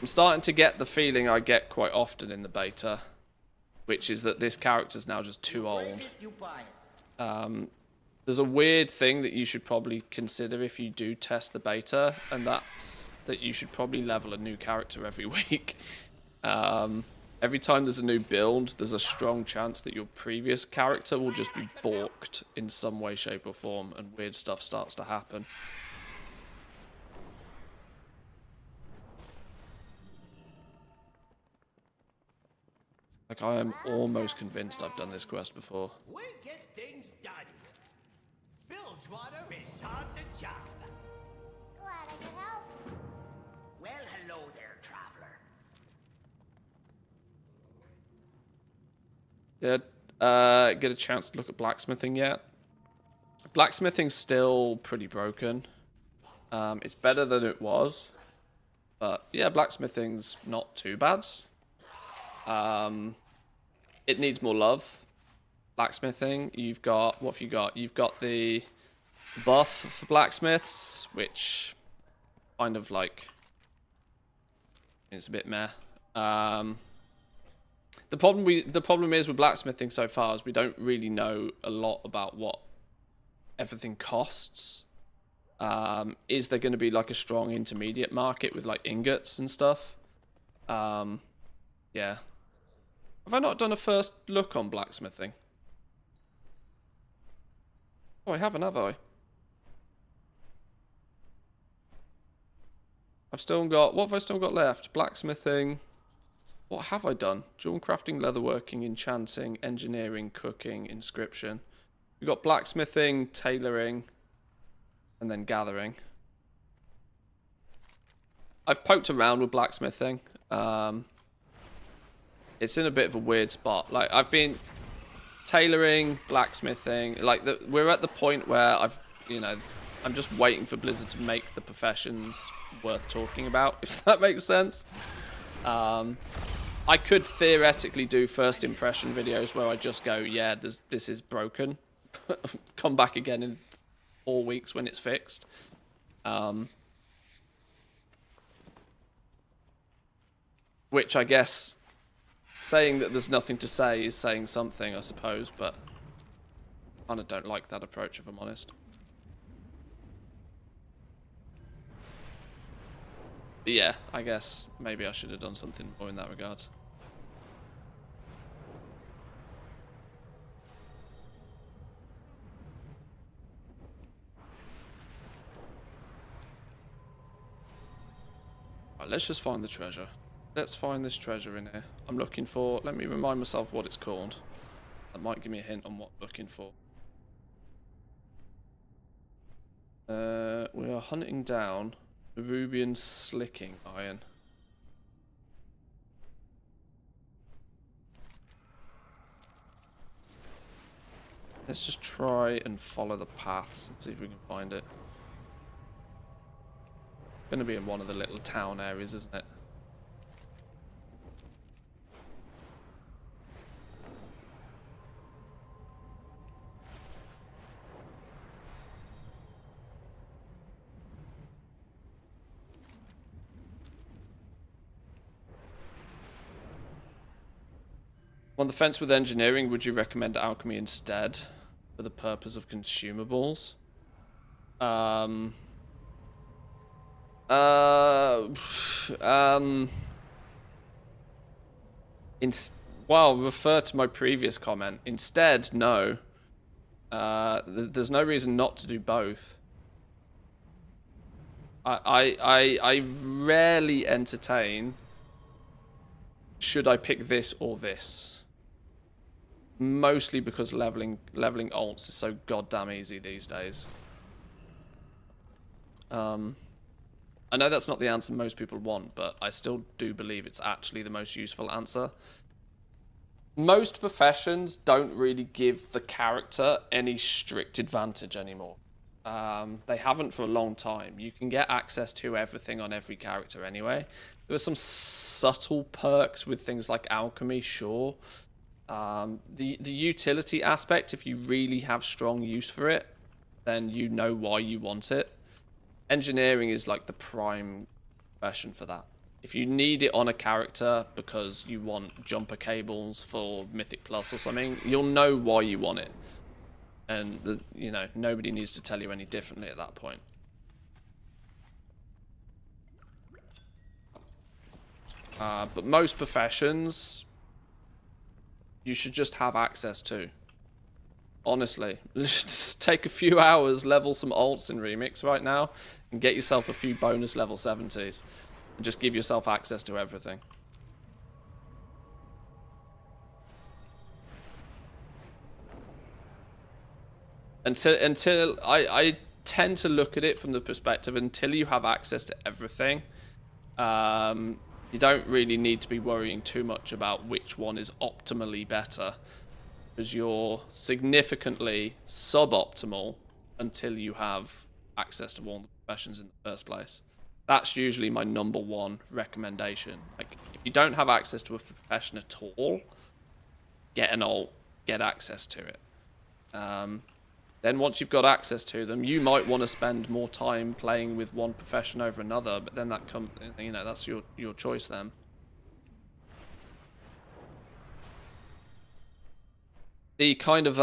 I'm starting to get the feeling I get quite often in the beta, which is that this character's now just too old. There's a weird thing that you should probably consider if you do test the beta, and that's that you should probably level a new character every week. Every time there's a new build, there's a strong chance that your previous character will just be balked in some way, shape, or form, and weird stuff starts to happen. Like, I am almost convinced I've done this quest before. We get things done. Bilgewater is on the job. Glad I could help. Well, hello there, traveler. Yeah, get a chance to look at blacksmithing yet? Blacksmithing's still pretty broken. It's better than it was. But yeah, blacksmithing's not too bad. It needs more love. Blacksmithing, you've got, what have you got? You've got the buff for blacksmiths, which kind of like, it's a bit meh. The problem is with blacksmithing so far is we don't really know a lot about what everything costs. Is there going to be like a strong intermediate market with like ingots and stuff? Yeah. Have I not done a first look on blacksmithing? Oh, I haven't, have I? I've still got... What have I still got left? Blacksmithing. What have I done? Jewel crafting, leatherworking, enchanting, engineering, cooking, inscription. We've got blacksmithing, tailoring. and then gathering. I've poked around with blacksmithing. It's in a bit of a weird spot. Like, I've been tailoring, blacksmithing. Like, we're at the point where I'm just waiting for Blizzard to make the professions worth talking about, if that makes sense. I could theoretically do first impression videos where I just go, yeah, this is broken. Come back again in 4 weeks when it's fixed. Which I guess saying that there's nothing to say is saying something, I suppose, but I kind of don't like that approach, if I'm honest. But yeah, I guess maybe I should have done something more in that regard. Right, let's just find the treasure. Let's find this treasure in here. I'm looking for... Let me remind myself what it's called. That might give me a hint on what I'm looking for. We are hunting down the Rubian Slicking Iron. Let's just try and follow the paths and see if we can find it. It's going to be in one of the little town areas, isn't it? On the fence with engineering, would you recommend alchemy instead for the purpose of consumables? Well, refer to my previous comment. Instead, no. There's no reason not to do both. I rarely entertain, should I pick this or this? Mostly because leveling alts is so goddamn easy these days. I know that's not the answer most people want, but I still do believe it's actually the most useful answer. Most professions don't really give the character any strict advantage anymore. They haven't for a long time. You can get access to everything on every character anyway. There are some subtle perks with things like alchemy, sure. The utility aspect, if you really have strong use for it, then you know why you want it. Engineering is like the prime profession for that. If you need it on a character because you want jumper cables for Mythic Plus or something, you'll know why you want it. And, nobody needs to tell you any differently at that point. But most professions, you should just have access to. Honestly, just take a few hours, level some alts in Remix right now, and get yourself a few bonus level 70s. And just give yourself access to everything. Until I tend to look at it from the perspective, until you have access to everything, you don't really need to be worrying too much about which one is optimally better, because you're significantly suboptimal until you have access to all the professions in the first place. That's usually my #1 recommendation. Like, if you don't have access to a profession at all, get an alt, get access to it. Then once you've got access to them, you might want to spend more time playing with one profession over another, but then that comes, that's your choice then. The kind of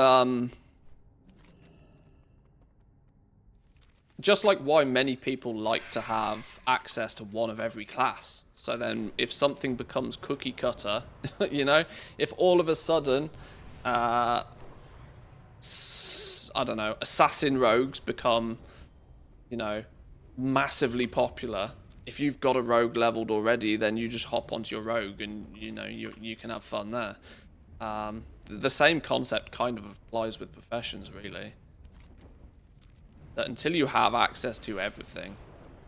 just like why many people like to have access to one of every class. So then if something becomes cookie cutter, if all of a sudden I don't know, assassin rogues become, massively popular. If you've got a rogue leveled already, then you just hop onto your rogue and, you can have fun there. The same concept kind of applies with professions, really. that until you have access to everything,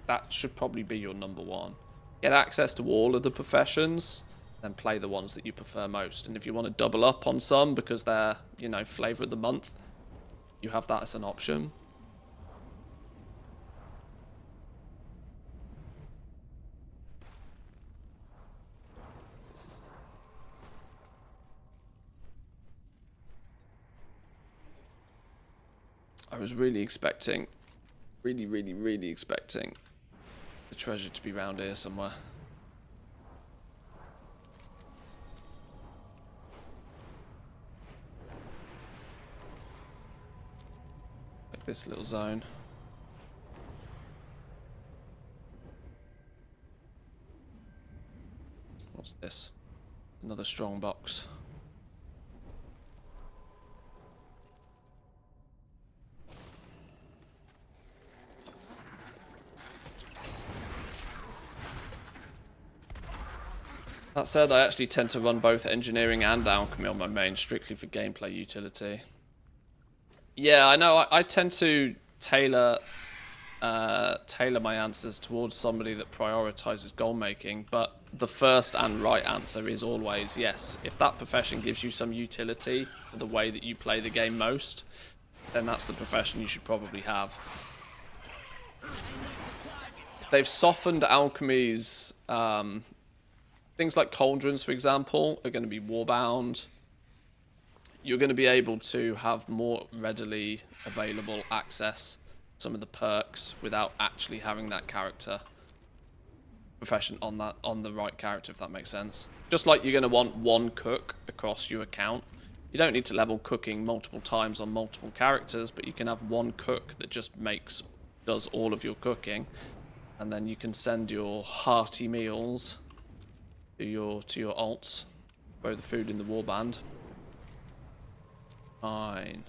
that should probably be your number one. Get access to all of the professions, then play the ones that you prefer most. And if you want to double up on some because they're, you know, flavor of the month, you have that as an option. I was really expecting, really expecting the treasure to be round here somewhere. Like this little zone. What's this? Another strong box. That said, I actually tend to run both engineering and alchemy on my main, strictly for gameplay utility. Yeah, I know. I tend to tailor my answers towards somebody that prioritizes goal making, but the first and right answer is always yes. If that profession gives you some utility for the way that you play the game most, then that's the profession you should probably have. They've softened alchemy's things like cauldrons, for example, are going to be warbound. You're going to be able to have more readily available access to some of the perks without actually having that character profession on the right character, if that makes sense. Just like you're going to want one cook across your account. You don't need to level cooking multiple times on multiple characters, but you can have one cook that just does all of your cooking, and then you can send your hearty meals to your alts, throw the food in the warband. Fine.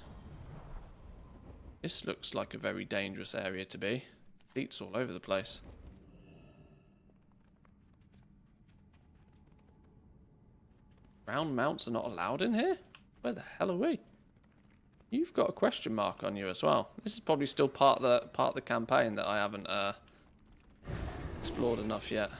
This looks like a very dangerous area to be. Seats all over the place. Round mounts are not allowed in here? Where the hell are we? You've got a question mark on you as well. This is probably still part of the campaign that I haven't explored enough yet.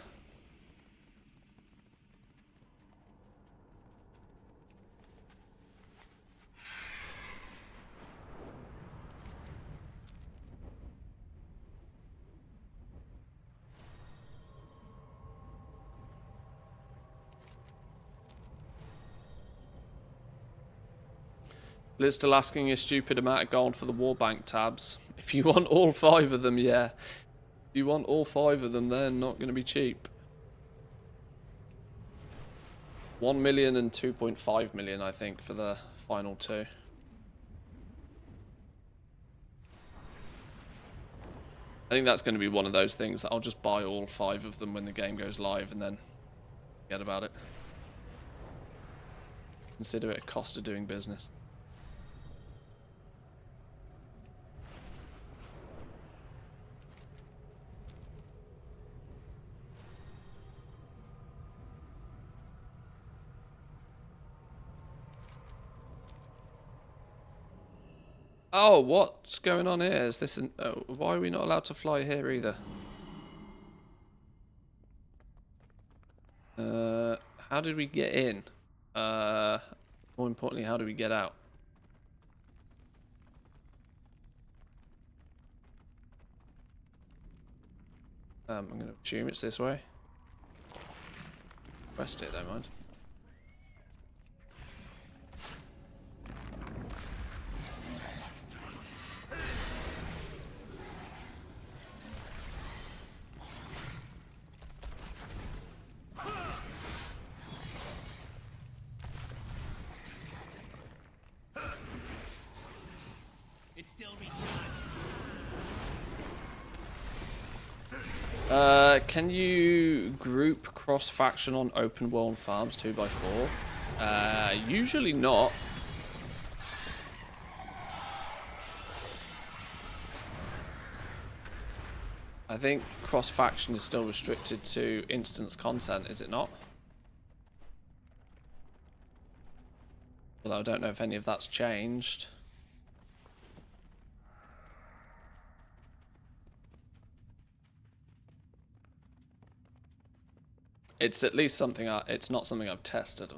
Liz still asking a stupid amount of gold for the warbank tabs. If you want all 5 of them, yeah. If you want all 5 of them, they're not going to be cheap. 1 million and 2.5 million, I think, for the final 2. I think that's going to be one of those things that I'll just buy all 5 of them when the game goes live and then forget about it. Consider it a cost of doing business. Oh, what's going on here? Is this an... Oh, why are we not allowed to fly here either? How did we get in? More importantly, how do we get out? I'm going to assume it's this way. West it, don't mind. Can you group cross-faction on open world farms 2x4? Usually not. I think cross-faction is still restricted to instance content, is it not? Although I don't know if any of that's changed. it's at least something. It's not something I've tested.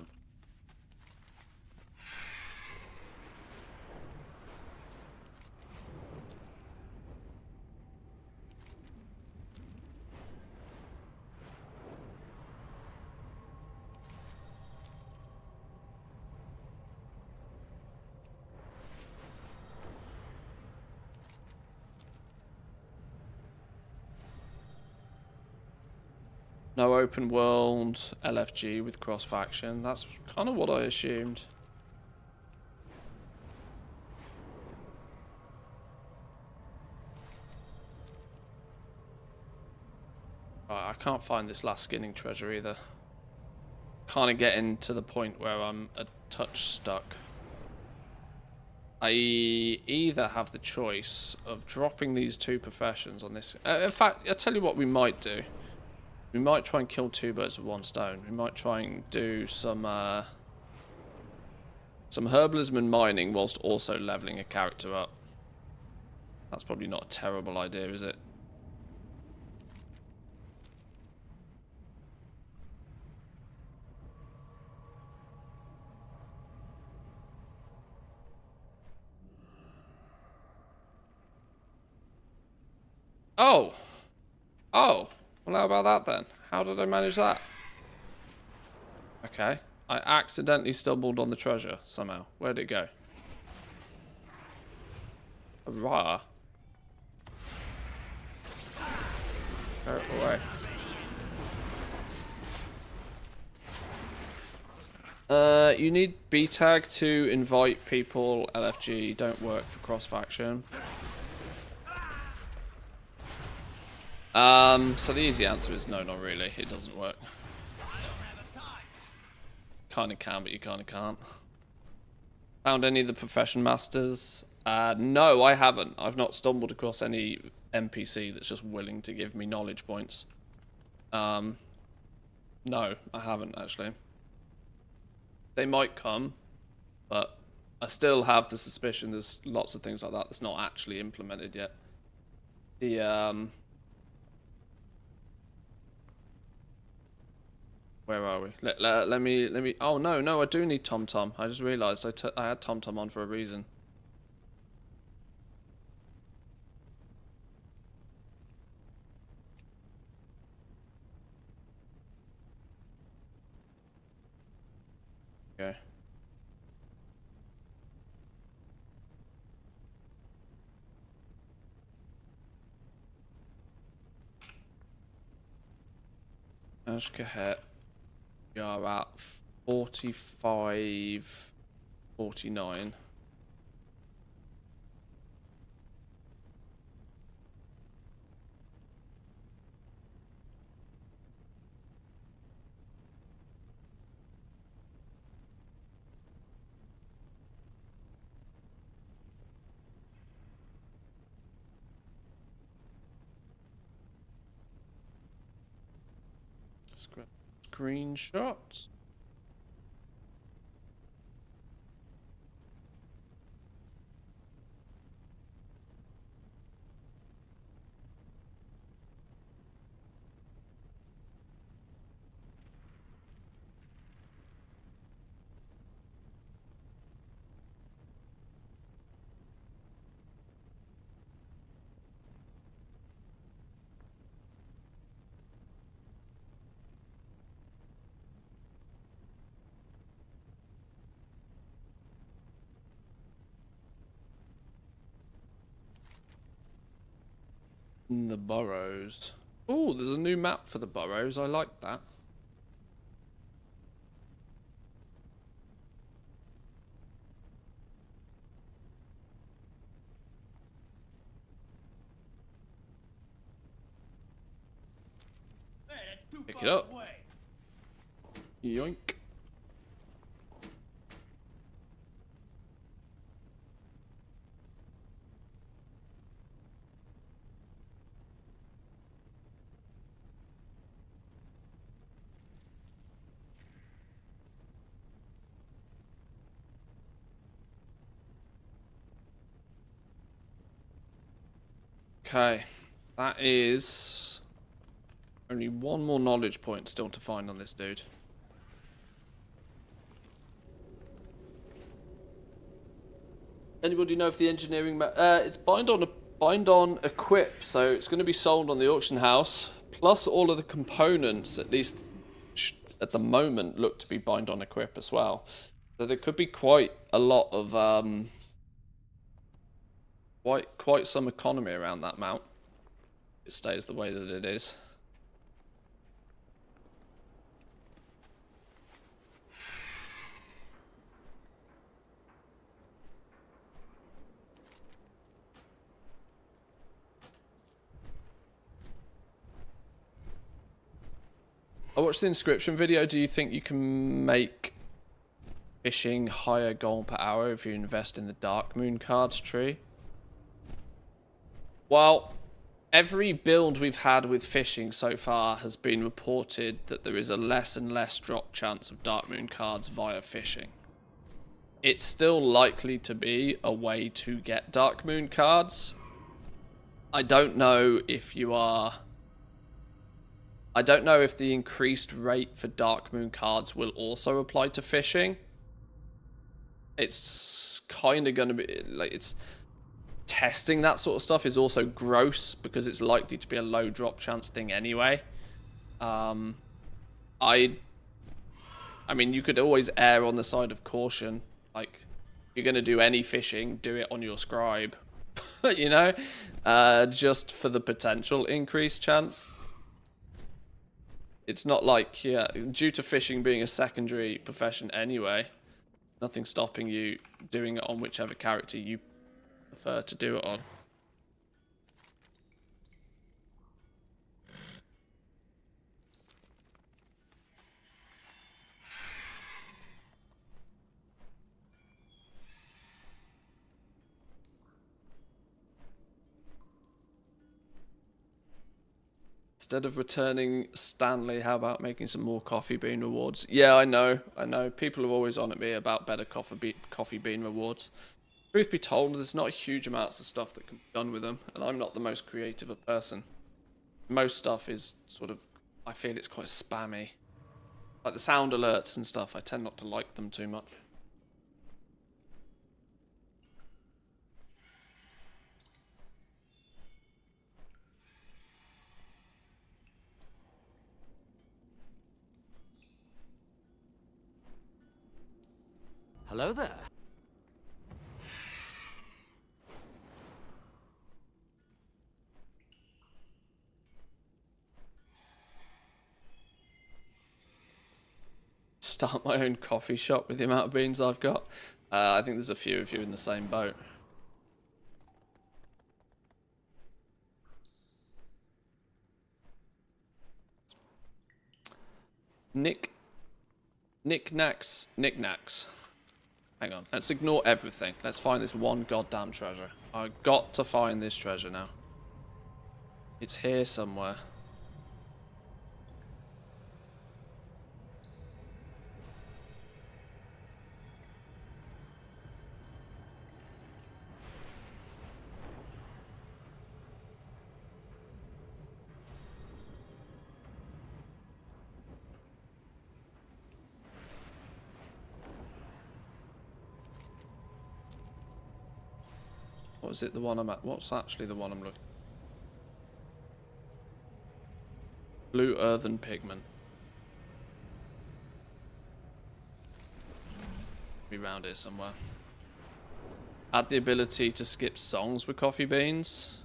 No open world LFG with cross faction. That's kind of what I assumed. Right, I can't find this last skinning treasure either. Kind of getting to the point where I'm a touch stuck. I either have the choice of dropping these 2 professions on this. In fact, I'll tell you what we might do. We might try and kill 2 birds with 1 stone. We might try and do some herbalism and mining whilst also leveling a character up. That's probably not a terrible idea, is it? Oh! Oh! Well, how about that then? How did I manage that? Okay. I accidentally stumbled on the treasure somehow. Where'd it go? Hurrah. Throw it away. You need B-tag to invite people. LFG don't work for cross-faction. So the easy answer is no, not really. It doesn't work. Kinda can, but you kinda can't. Found any of the profession masters? No, I haven't. I've not stumbled across any NPC that's just willing to give me knowledge points. No, I haven't actually. They might come, but I still have the suspicion there's lots of things like that that's not actually implemented yet. The where are we? Let me. Oh no, I do need TomTom. I just realised I had TomTom on for a reason. Okay. Ashkahet. We are at 45, 49. Screenshots. In the burrows. Oh, there's a new map for the burrows. I like that. Hey, that's too Pick far it up. away. Yoink. Okay, that is Only one more knowledge point still to find on this dude. Anybody know if the engineering... it's bind on equip, so it's going to be sold on the auction house. Plus all of the components, at least at the moment, look to be bind on equip as well. So there could be quite a lot of... quite some economy around that mount. It stays the way that it is. I watched the inscription video. Do you think you can make fishing higher gold per hour if you invest in the Dark Moon cards tree? Well, every build we've had with fishing so far has been reported that there is a less and less drop chance of Dark Moon cards via fishing. It's still likely to be a way to get Dark Moon cards. I don't know if you are... I don't know if the increased rate for Dark Moon cards will also apply to fishing. It's kind of going to be... like, it's... testing that sort of stuff is also gross because it's likely to be a low drop chance thing anyway. I mean, you could always err on the side of caution. Like, if you're going to do any fishing, do it on your scribe. You know? Just for the potential increased chance. It's not like, yeah, due to fishing being a secondary profession anyway, nothing stopping you doing it on whichever character you prefer to do it on. Instead of returning Stanley, how about making some more coffee bean rewards? Yeah, I know. People are always on at me about better coffee bean rewards. Truth be told, there's not huge amounts of stuff that can be done with them, and I'm not the most creative a person. Most stuff is sort of, I feel it's quite spammy. Like the sound alerts and stuff, I tend not to like them too much. Hello there. Start my own coffee shop with the amount of beans I've got. I think there's a few of you in the same boat. Knickknacks. Hang on, let's ignore everything. Let's find this one goddamn treasure. I've got to find this treasure now. It's here somewhere. What is it, the one I'm at? What's actually the one I'm looking? Blue earthen pigment. Be around here somewhere. Add the ability to skip songs with coffee beans.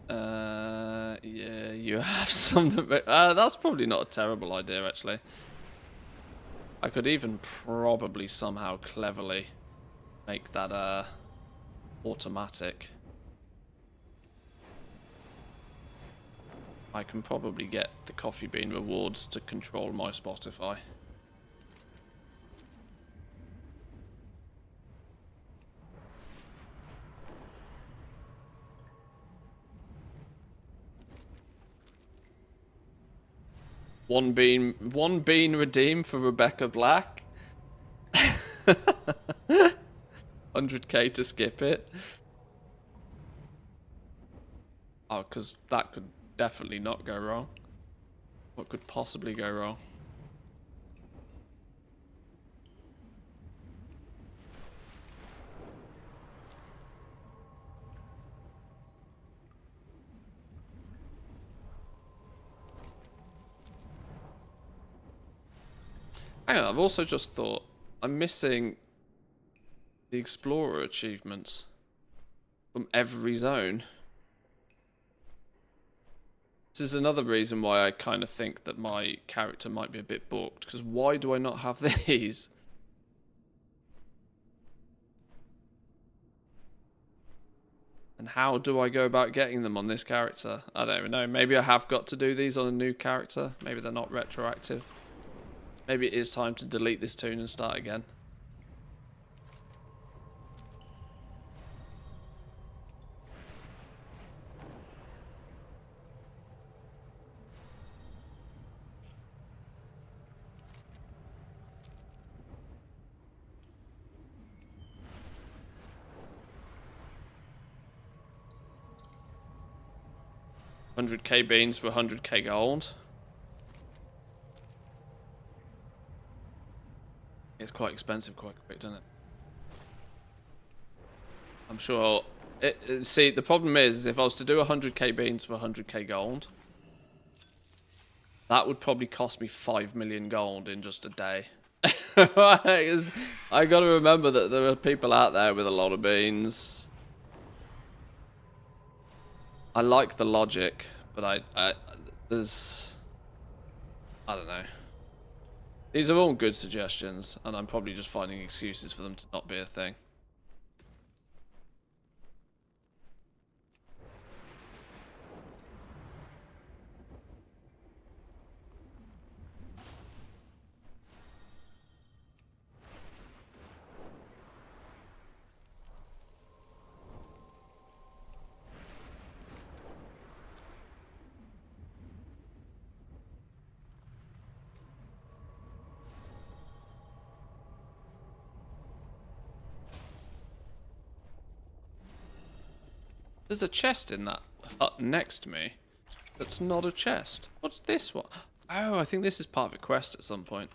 Yeah, you have something. That's probably not a terrible idea, actually. I could even probably somehow cleverly make that automatic. I can probably get the coffee bean rewards to control my Spotify. One bean redeem for Rebecca Black. 100k to skip it. Oh, because that could definitely not go wrong. What could possibly go wrong? Hang on, I've also just thought I'm missing the Explorer achievements from every zone. This is another reason why I kind of think that my character might be a bit booked, because why do I not have these? And how do I go about getting them on this character? I don't even know. Maybe I have got to do these on a new character. Maybe they're not retroactive. Maybe it is time to delete this tune and start again. $100k beans for 100k gold. It's quite expensive quite quick, doesn't it? I'm sure... see, the problem is if I was to do 100k beans for 100k gold, that would probably cost me 5 million gold in just a day. I gotta remember that there are people out there with a lot of beans. I like the logic, but there's... I don't know. These are all good suggestions, and I'm probably just finding excuses for them to not be a thing. There's a chest in that hut next to me that's not a chest. What's this one? Oh, I think this is part of a quest at some point.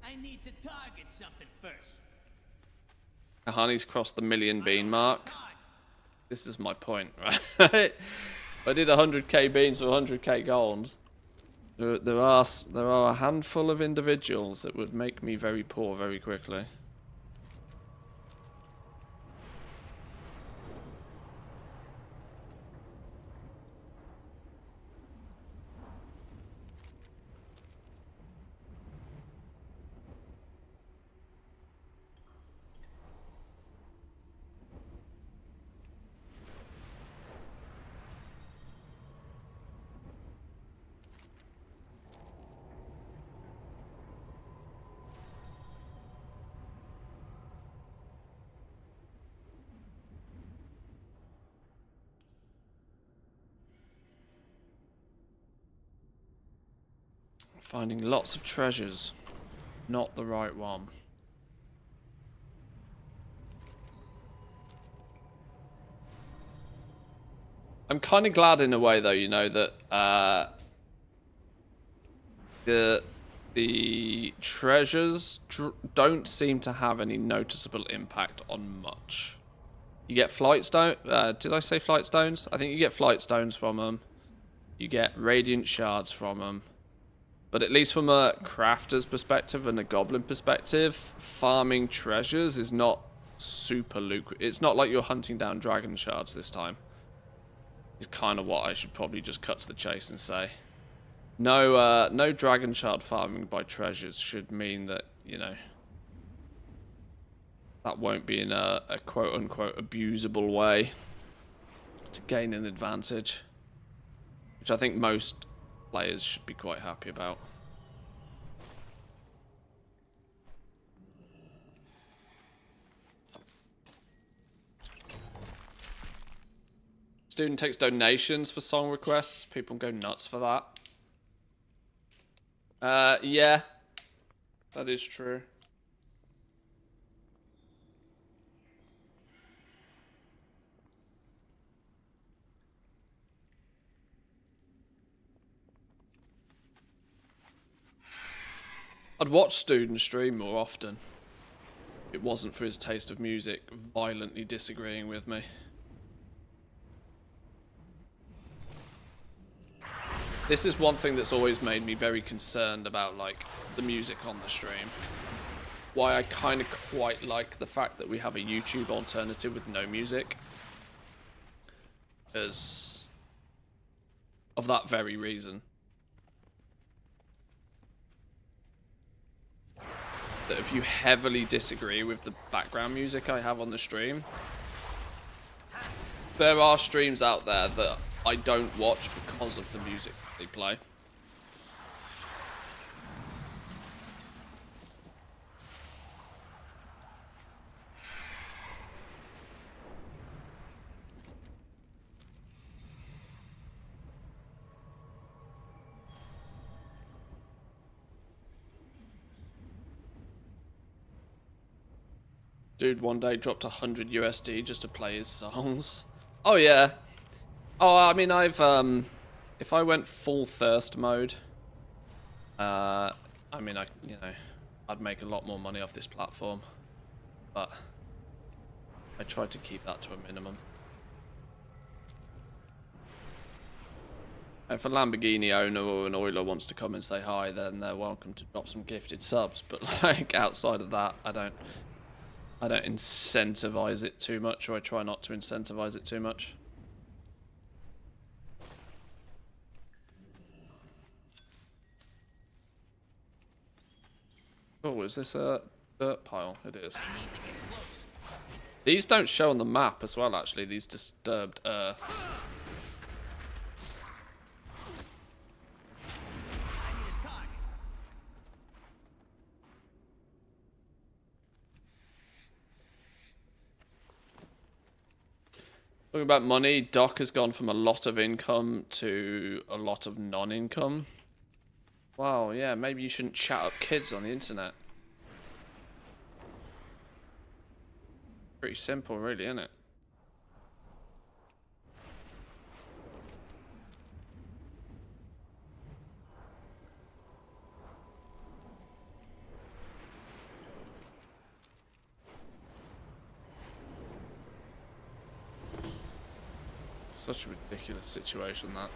I need to target something first. Kahani's crossed the 1,000,000 bean mark. This is my point, right? I did 100k beans for 100k gold. There are a handful of individuals that would make me very poor very quickly. Finding lots of treasures. Not the right one. I'm kind of glad in a way, though, you know, that the treasures don't seem to have any noticeable impact on much. You get flight stone. Did I say flight stones? I think you get flight stones from them. You get radiant shards from them. But at least from a crafter's perspective and a goblin perspective, farming treasures is not super lucrative. It's not like you're hunting down dragon shards this time. It's kind of what I should probably just cut to the chase and say. No, no dragon shard farming by treasures should mean that, you know, that won't be in a quote-unquote abusable way to gain an advantage, which I think most players should be quite happy about. Student takes donations for song requests. People go nuts for that. Yeah, that is true. I'd watch Student stream more often. If it wasn't for his taste of music violently disagreeing with me. This is one thing that's always made me very concerned about, like, the music on the stream. Why I kind of quite like the fact that we have a YouTube alternative with no music. Because of that very reason. That if you heavily disagree with the background music I have on the stream, there are streams out there that I don't watch because of the music they play. Dude one day dropped 100 USD just to play his songs. Oh yeah. Oh, I mean, I've if I went full thirst mode, I mean, I'd make a lot more money off this platform, but I tried to keep that to a minimum. If a Lamborghini owner or an oiler wants to come and say hi, then they're welcome to drop some gifted subs. But like outside of that, I don't incentivize it too much, or I try not to incentivize it too much. Oh, is this a dirt pile? It is. These don't show on the map as well, actually, these disturbed earths. Talking about money, Doc has gone from a lot of income to a lot of non-income. Wow, yeah, maybe you shouldn't chat up kids on the internet. Pretty simple, really, isn't it? Such a ridiculous situation, that.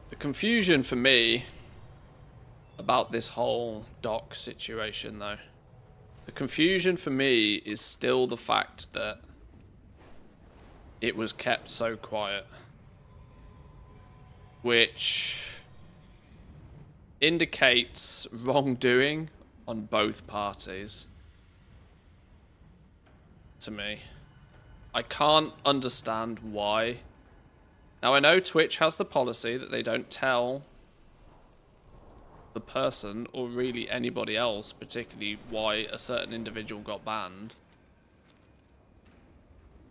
The confusion for me about this whole doc situation, though, the confusion for me is still the fact that it was kept so quiet, which indicates wrongdoing on both parties to me. I can't understand why. Now, I know Twitch has the policy that they don't tell the person, or really anybody else, particularly why a certain individual got banned.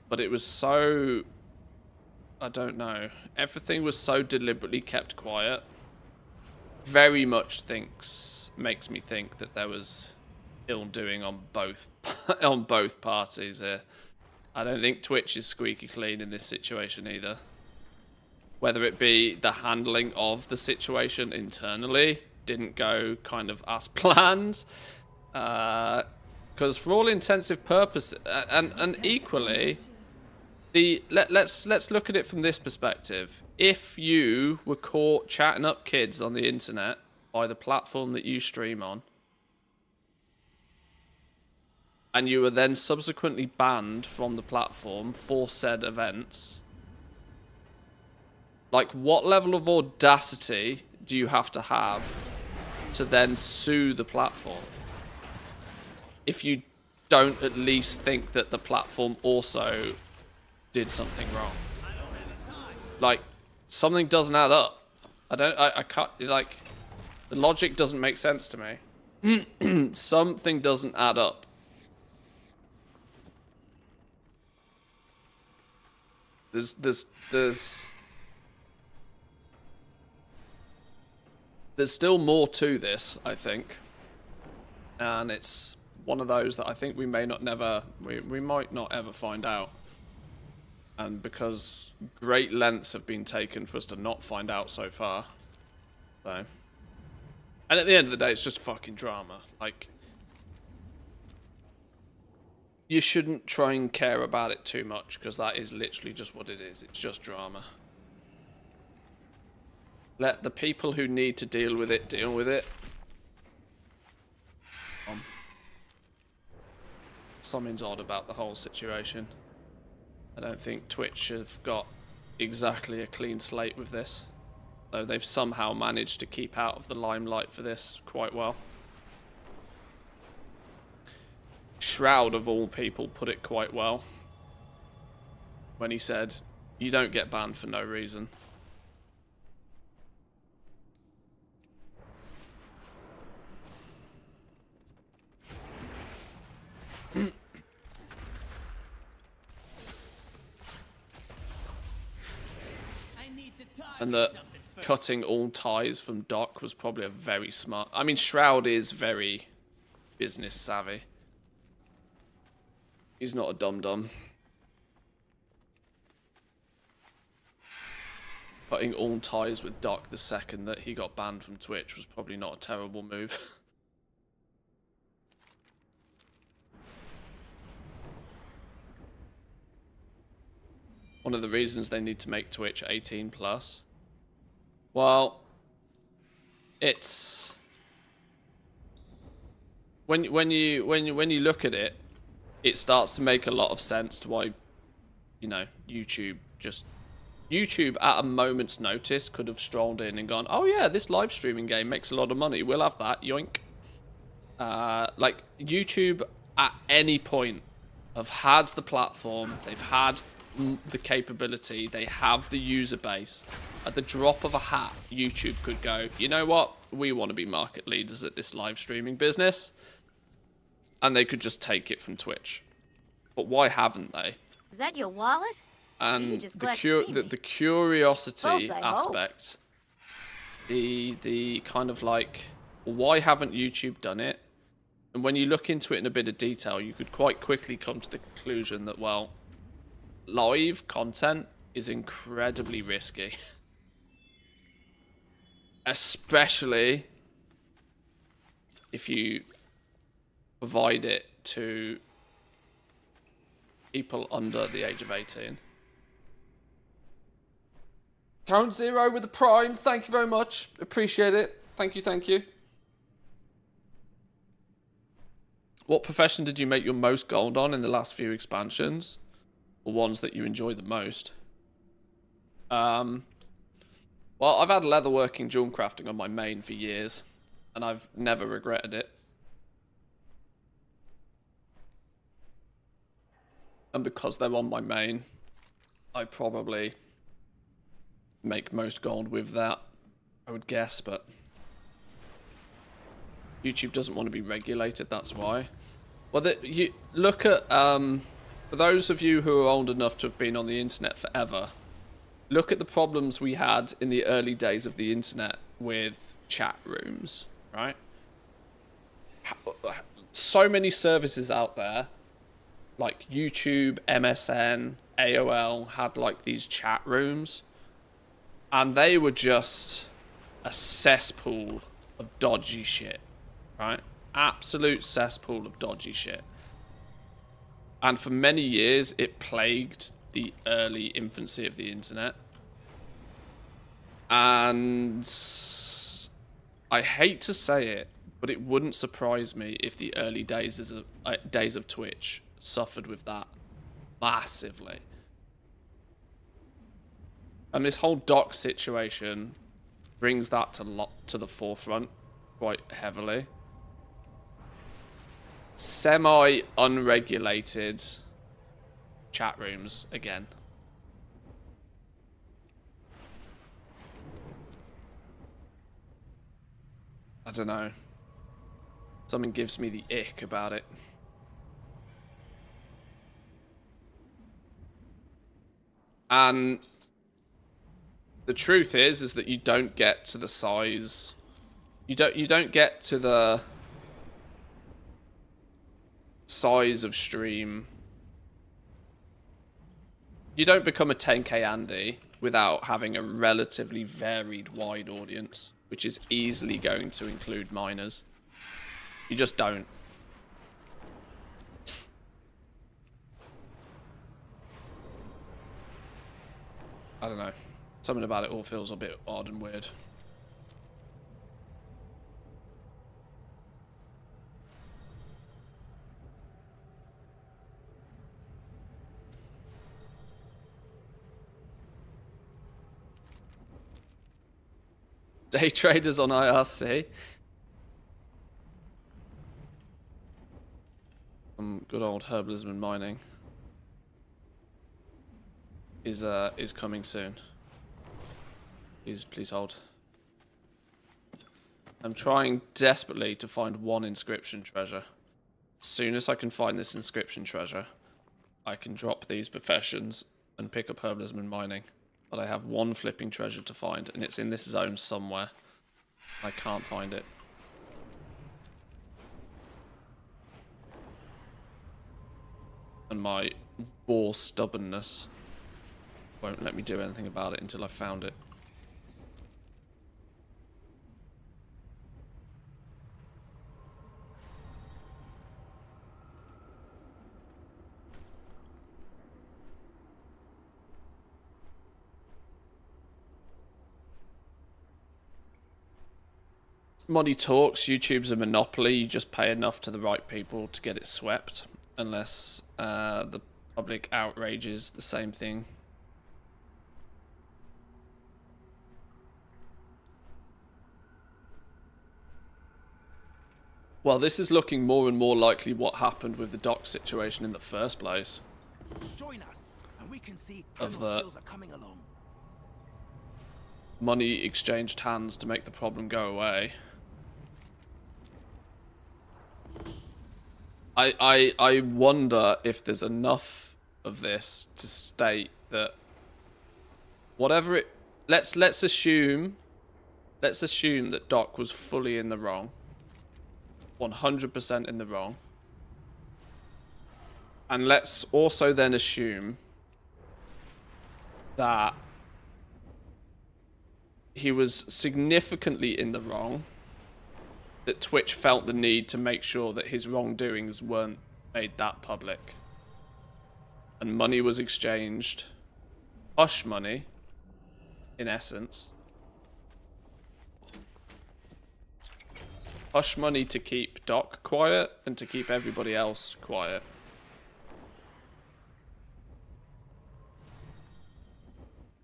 But it was so... I don't know. Everything was so deliberately kept quiet. Very much makes me think that there was ill doing on both on both parties here. I don't think Twitch is squeaky clean in this situation either. Whether it be the handling of the situation internally didn't go kind of as planned, because for all intensive purposes, and equally, let's look at it from this perspective. If you were caught chatting up kids on the internet by the platform that you stream on, and you were then subsequently banned from the platform for said events, like, what level of audacity do you have to then sue the platform if you don't at least think that the platform also did something wrong? Like, something doesn't add up. I can't, like, the logic doesn't make sense to me. Something doesn't add up. There's still more to this, I think, and it's one of those that I think we might not ever find out, and because great lengths have been taken for us to not find out so far, so And at the end of the day, it's just fucking drama. Like, you shouldn't try and care about it too much, because that is literally just what it is. It's just drama. Let the people who need to deal with it deal with it. Something's odd about the whole situation. I don't think Twitch have got exactly a clean slate with this. Though they've somehow managed to keep out of the limelight for this quite well. Shroud, of all people, put it quite well when he said, "You don't get banned for no reason." And that cutting all ties from Doc was probably a very smart... I mean, Shroud is very business savvy. He's not a dum-dum. Cutting all ties with Doc the second that he got banned from Twitch was probably not a terrible move. One of the reasons they need to make Twitch 18 plus. Well, it's when you look at it, it starts to make a lot of sense to why, you know, YouTube at a moment's notice could have strolled in and gone, "Oh yeah, this live streaming game makes a lot of money. We'll have that, yoink." Like, YouTube at any point have had the platform, they've had the capability, they have the user base. At the drop of a hat, YouTube could go, "You know what? We want to be market leaders at this live streaming business." And they could just take it from Twitch. But why haven't they? Is that your wallet? And the curiosity aspect, the kind of like, why haven't YouTube done it? And when you look into it in a bit of detail, you could quite quickly come to the conclusion that, well, live content is incredibly risky. Especially if you provide it to people under the age of 18. Count Zero with the Prime, thank you very much. Appreciate it. Thank you, thank you. What profession did you make your most gold on in the last few expansions? Or ones that you enjoy the most? Well, I've had leatherworking jewel crafting on my main for years, and I've never regretted it. And because they're on my main, I probably make most gold with that, I would guess, but YouTube doesn't want to be regulated, that's why. Well, you look at, for those of you who are old enough to have been on the internet forever, look at the problems we had in the early days of the internet with chat rooms, right? So many services out there, like YouTube, MSN, AOL, had like these chat rooms, and they were just a cesspool of dodgy shit, right? Absolute cesspool of dodgy shit. And for many years, it plagued the early infancy of the internet. And I hate to say it, but it wouldn't surprise me if the early days of Twitch suffered with that massively. And this whole doc situation brings that to the forefront quite heavily. Semi-unregulated chat rooms again. I don't know. Something gives me the ick about it. And the truth is that you don't get to the size. You don't get to the size of stream. You don't become a 10k Andy without having a relatively varied wide audience. which is easily going to include miners. You just don't. I don't know. Something about it all feels a bit odd and weird. Day traders on IRC. Some good old herbalism and mining is coming soon. Please hold. I'm trying desperately to find one inscription treasure. As soon as I can find this inscription treasure, I can drop these professions and pick up herbalism and mining. But I have one flipping treasure to find, and it's in this zone somewhere. I can't find it. And my raw stubbornness won't let me do anything about it until I've found it. Money talks. YouTube's a monopoly. You just pay enough to the right people to get it swept, unless the public outrages the same thing. Well, this is looking more and more likely what happened with the dock situation in the first place. Join us, and we can see Of how the skills are coming along. money exchanged hands to make the problem go away. I wonder if there's enough of this to state that whatever it let's assume that Doc was fully in the wrong. 100% in the wrong. And let's also then assume that he was significantly in the wrong, that Twitch felt the need to make sure that his wrongdoings weren't made that public. And money was exchanged, hush money, in essence. Hush money to keep Doc quiet and to keep everybody else quiet.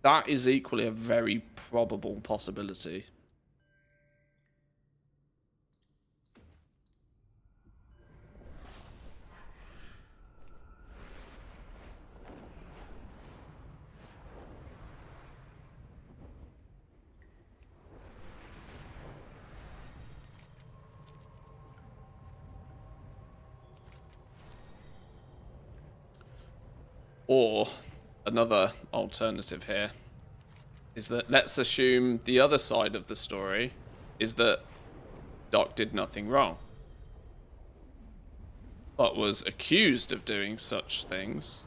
That is equally a very probable possibility. Or another alternative here is that let's assume the other side of the story is that Doc did nothing wrong, but was accused of doing such things.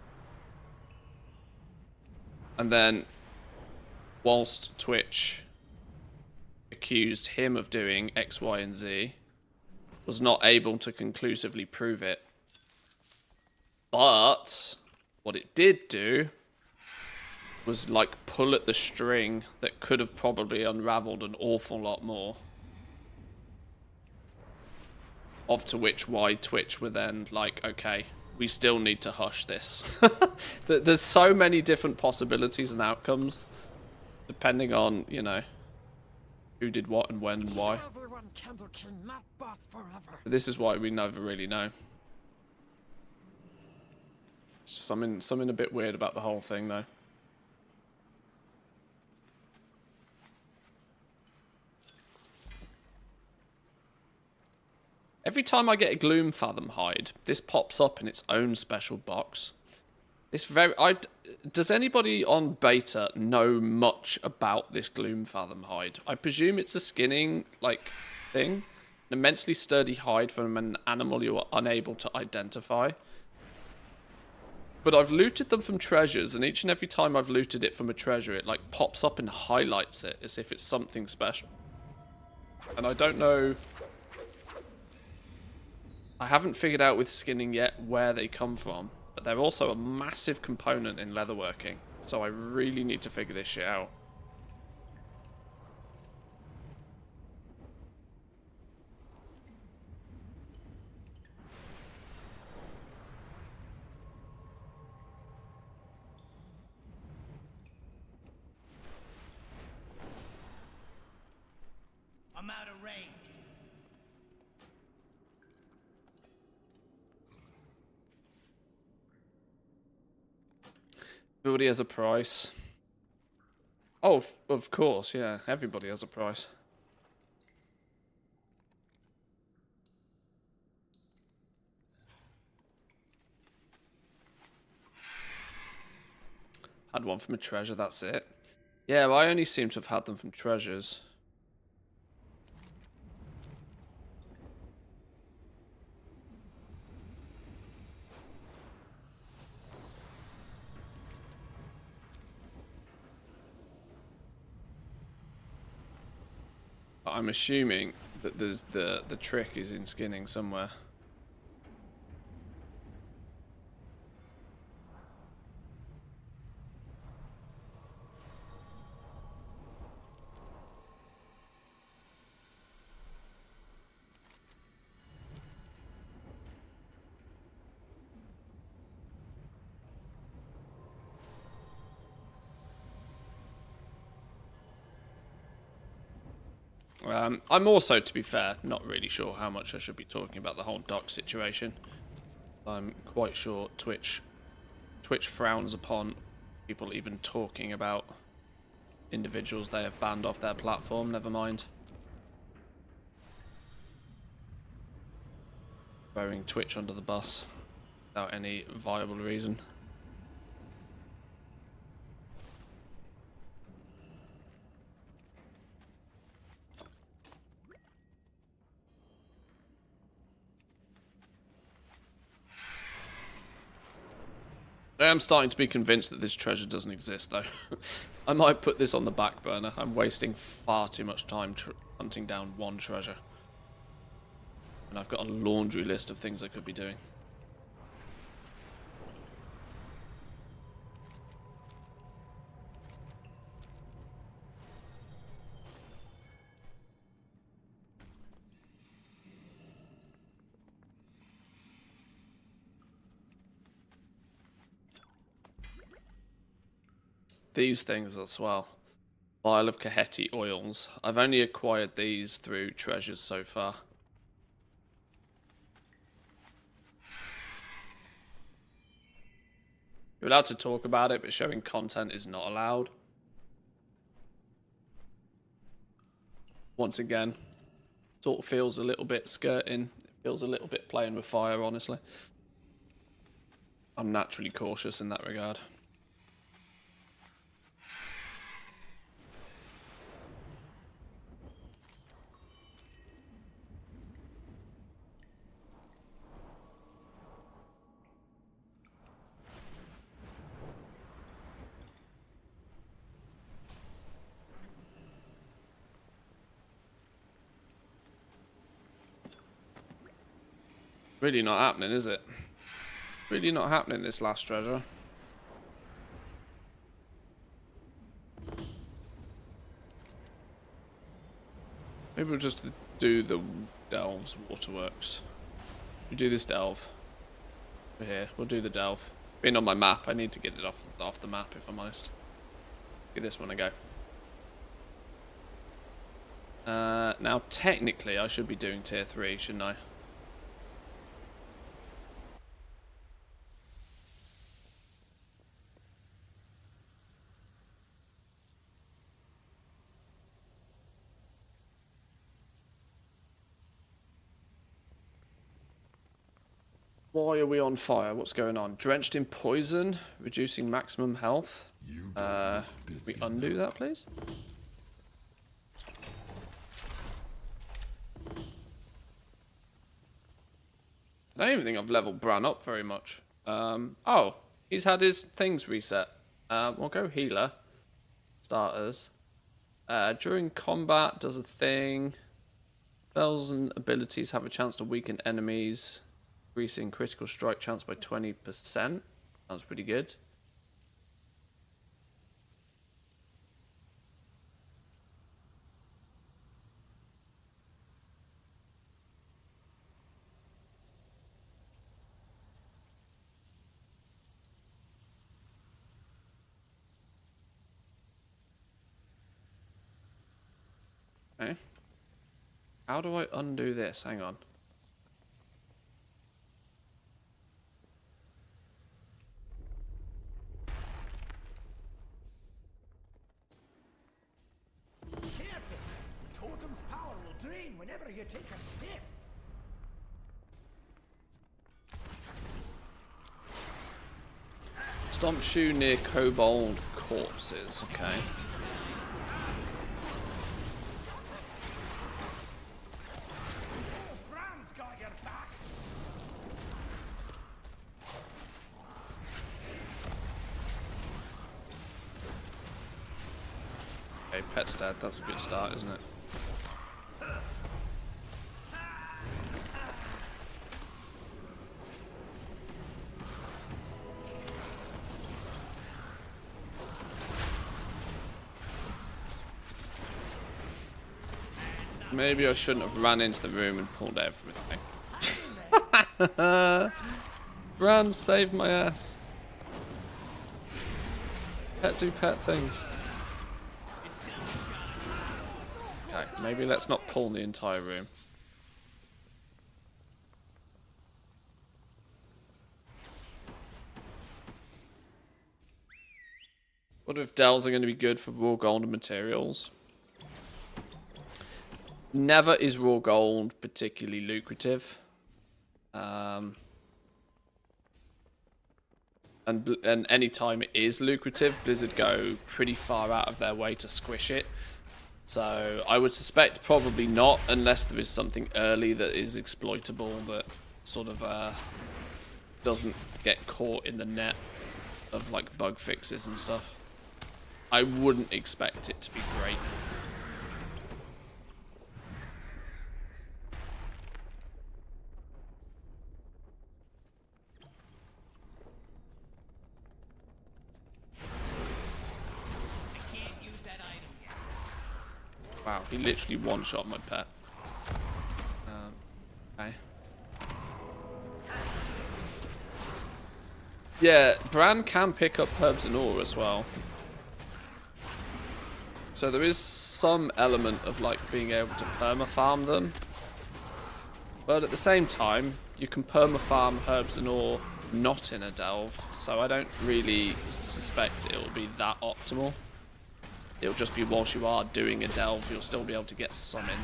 And then, whilst Twitch accused him of doing X, Y, and Z, was not able to conclusively prove it. But what it did do was like pull at the string that could have probably unraveled an awful lot more. Of to which why Twitch were then like, okay, we still need to hush this. There's so many different possibilities and outcomes depending on, you know, who did what and when and why. Everyone, Candle King, not boss forever. But this is why we never really know. Something a bit weird about the whole thing, though. Every time I get a Gloom Fathom hide, this pops up in its own special box. It's very... does anybody on beta know much about this Gloom Fathom hide? I presume it's a skinning, like, thing. An immensely sturdy hide from an animal you are unable to identify. But I've looted them from treasures, and each and every time I've looted it from a treasure, it, like, pops up and highlights it as if it's something special. And I don't know... I haven't figured out with skinning yet where they come from. But they're also a massive component in leatherworking. So I really need to figure this shit out. I'm out of range. Everybody has a price. Oh, of course, yeah. Everybody has a price. Had one from a treasure, that's it. Yeah, well, I only seem to have had them from treasures. But I'm assuming that there's the trick is in skinning somewhere. I'm also, to be fair, not really sure how much I should be talking about the whole dock situation. I'm quite sure Twitch frowns upon people even talking about individuals they have banned off their platform, never mind throwing Twitch under the bus without any viable reason. I am starting to be convinced that this treasure doesn't exist, though. I might put this on the back burner. I'm wasting far too much time hunting down one treasure. And I've got a laundry list of things I could be doing. These things as well. Vial of Kaheti oils. I've only acquired these through treasures so far. You're allowed to talk about it, but showing content is not allowed. Once again, sort of feels a little bit skirting. It feels a little bit playing with fire, honestly. I'm naturally cautious in that regard. Really not happening, is it? Really not happening, this last treasure. Maybe we'll just do the Delves Waterworks. We do this delve. We're here. We'll do the delve. Being on my map, I need to get it off the map, if I'm honest. Give this one a go. Now, technically, I should be doing tier 3, shouldn't I? Why are we on fire? What's going on? Drenched in poison, reducing maximum health. Can we undo that, please? I don't even think I've leveled Bran up very much. Oh, he's had his things reset. We'll go healer. Starters. During combat, does a thing. Spells and abilities have a chance to weaken enemies, increasing critical strike chance by 20%. Sounds pretty good. Okay. How do I undo this? Hang on. Careful! The totem's power will drain whenever you take a step. Stomp shoe near kobold corpses. Okay. Bran's got your back. Okay, pet's dead. That's a good start, isn't it? Maybe I shouldn't have ran into the room and pulled everything. Bran saved my ass. Pet do pet things. Okay, maybe let's not pull the entire room. What if delves are going to be good for raw gold and materials? Never is raw gold particularly lucrative. And any time it is lucrative, Blizzard go pretty far out of their way to squish it. So I would suspect probably not, unless there is something early that is exploitable that sort of doesn't get caught in the net of like bug fixes and stuff. I wouldn't expect it to be great. Wow, he literally one-shot my pet. Okay. Yeah, Bran can pick up herbs and ore as well. So there is some element of like being able to perma-farm them. But at the same time, you can perma-farm herbs and ore not in a delve. So I don't really suspect it will be that optimal. It'll just be whilst you are doing a delve, you'll still be able to get some in.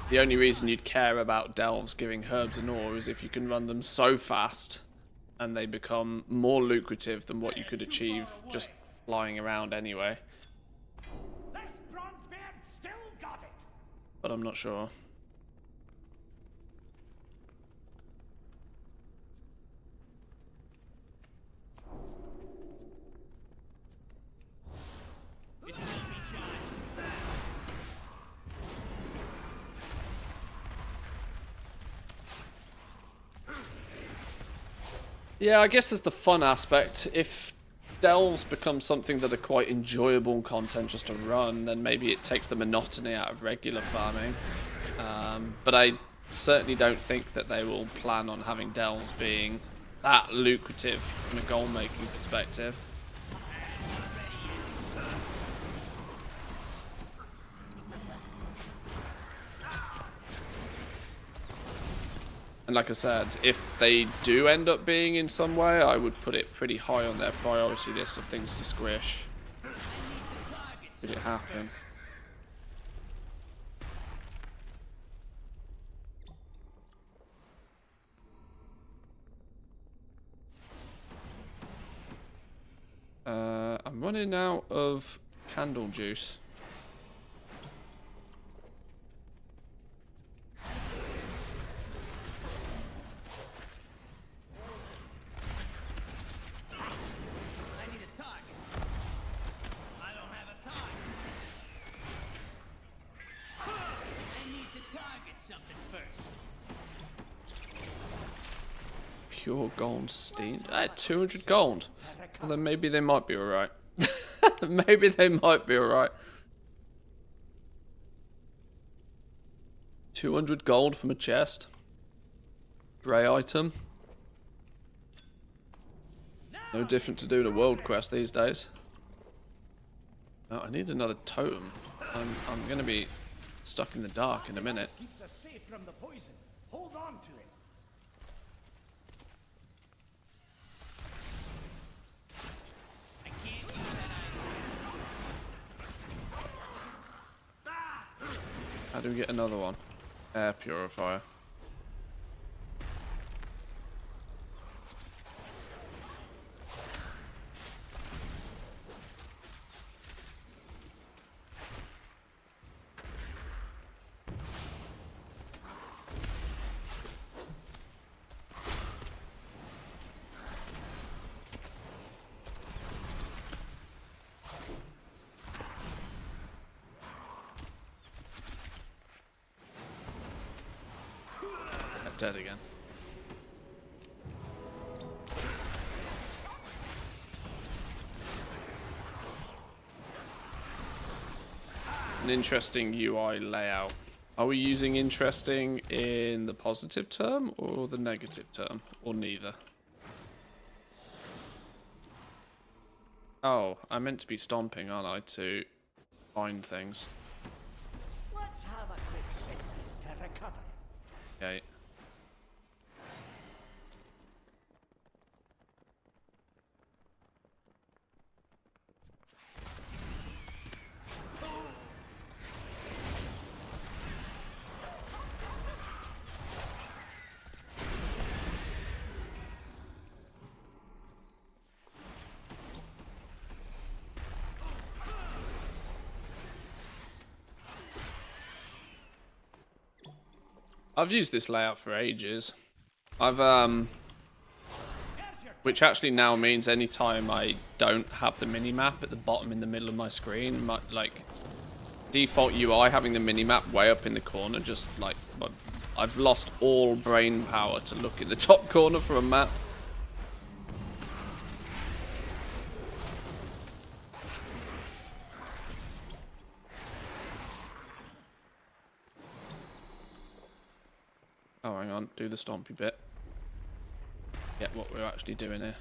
The only reason you'd care about delves giving herbs and ore is if you can run them so fast and they become more lucrative than what you could achieve just flying around anyway. This bronzebeard still got it. But I'm not sure. Yeah, I guess there's the fun aspect. If delves become something that are quite enjoyable content just to run, then maybe it takes the monotony out of regular farming. But I certainly don't think that they will plan on having delves being that lucrative from a gold making perspective. And like I said, if they do end up being in some way, I would put it pretty high on their priority list of things to squish. Did it happen? I'm running out of candle juice. something first. Pure gold steam. 200 gold. Well, then maybe they might be alright. Maybe they might be alright. 200 gold from a chest. Grey item. No different to do the world quest these days. Oh, I need another totem. I'm gonna be stuck in the dark in a minute. Keeps us safe from the poison. Hold on to it. I can't use that item. How do we get another one? Air purifier. Dead again. An interesting UI layout. Are we using interesting in the positive term or the negative term, or neither? Oh, I meant to be stomping, aren't I, to find things. Let's have a quick segment to recover. Okay. I've used this layout for ages. Which actually now means anytime I don't have the mini-map at the bottom in the middle of my screen, like, default UI having the mini-map way up in the corner, just like, I've lost all brain power to look in the top corner for a map. Oh, hang on. Do the stompy bit. Get what we're actually doing here.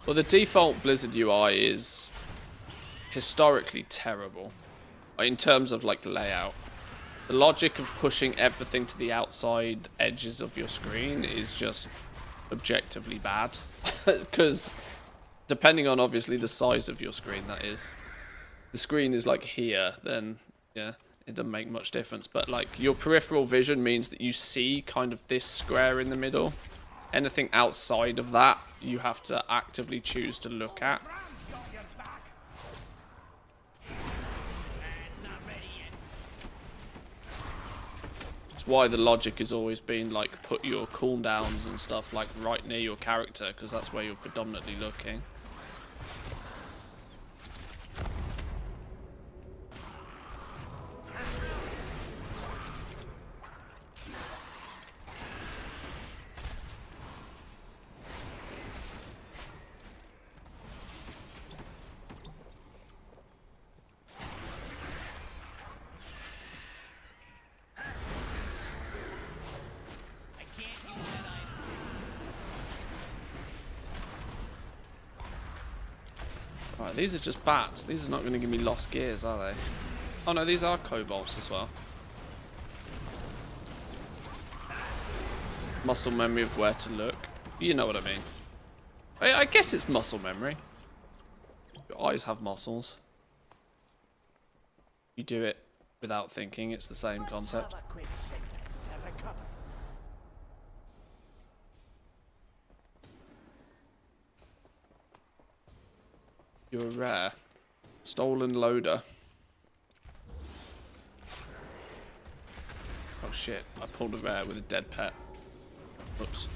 Well, the default Blizzard UI is historically terrible in terms of like layout. The logic of pushing everything to the outside edges of your screen is just objectively bad, because depending on obviously the size of your screen, that is, the screen is like here, then yeah, it doesn't make much difference. But like your peripheral vision means that you see kind of this square in the middle. Anything outside of that you have to actively choose to look at. Why the logic has always been like put your cooldowns and stuff like right near your character, because that's where you're predominantly looking. Right, these are just bats. These are not going to give me lost gears, are they? Oh no, these are kobolds as well. Muscle memory of where to look. You know what I mean. I guess it's muscle memory. Your eyes have muscles. You do it without thinking, it's the same concept. You're rare. Stolen loader. Oh shit, I pulled a bear with a dead pet. Whoops.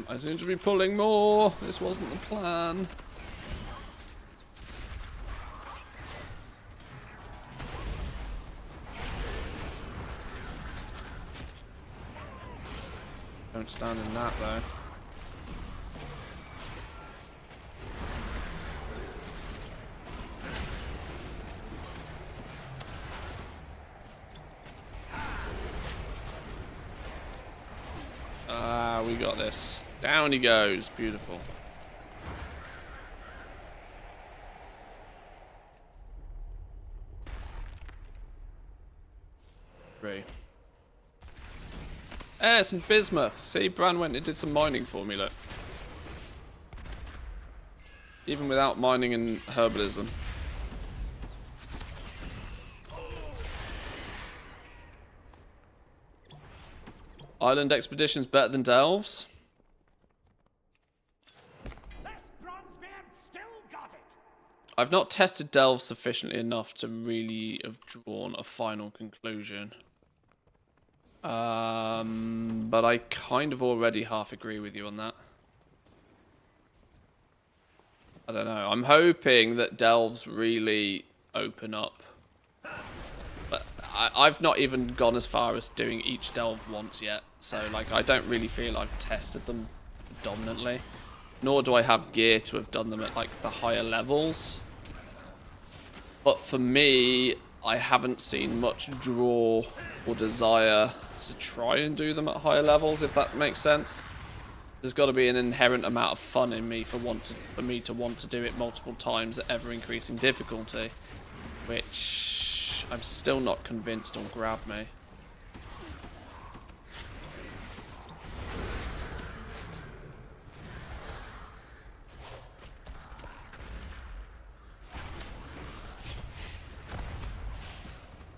I seem to be pulling more. This wasn't the plan. Don't stand in that though. Ah, we got this. Down he goes. Beautiful. Three. Some bismuth. See, Bran went and did some mining for me, look. Even without mining and herbalism. Island expedition's better than Delves. I've not tested Delves sufficiently enough to really have drawn a final conclusion. But I kind of already half agree with you on that. I don't know. I'm hoping that Delves really open up. But I've not even gone as far as doing each Delve once yet. So, like, I don't really feel I've tested them dominantly. Nor do I have gear to have done them at, like, the higher levels. But for me, I haven't seen much draw or desire to try and do them at higher levels, if that makes sense. There's got to be an inherent amount of fun in me for me to want to do it multiple times at ever-increasing difficulty, which I'm still not convinced will grab me.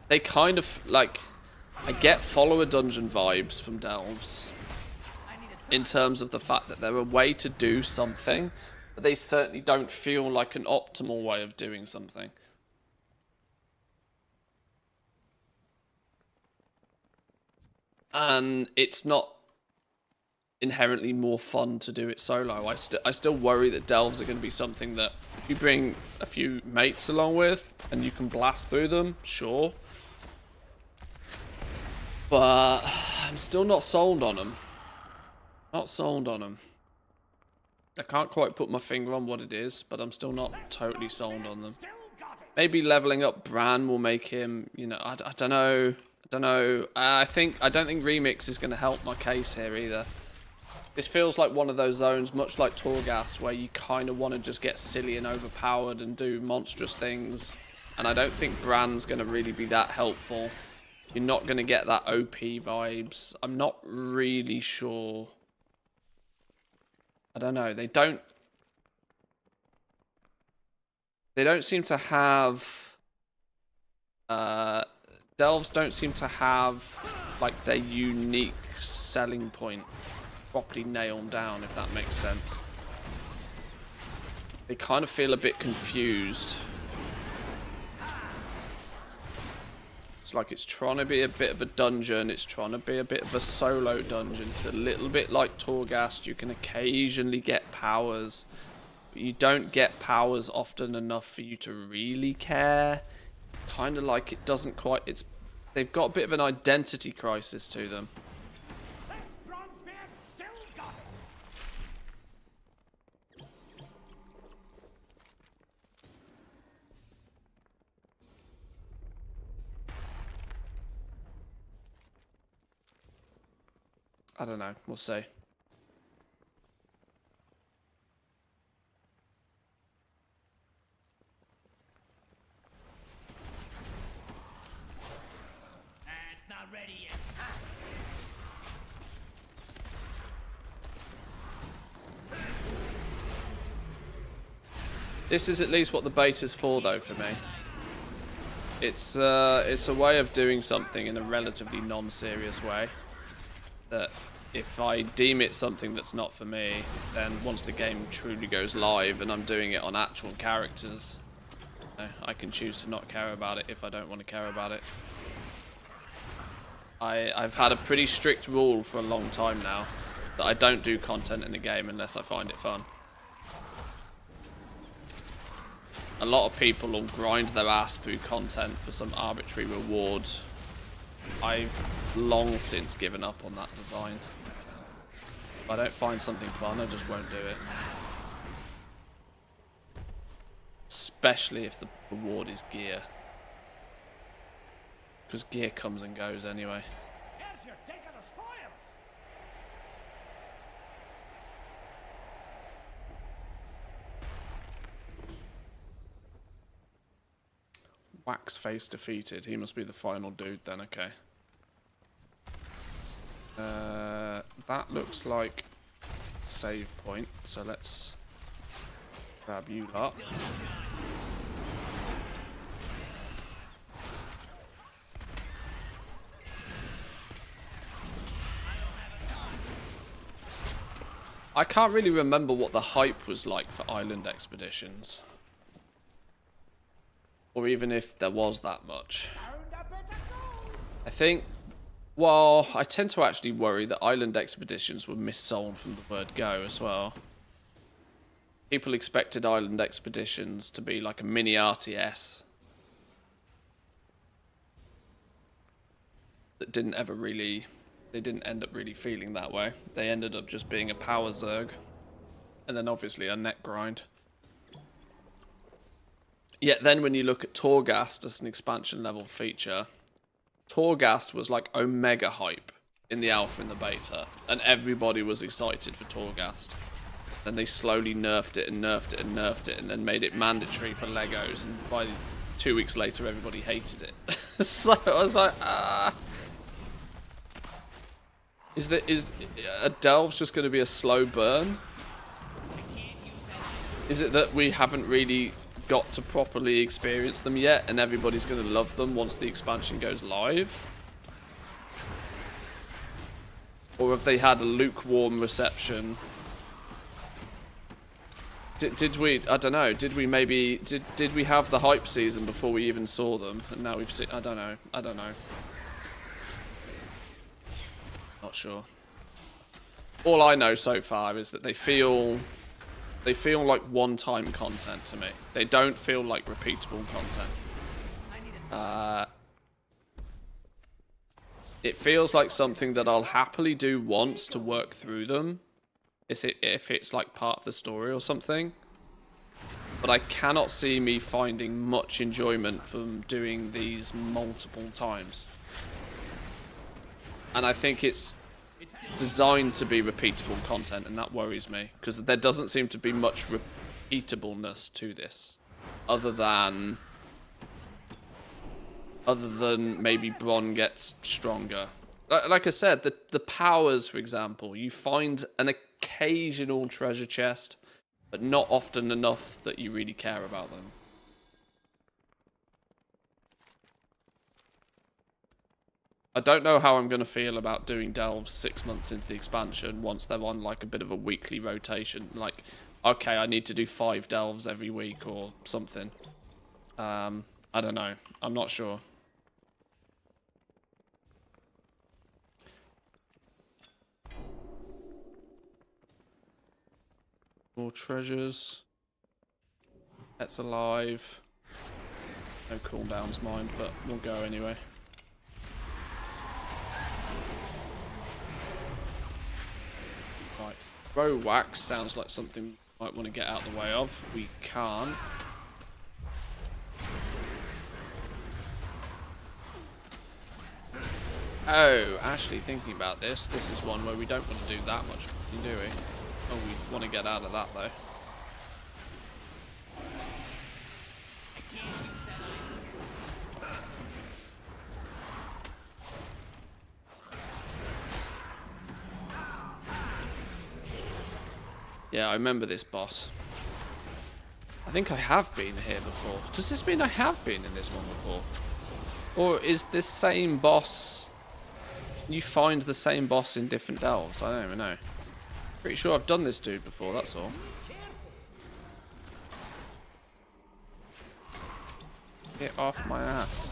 They kind of, like, I get follower dungeon vibes from Delves in terms of the fact that they're a way to do something, but they certainly don't feel like an optimal way of doing something. And it's not inherently more fun to do it solo. I still worry that Delves are going to be something that if you bring a few mates along with and you can blast through them, sure. But I'm still not sold on them. Not sold on them. I can't quite put my finger on what it is, but I'm still not totally sold on them. Maybe leveling up Bran will make him, you know, I don't know. I don't know. I don't think Remix is going to help my case here either. This feels like one of those zones, much like Torghast, where you kind of want to just get silly and overpowered and do monstrous things. And I don't think Bran's going to really be that helpful. You're not going to get that OP vibes. I'm not really sure. I don't know. They don't seem to have... Delves don't seem to have, like, their unique selling point properly nailed down, if that makes sense. They kind of feel a bit confused. It's like it's trying to be a bit of a dungeon. It's trying to be a bit of a solo dungeon. It's a little bit like Torghast. You can occasionally get powers, but you don't get powers often enough for you to really care. Kind of like it doesn't quite... They've got a bit of an identity crisis to them. I don't know. We'll see. It's not ready yet. This is at least what the beta's for, though, for me. It's a way of doing something in a relatively non-serious way. That if I deem it something that's not for me, then once the game truly goes live and I'm doing it on actual characters, I can choose to not care about it if I don't want to care about it. I've had a pretty strict rule for a long time now that I don't do content in the game unless I find it fun. A lot of people will grind their ass through content for some arbitrary reward. I've long since given up on that design. If I don't find something fun, I just won't do it. Especially if the reward is gear. Because gear comes and goes anyway. Here's your take of the spoils. Wax face defeated. He must be the final dude then, okay. That looks like a save point, so let's grab you lot. I can't really remember what the hype was like for island expeditions. Or even if there was that much. I think, well, I tend to actually worry that island expeditions were missold from the word go as well. People expected island expeditions to be like a mini RTS. That didn't ever really, they didn't end up really feeling that way. They ended up just being a power zerg. And then obviously a net grind. Yet then when you look at Torghast as an expansion level feature, Torghast was like omega hype in the alpha and the beta, and everybody was excited for Torghast. Then they slowly nerfed it and nerfed it and nerfed it, and then made it mandatory for Legos, and by 2 weeks later everybody hated it. So I was like, is a Delves just going to be a slow burn? Is it that we haven't really got to properly experience them yet, and everybody's going to love them once the expansion goes live? Or have they had a lukewarm reception? Did we, I don't know, did we maybe, did we have the hype season before we even saw them, and now we've seen, I don't know. Not sure. All I know so far is that they feel like one-time content to me. They don't feel like repeatable content. It feels like something that I'll happily do once to work through them, if it's like part of the story or something. But I cannot see me finding much enjoyment from doing these multiple times. And I think it's designed to be repeatable content, and that worries me, because there doesn't seem to be much repeatableness to this, other than maybe Bronn gets stronger. Like I said, the powers, for example, you find an occasional treasure chest, but not often enough that you really care about them. I don't know how I'm going to feel about doing delves 6 months into the expansion once they're on like a bit of a weekly rotation. Like, okay, I need to do 5 delves every week or something. I don't know. I'm not sure. More treasures. Pets alive. No cooldowns, mind, but we'll go anyway. Right, throw wax sounds like something we might want to get out of the way of. We can't. Oh, actually thinking about this, this is one where we don't want to do that much, do we? Oh, we want to get out of that though. Yeah, I remember this boss. I think I have been here before. Does this mean I have been in this one before? Or is this same boss... You find the same boss in different delves? I don't even know. Pretty sure I've done this dude before, that's all. Get off my ass.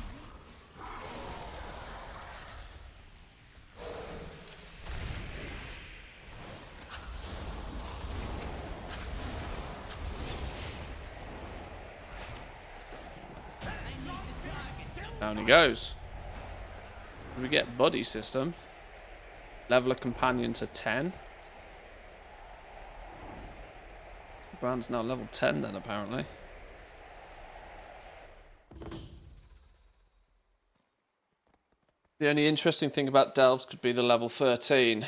Down he goes. We get buddy system. Level a companion to 10. Brand's now level 10 then, apparently. The only interesting thing about delves could be the level 13.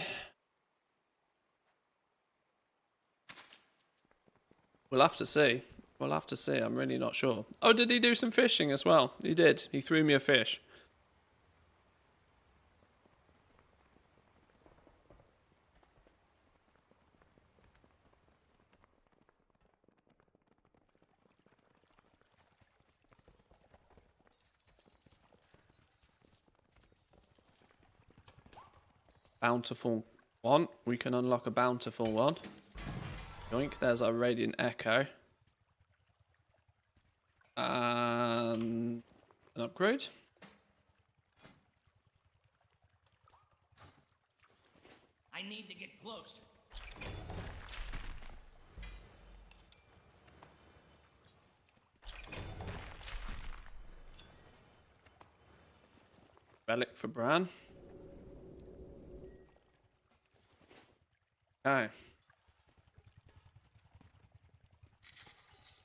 We'll have to see. We'll have to see. I'm really not sure. Oh, did he do some fishing as well? He did. He threw me a fish. Bountiful one. We can unlock a bountiful one. Yoink, there's our Radiant Echo. And an upgrade. I need to get close. Relic for Bran. Okay.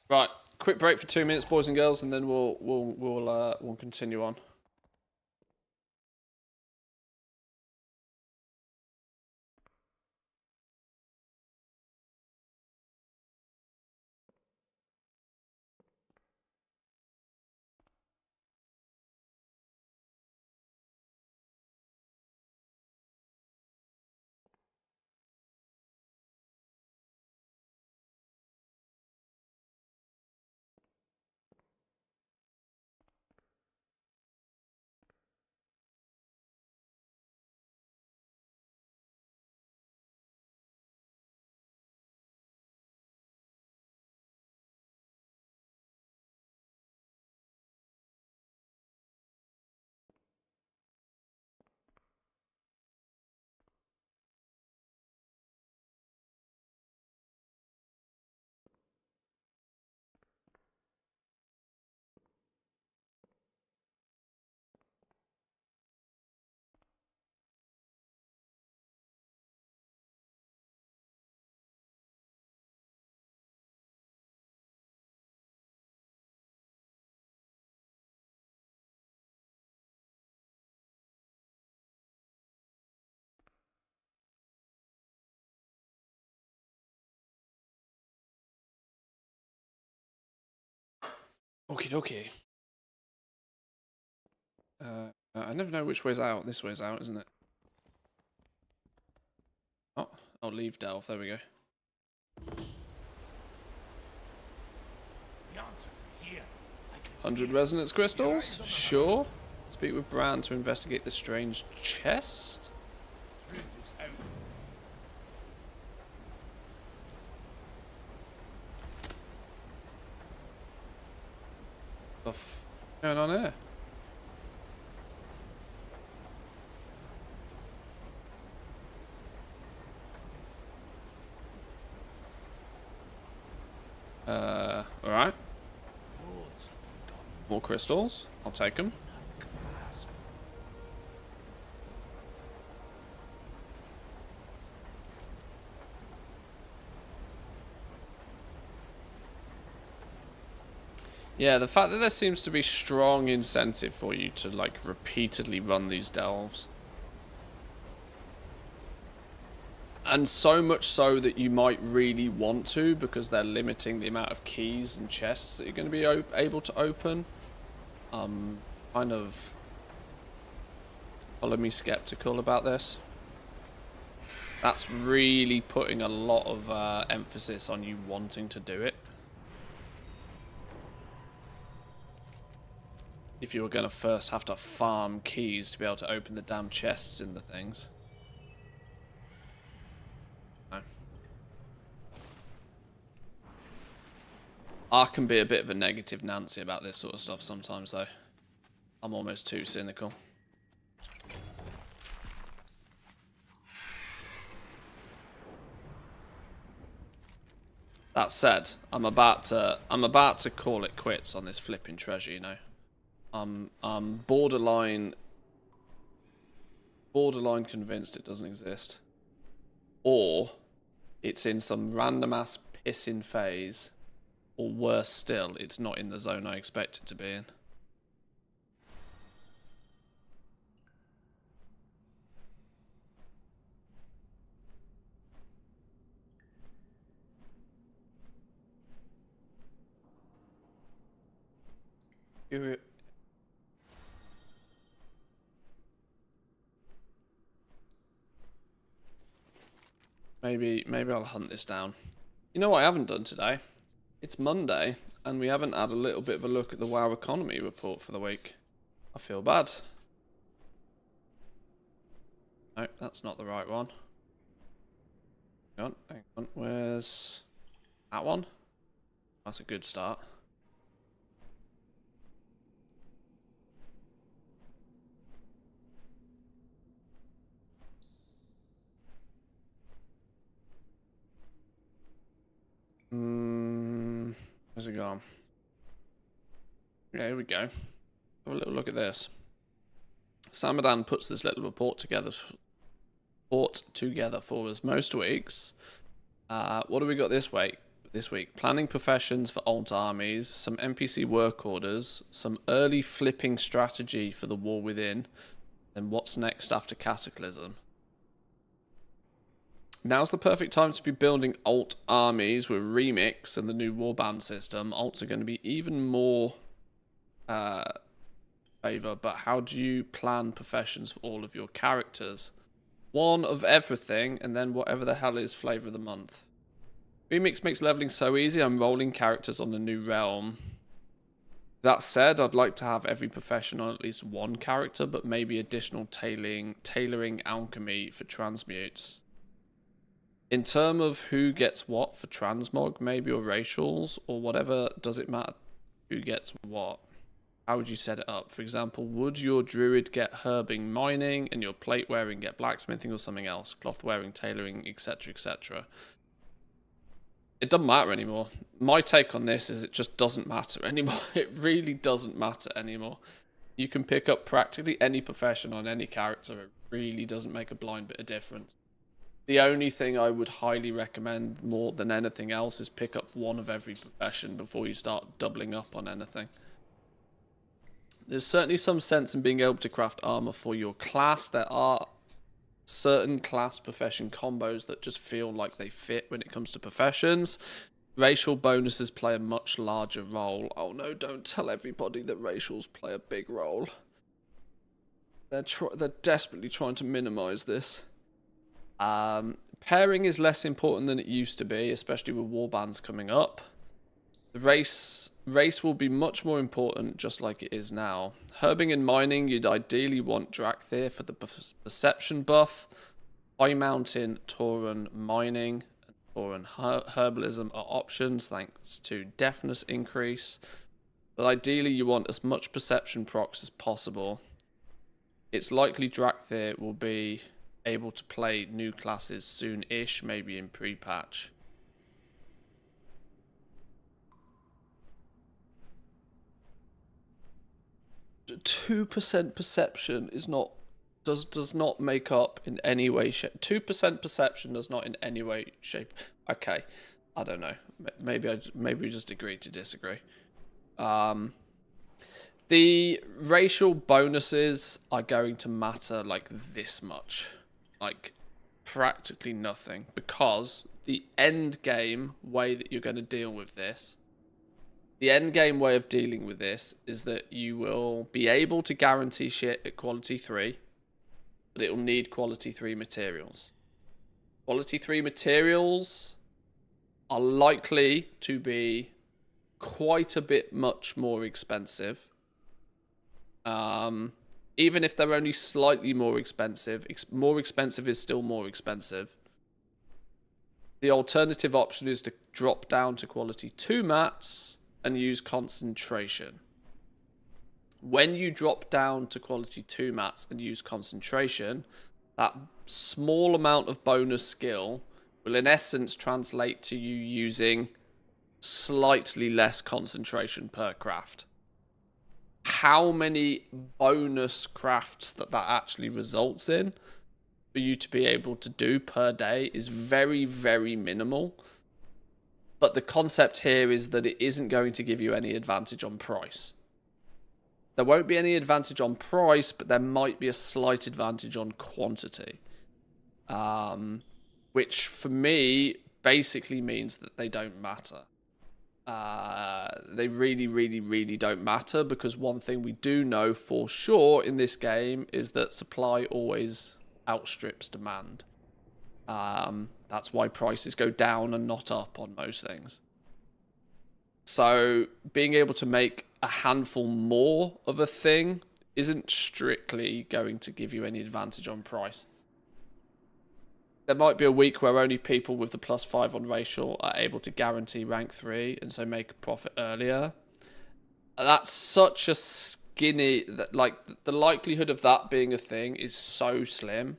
Right, quick break for 2 minutes, boys and girls, and then we'll continue on. Okie dokie. I never know which way's out. This way's out, isn't it? Oh, I'll leave delve. There we go. The answers are here. 100 resonance crystals? Sure. Speak with Bran to investigate the strange chest. Truth is out. What's going on here? Alright. More crystals. I'll take them. Yeah, the fact that there seems to be strong incentive for you to, like, repeatedly run these delves. And so much so that you might really want to, because they're limiting the amount of keys and chests that you're going to be able to open. Kind of follow me skeptical about this. That's really putting a lot of emphasis on you wanting to do it. if you were going to first have to farm keys to be able to open the damn chests in the things. No. I can be a bit of a negative Nancy about this sort of stuff sometimes, though. I'm almost too cynical. That said, I'm about to call it quits on this flipping treasure, you know. I'm borderline convinced it doesn't exist. Or it's in some random ass pissing phase. Or worse still, it's not in the zone I expect it to be in. Maybe I'll hunt this down. You know what I haven't done today? It's Monday, and we haven't had a little bit of a look at the WoW economy report for the week. I feel bad. No, that's not the right one. Hang on. Where's that one? That's a good start. Where's it gone? Yeah, here we go. Have a little look at this. Samadan puts this little report together for us most weeks. What do we got this week? Planning professions for alt armies, some NPC work orders, some early flipping strategy for the war within, and what's next after Cataclysm. Now's the perfect time to be building alt armies with Remix and the new warband system. Alts are going to be even more favor, but how do you plan professions for all of your characters? One of everything, and then whatever the hell is flavor of the month. Remix makes leveling so easy. I'm rolling characters on the new realm. That said, I'd like to have every profession on at least one character, but maybe additional tailoring alchemy for transmutes. In terms of who gets what for transmog, maybe, or racials, or whatever, does it matter who gets what? How would you set it up? For example, would your druid get herbing mining, and your plate wearing get blacksmithing or something else? Cloth wearing, tailoring, etc, etc. It doesn't matter anymore. My take on this is it just doesn't matter anymore. It really doesn't matter anymore. You can pick up practically any profession on any character. It really doesn't make a blind bit of difference. The only thing I would highly recommend more than anything else is pick up one of every profession before you start doubling up on anything. There's certainly some sense in being able to craft armor for your class. There are certain class profession combos that just feel like they fit when it comes to professions. Racial bonuses play a much larger role. Oh no, don't tell everybody that racials play a big role. They're desperately trying to minimize this. Pairing is less important than it used to be, especially with warbands coming up. The race will be much more important, just like it is now. Herbing and mining, you'd ideally want Drakthir for the perception buff. High Mountain, Tauren mining, and Tauren herbalism are options thanks to deafness increase. But ideally you want as much perception procs as possible. It's likely Drakthir will be able to play new classes soon-ish, maybe in pre-patch. The 2% perception is not does not make up in any way shape. 2% perception does not in any way shape. Okay, I don't know. Maybe we just agree to disagree. The racial bonuses are going to matter like this much. Like practically nothing, because the end game way that you're going to deal with this, the end game way of dealing with this is that you will be able to guarantee shit at quality 3, but it will need quality 3 materials. Quality 3 materials are likely to be quite a bit much more expensive Even if they're only slightly more expensive is still more expensive. The alternative option is to drop down to quality 2 mats and use concentration. When you drop down to quality 2 mats and use concentration, that small amount of bonus skill will in essence translate to you using slightly less concentration per craft. How many bonus crafts that actually results in for you to be able to do per day is very, very minimal. But the concept here is that it isn't going to give you any advantage on price. There won't be any advantage on price, but there might be a slight advantage on quantity. Which for me basically means that they don't matter. They really, really, really don't matter, because one thing we do know for sure in this game is that supply always outstrips demand. That's why prices go down and not up on most things. So being able to make a handful more of a thing isn't strictly going to give you any advantage on price. There might be a week where only people with the +5 on racial are able to guarantee rank 3 and so make a profit earlier. That's such a skinny, like the likelihood of that being a thing is so slim.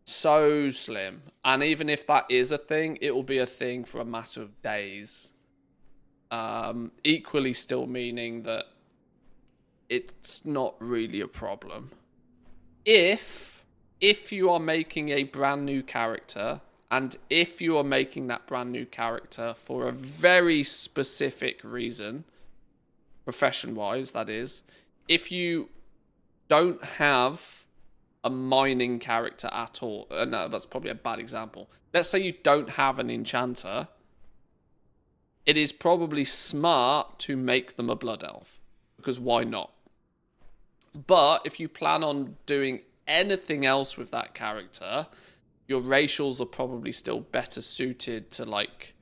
So slim. And even if that is a thing, it will be a thing for a matter of days. Equally still meaning that it's not really a problem. If you are making a brand new character, and if you are making that brand new character for a very specific reason, profession-wise, that is, if you don't have a mining character at all, no, that's probably a bad example. Let's say you don't have an enchanter, it is probably smart to make them a blood elf, because why not? But if you plan on doing anything else with that character, your racials are probably still better suited to like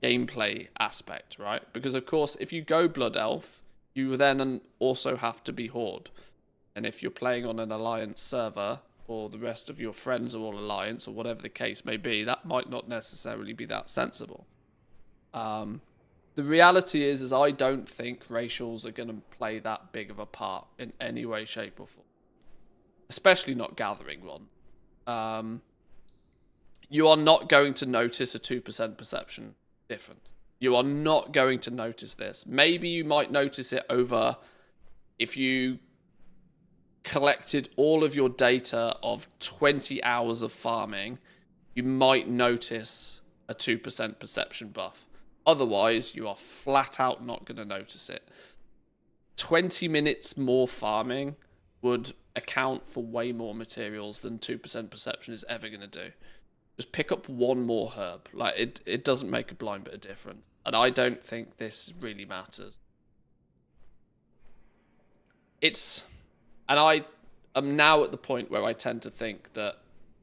gameplay aspect, right? Because of course, if you go blood elf, you then also have to be horde, and if you're playing on an alliance server, or the rest of your friends are all alliance, or whatever the case may be, that might not necessarily be that sensible. The reality is I don't think racials are going to play that big of a part in any way, shape or form. Especially not gathering one. You are not going to notice a 2% perception difference. You are not going to notice this. Maybe you might notice it over if you collected all of your data of 20 hours of farming, you might notice a 2% perception buff. Otherwise, you are flat out not going to notice it. 20 minutes more farming would account for way more materials than 2% perception is ever going to do. Just pick up one more herb. Like it doesn't make a blind bit of difference. And I don't think this really matters. And I am now at the point where I tend to think that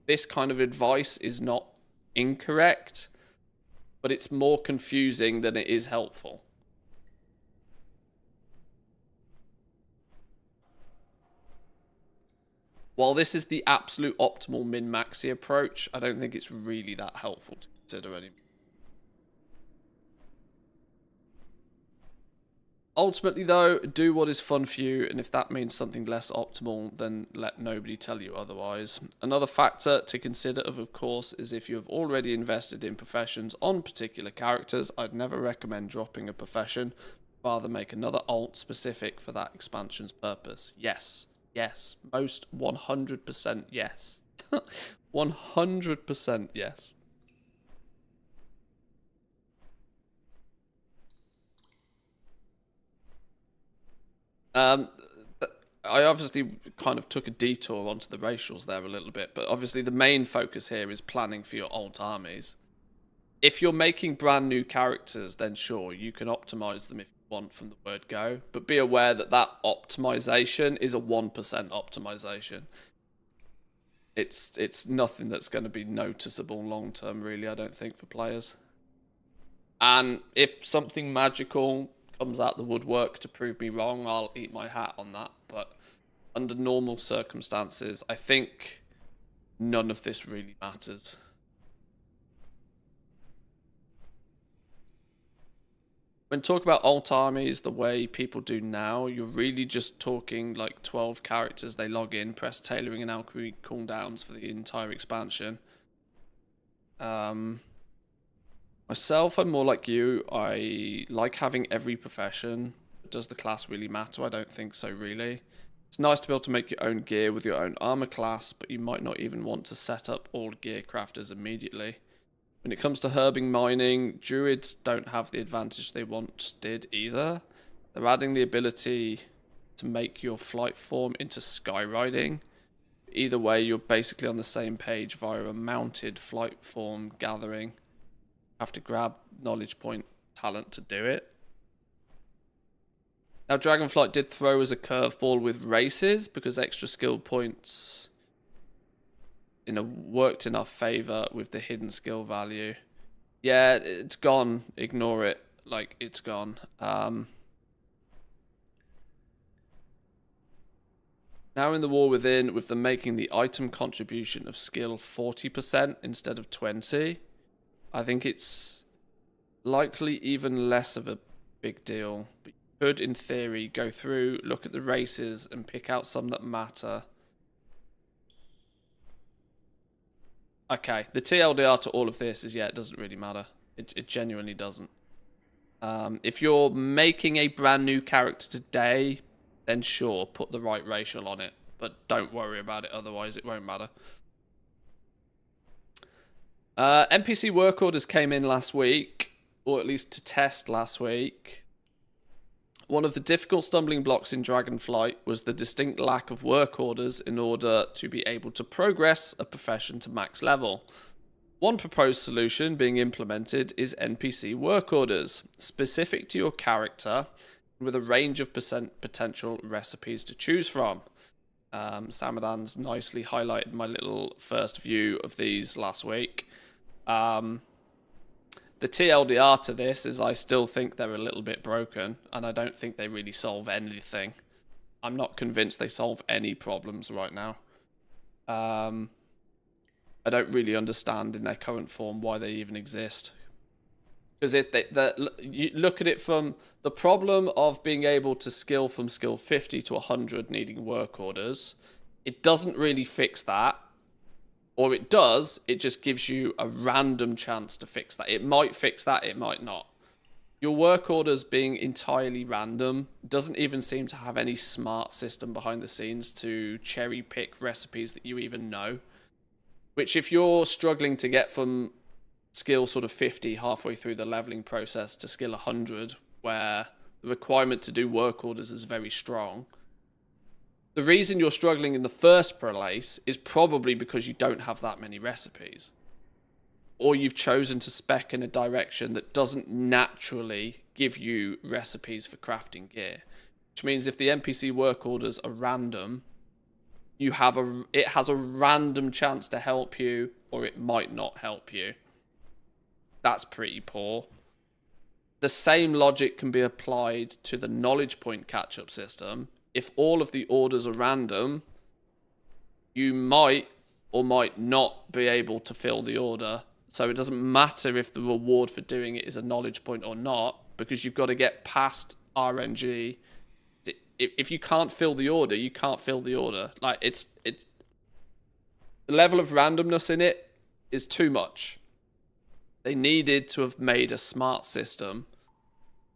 this kind of advice is not incorrect, but it's more confusing than it is helpful. While this is the absolute optimal min-maxi approach, I don't think it's really that helpful to consider anymore. Ultimately, though, do what is fun for you, and if that means something less optimal, then let nobody tell you otherwise. Another factor to consider, of course, is if you have already invested in professions on particular characters, I'd never recommend dropping a profession. Rather make another alt specific for that expansion's purpose. Yes. Yes. Most 100% yes. 100% yes. I obviously kind of took a detour onto the racials there a little bit, but obviously the main focus here is planning for your alt armies. If you're making brand new characters, then sure, you can optimize them if you want from the word go, but be aware that that optimization is a 1% optimization. It's nothing that's going to be noticeable long term, really, I don't think, for players. And if something magical comes out the woodwork to prove me wrong, I'll eat my hat on that, but under normal circumstances, I think none of this really matters. When talk about alt armies the way people do now, you're really just talking like 12 characters. They log in, press tailoring and alchemy cooldowns for the entire expansion. Myself, I'm more like you. I like having every profession. Does the class really matter? I don't think so, really. It's nice to be able to make your own gear with your own armor class, but you might not even want to set up all gear crafters immediately. When it comes to herbing mining, druids don't have the advantage they once did either. They're adding the ability to make your flight form into skyriding. Either way, you're basically on the same page via a mounted flight form gathering. Have to grab knowledge point talent to do it. Now, Dragonflight did throw as a curveball with races because extra skill points worked in our favor with the hidden skill value. Yeah, it's gone. Ignore it. Like, it's gone. Now in the War Within, with them making the item contribution of skill 40% instead of 20%, I think it's likely even less of a big deal. But you could, in theory, go through, look at the races, and pick out some that matter. Okay, the TLDR to all of this is, yeah, it doesn't really matter. It genuinely doesn't. If you're making a brand new character today, then sure, put the right racial on it. But don't worry about it, otherwise it won't matter. NPC work orders came in last week, or at least to test last week. One of the difficult stumbling blocks in Dragonflight was the distinct lack of work orders in order to be able to progress a profession to max level. One proposed solution being implemented is NPC work orders, specific to your character, with a range of potential recipes to choose from. Samadan's nicely highlighted my little first view of these last week. The TLDR to this is I still think they're a little bit broken, and I don't think they really solve anything. I'm not convinced they solve any problems right now. I don't really understand in their current form why they even exist. Because if you look at it from the problem of being able to skill from skill 50 to 100 needing work orders, it doesn't really fix that. Or it does, it just gives you a random chance to fix that. It might fix that, it might not. Your work orders being entirely random doesn't even seem to have any smart system behind the scenes to cherry pick recipes that you even know. Which if you're struggling to get from skill sort of 50 halfway through the leveling process to skill 100, where the requirement to do work orders is very strong, the reason you're struggling in the first place is probably because you don't have that many recipes. Or you've chosen to spec in a direction that doesn't naturally give you recipes for crafting gear. Which means if the NPC work orders are random, it has a random chance to help you, or it might not help you. That's pretty poor. The same logic can be applied to the knowledge point catch-up system. If all of the orders are random, you might or might not be able to fill the order. So it doesn't matter if the reward for doing it is a knowledge point or not, because you've got to get past RNG. If you can't fill the order, you can't fill the order. Like it's the level of randomness in it is too much. They needed to have made a smart system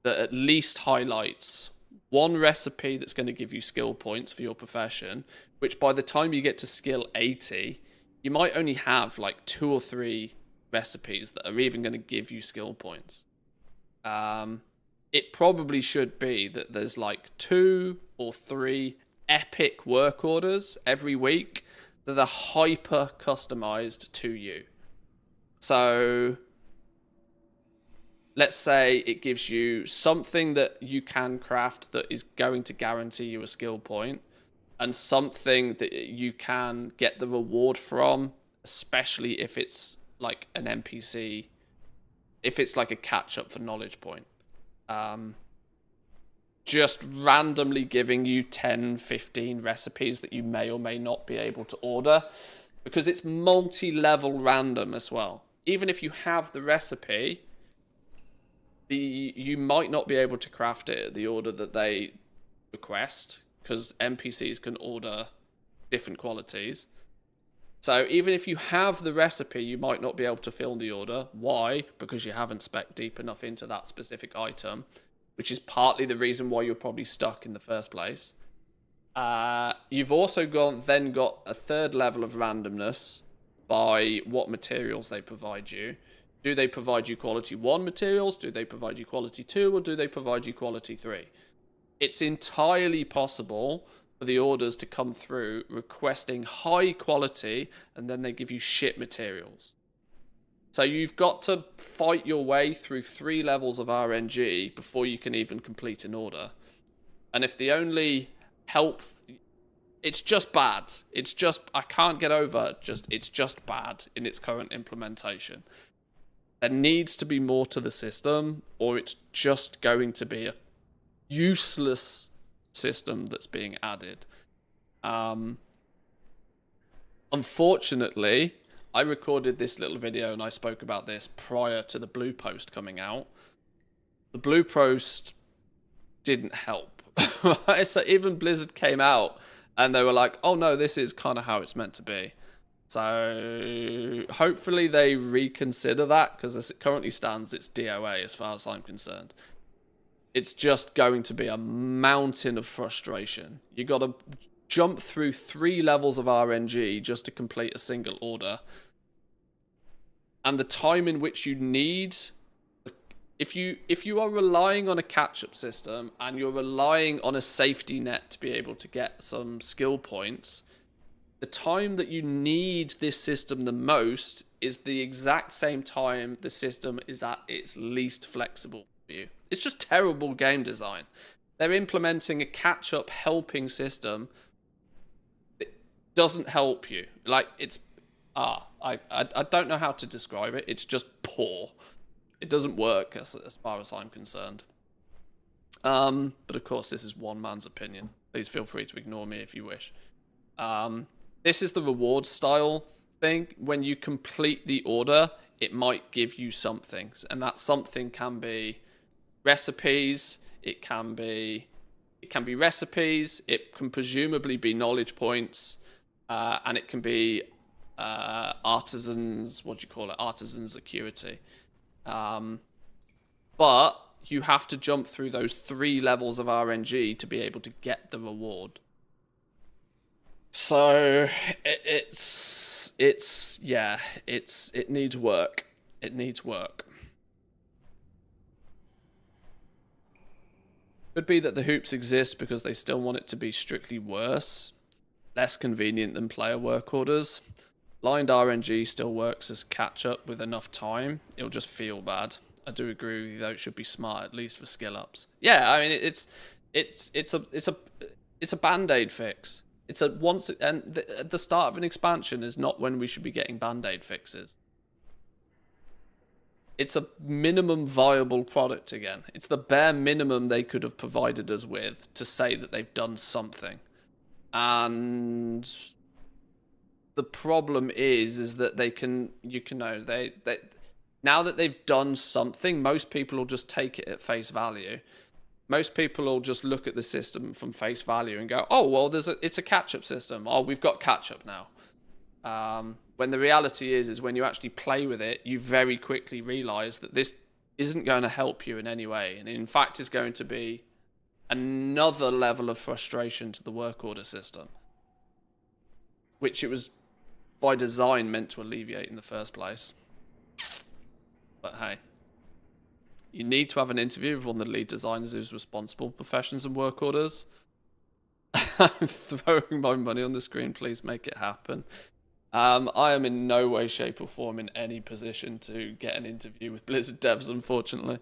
that at least highlights one recipe that's going to give you skill points for your profession, which by the time you get to skill 80, you might only have like 2 or 3 recipes that are even going to give you skill points. It probably should be that there's like 2 or 3 epic work orders every week that are hyper customized to you. So let's say it gives you something that you can craft that is going to guarantee you a skill point, and something that you can get the reward from, especially if it's like an NPC, if it's like a catch-up for knowledge point. just randomly giving you 10, 15 recipes that you may or may not be able to order, because it's multi-level random as well. Even if you have the recipe, you might not be able to craft it at the order that they request, because NPCs can order different qualities. So even if you have the recipe, you might not be able to fill the order. Why? Because you haven't spec'd deep enough into that specific item, which is partly the reason why you're probably stuck in the first place. You've also then got a third level of randomness by what materials they provide you. Do they provide you quality 1 materials? Do they provide you quality 2? Or do they provide you quality 3? It's entirely possible for the orders to come through requesting high quality, and then they give you shit materials. So you've got to fight your way through 3 levels of RNG before you can even complete an order. And if the only help... It's just bad. It's just... I can't get over it's just bad in its current implementation. There needs to be more to the system, or it's just going to be a useless system that's being added. Unfortunately, I recorded this little video and I spoke about this prior to the blue post coming out. The blue post didn't help. Right? So even Blizzard came out and they were like, oh no, this is kind of how it's meant to be. So hopefully they reconsider that, because as it currently stands, it's DOA as far as I'm concerned. It's just going to be a mountain of frustration. You got to jump through 3 levels of RNG just to complete a single order. And the time in which you need... If you are relying on a catch-up system and you're relying on a safety net to be able to get some skill points, the time that you need this system the most is the exact same time the system is at its least flexible for you. It's just terrible game design. They're implementing a catch-up helping system. It doesn't help you. Like, it's... I don't know how to describe it. It's just poor. It doesn't work as far as I'm concerned. But of course, this is one man's opinion. Please feel free to ignore me if you wish. This is the reward style thing. When you complete the order, it might give you something. And that something can be recipes. It can be recipes. It can presumably be knowledge points. And it can be artisans, artisans acuity. But you have to jump through those 3 levels of RNG to be able to get the reward. So it needs work. It needs work. Could be that the hoops exist because they still want it to be strictly worse, less convenient than player work orders. Blind RNG still works as catch-up with enough time. It'll just feel bad. I do agree with you, though. It should be smart, at least for skill ups. Yeah, I mean, it's a band-aid fix. It's a once, and the start of an expansion is not when we should be getting band-aid fixes. It's a minimum viable product again. It's the bare minimum they could have provided us with to say that they've done something. And the problem is that now that they've done something, most people will just take it at face value. Most people will just look at the system from face value and go, oh, well, it's a catch-up system. Oh, we've got catch-up now. When the reality is when you actually play with it, you very quickly realize that this isn't going to help you in any way. And in fact, is going to be another level of frustration to the work order system, which it was by design meant to alleviate in the first place. But hey, you need to have an interview with one of the lead designers who's responsible for professions and work orders. I'm throwing my money on the screen. Please make it happen. I am in no way, shape or form in any position to get an interview with Blizzard devs, unfortunately.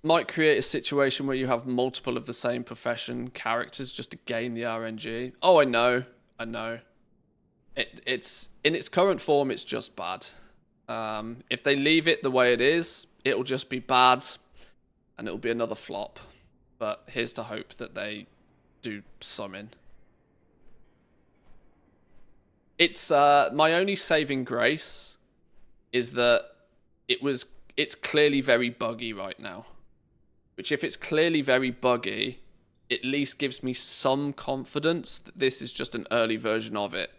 Might create a situation where you have multiple of the same profession characters just to gain the RNG. Oh, I know. It's in its current form, it's just bad. If they leave it the way it is, it'll just be bad, and it'll be another flop. But here's to hope that they do summon. It's my only saving grace is that it's clearly very buggy right now. Which, if it's clearly very buggy, at least gives me some confidence that this is just an early version of it,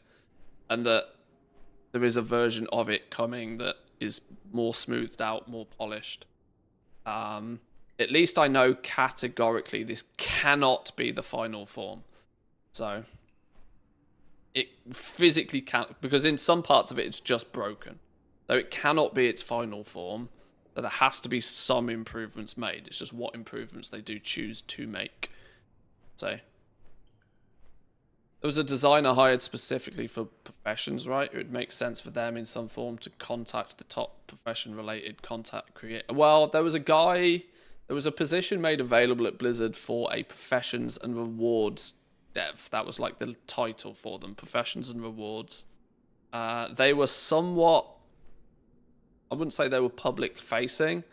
and that there is a version of it coming that is more smoothed out, more polished. At least I know categorically this cannot be the final form. So it physically can't, because in some parts of it it's just broken. So it cannot be its final form. So there has to be some improvements made. It's just what improvements they do choose to make. So there was a designer hired specifically for professions, right? It would make sense for them in some form to contact the top profession-related contact creator. Well, there was a position made available at Blizzard for a professions and rewards dev. That was like the title for them, professions and rewards. They were somewhat, I wouldn't say they were public-facing,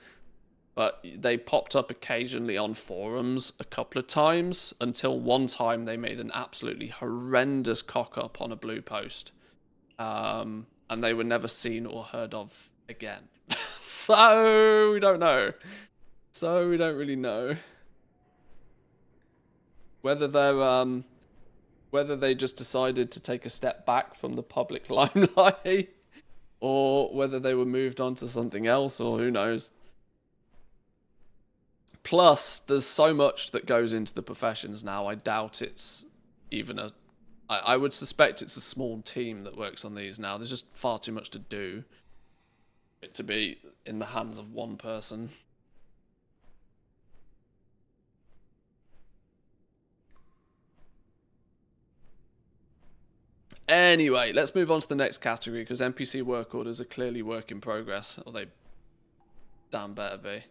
but they popped up occasionally on forums a couple of times, until one time they made an absolutely horrendous cock-up on a blue post. And they were never seen or heard of again. So, we don't know. So, we don't really know. Whether they're, whether they just decided to take a step back from the public limelight, or whether they were moved on to something else, or who knows. Plus, there's so much that goes into the professions now. I doubt it's even a... I would suspect it's a small team that works on these now. There's just far too much to do for it to be in the hands of one person. Anyway, let's move on to the next category, because NPC work orders are clearly work in progress, or they damn better be.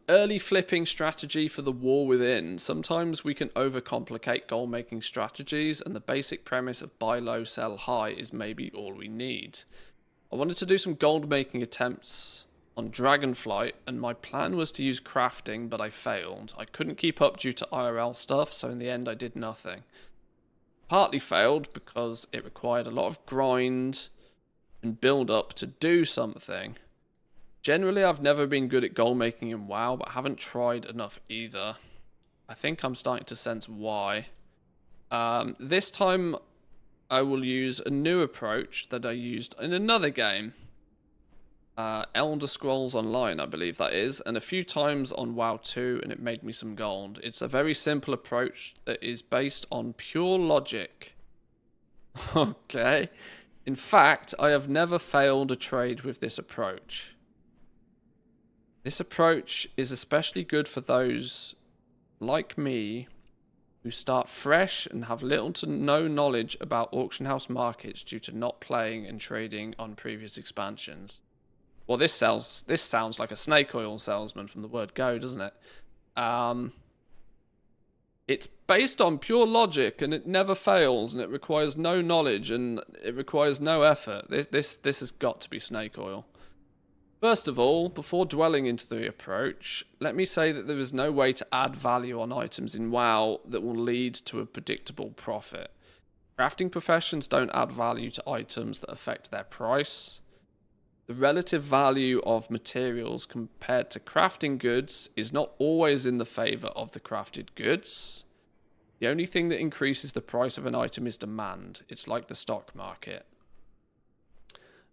Early flipping strategy for the war within. Sometimes we can overcomplicate goal-making strategies, and the basic premise of buy low, sell high is maybe all we need. I wanted to do some gold-making attempts on Dragonflight, and my plan was to use crafting, but I failed. I couldn't keep up due to IRL stuff, so in the end I did nothing. Partly failed because it required a lot of grind and build up to do something. Generally, I've never been good at goal making in WoW, but haven't tried enough either. I think I'm starting to sense why. This time, I will use a new approach that I used in another game. Elder Scrolls Online, I believe that is, and a few times on WoW 2, and it made me some gold. It's a very simple approach that is based on pure logic. Okay. In fact, I have never failed a trade with this approach. This approach is especially good for those, like me, who start fresh and have little to no knowledge about auction house markets due to not playing and trading on previous expansions. Well, this sounds like a snake oil salesman from the word go, doesn't it? It's based on pure logic, and it never fails, and it requires no knowledge, and it requires no effort. This has got to be snake oil. First of all, before dwelling into the approach, let me say that there is no way to add value on items in WoW that will lead to a predictable profit. Crafting professions don't add value to items that affect their price. The relative value of materials compared to crafting goods is not always in the favour of the crafted goods. The only thing that increases the price of an item is demand. It's like the stock market.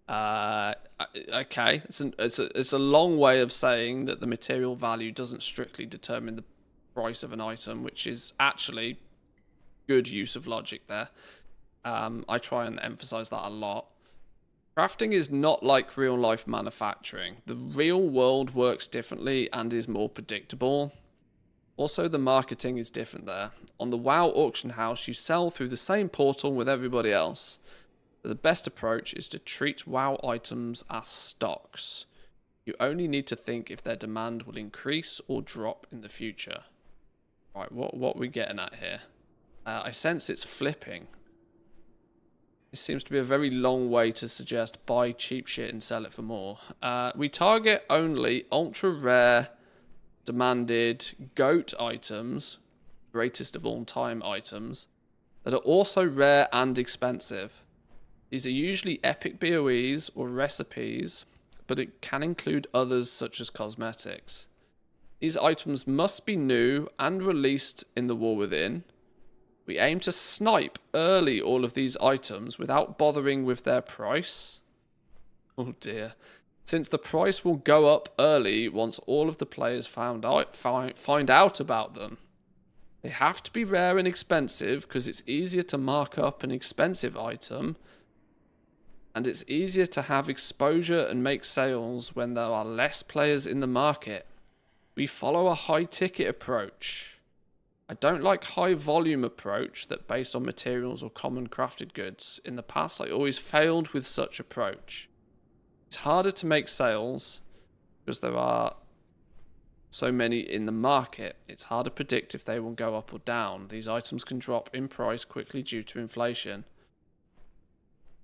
Okay, it's a long way of saying that the material value doesn't strictly determine the price of an item, which is actually good use of logic there. I try and emphasize that a lot. Crafting is not like real life manufacturing. The real world works differently and is more predictable. Also, the marketing is different there. On the WoW auction house, you sell through the same portal with everybody else. The best approach is to treat WoW items as stocks. You only need to think if their demand will increase or drop in the future. Right, what are we getting at here? I sense it's flipping. This seems to be a very long way to suggest buy cheap shit and sell it for more. We target only ultra rare, demanded GOAT items, greatest of all time items, that are also rare and expensive. These are usually epic BOEs or recipes, but it can include others such as cosmetics. These items must be new and released in the War Within. We aim to snipe early all of these items without bothering with their price. Oh dear. Since the price will go up early once all of the players find out about them. They have to be rare and expensive because it's easier to mark up an expensive item, and it's easier to have exposure and make sales when there are less players in the market. We follow a high ticket approach. I don't like high volume approach that based on materials or common crafted goods. In the past, I always failed with such approach. It's harder to make sales because there are so many in the market. It's hard to predict if they will go up or down. These items can drop in price quickly due to inflation.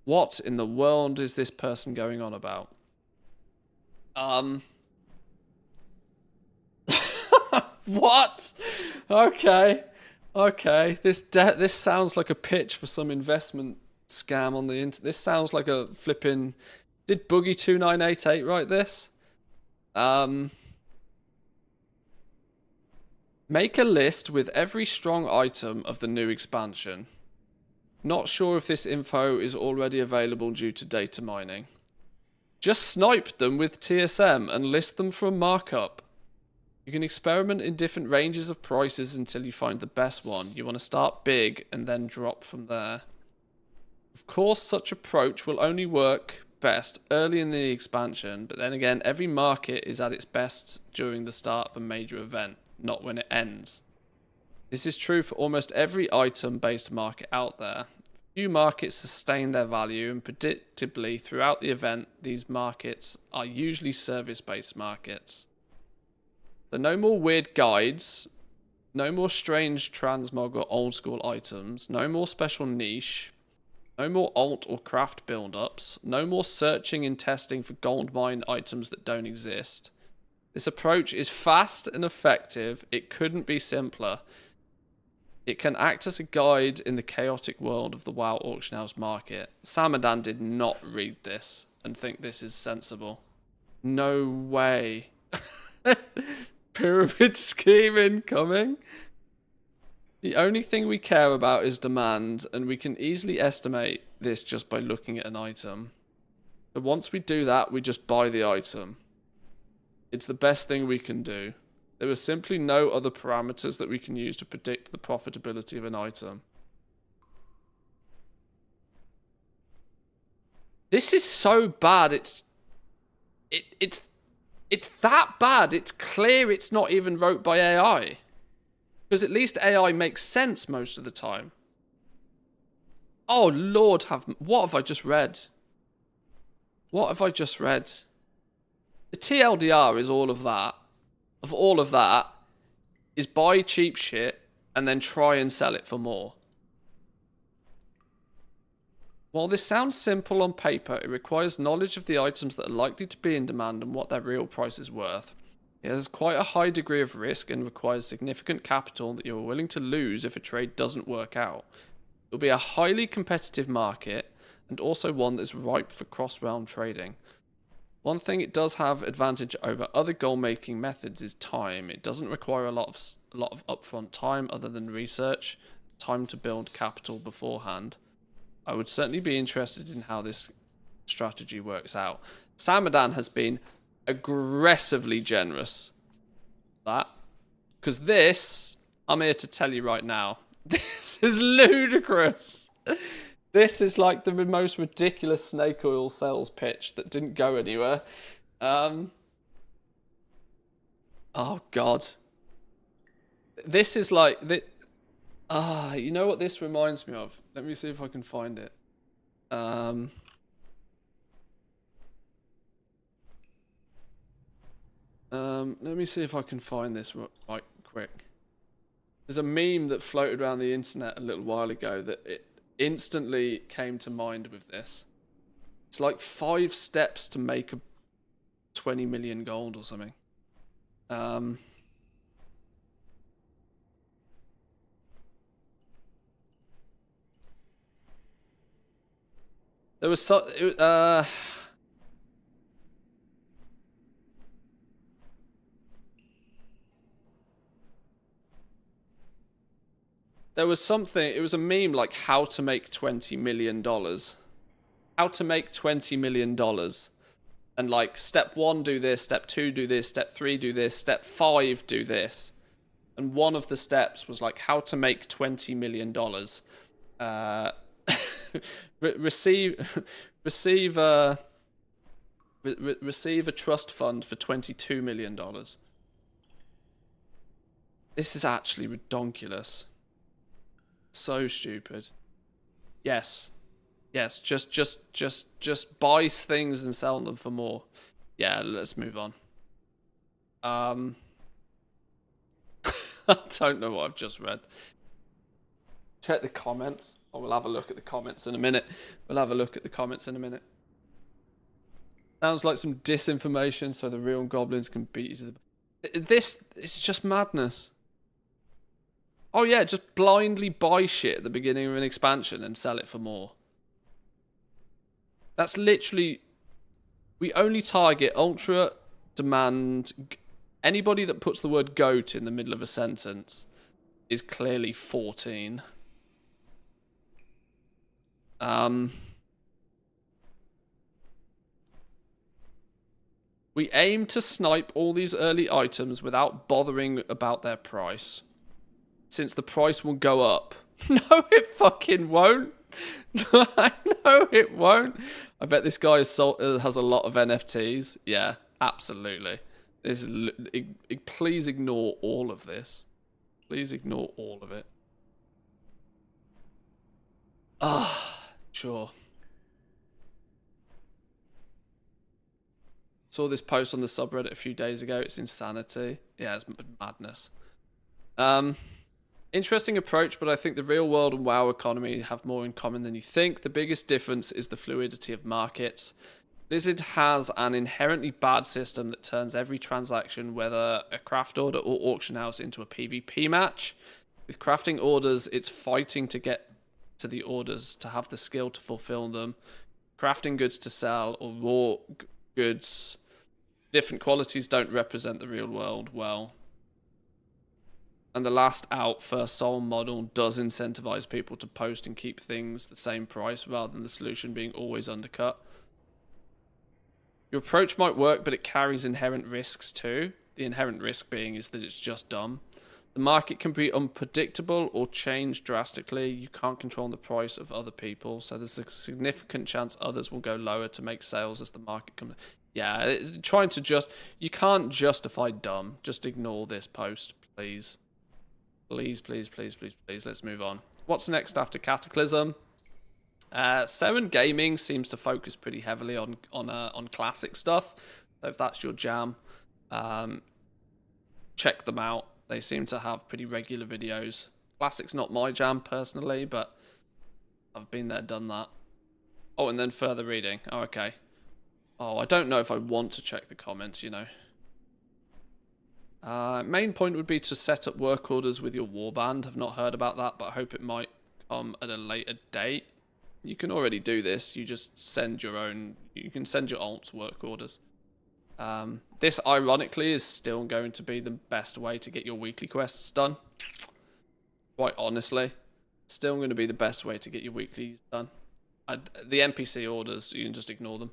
What in the world is this person going on about? What? Okay. This sounds like a pitch for some investment scam on the internet. This sounds like a flipping... Did Boogie2988 write this? Make a list with every strong item of the new expansion. Not sure if this info is already available due to data mining. Just snipe them with TSM and list them for a markup. You can experiment in different ranges of prices until you find the best one. You want to start big and then drop from there. Of course, such approach will only work best early in the expansion, but then again, every market is at its best during the start of a major event, not when it ends. This is true for almost every item-based market out there. Few markets sustain their value, and predictably throughout the event, these markets are usually service-based markets. So no more weird guides, no more strange transmog or old school items, no more special niche, no more alt or craft build-ups, no more searching and testing for gold mine items that don't exist. This approach is fast and effective. It couldn't be simpler. It can act as a guide in the chaotic world of the WoW auction house market. Samadan did not read this and think this is sensible. No way. Pyramid scheme incoming. The only thing we care about is demand, and we can easily estimate this just by looking at an item. So once we do that, we just buy the item. It's the best thing we can do. There are simply no other parameters that we can use to predict the profitability of an item. This is so bad. It's that bad. It's clear it's not even wrote by AI. Because at least AI makes sense most of the time. Oh Lord, what have I just read? What have I just read? The TLDR is all of that. Of all of that, is buy cheap shit and then try and sell it for more. While this sounds simple on paper, it requires knowledge of the items that are likely to be in demand and what their real price is worth. It has quite a high degree of risk and requires significant capital that you are willing to lose if a trade doesn't work out. It will be a highly competitive market and also one that's ripe for cross-realm trading. One thing it does have advantage over other goal-making methods is time. It doesn't require a lot of upfront time other than research, time to build capital beforehand. I would certainly be interested in how this strategy works out. Samadan has been aggressively generous. Because this, I'm here to tell you right now, this is ludicrous. This is like the most ridiculous snake oil sales pitch that didn't go anywhere. Oh God. This is like... you know what this reminds me of? Let me see if I can find it. Let me see if I can find this right quick. There's a meme that floated around the internet a little while ago that instantly came to mind with this. It's like 5 steps to make a 20 million gold or something. There was there was something, it was a meme like how to make $20 million. How to make $20 million. And like step 1 do this, step 2 do this, step 3 do this, step 5 do this. And one of the steps was like how to make $20 million. Receive a trust fund for $22 million. This is actually redonkulous. So stupid. Yes. Yes, just buy things and sell them for more. Yeah, let's move on. I don't know what I've just read. Check the comments. Oh, we'll have a look at the comments in a minute. Sounds like some disinformation so the real goblins can beat you to the... This is just madness. Oh yeah, just blindly buy shit at the beginning of an expansion and sell it for more. That's literally... We only target ultra demand... Anybody that puts the word goat in the middle of a sentence is clearly 14. We aim to snipe all these early items without bothering about their price. Since the price will go up. No, it fucking won't. No, it won't. I bet this guy has a lot of NFTs. Yeah, absolutely. Please ignore all of this. Please ignore all of it. Sure. Saw this post on the subreddit a few days ago. It's insanity. Yeah, it's madness. Interesting approach, but I think the real world and WoW economy have more in common than you think. The biggest difference is the fluidity of markets. Blizzard has an inherently bad system that turns every transaction, whether a craft order or auction house, into a PvP match. With crafting orders, it's fighting to get to the orders to have the skill to fulfill them. Crafting goods to sell or raw goods, different qualities don't represent the real world well. And the last out, first sold model does incentivize people to post and keep things the same price rather than the solution being always undercut. Your approach might work, but it carries inherent risks too. The inherent risk being is that it's just dumb. The market can be unpredictable or change drastically. You can't control the price of other people, so there's a significant chance others will go lower to make sales as the market comes. Yeah, you can't justify dumb. Just ignore this post, please. Please, let's move on. What's next after Cataclysm? Seven Gaming seems to focus pretty heavily on classic stuff. So if that's your jam, check them out. They seem to have pretty regular videos. Classic's not my jam personally, but I've been there, done that. Oh, and then further reading. Oh, okay. Oh, I don't know if I want to check the comments, you know. Main point would be to set up work orders with your warband. I've not heard about that, but I hope it might come at a later date. You can already do this. You just send your own... You can send your alts work orders. This, ironically, is still going to be the best way to get your weekly quests done. Quite honestly. Still going to be the best way to get your weeklies done. The NPC orders, you can just ignore them.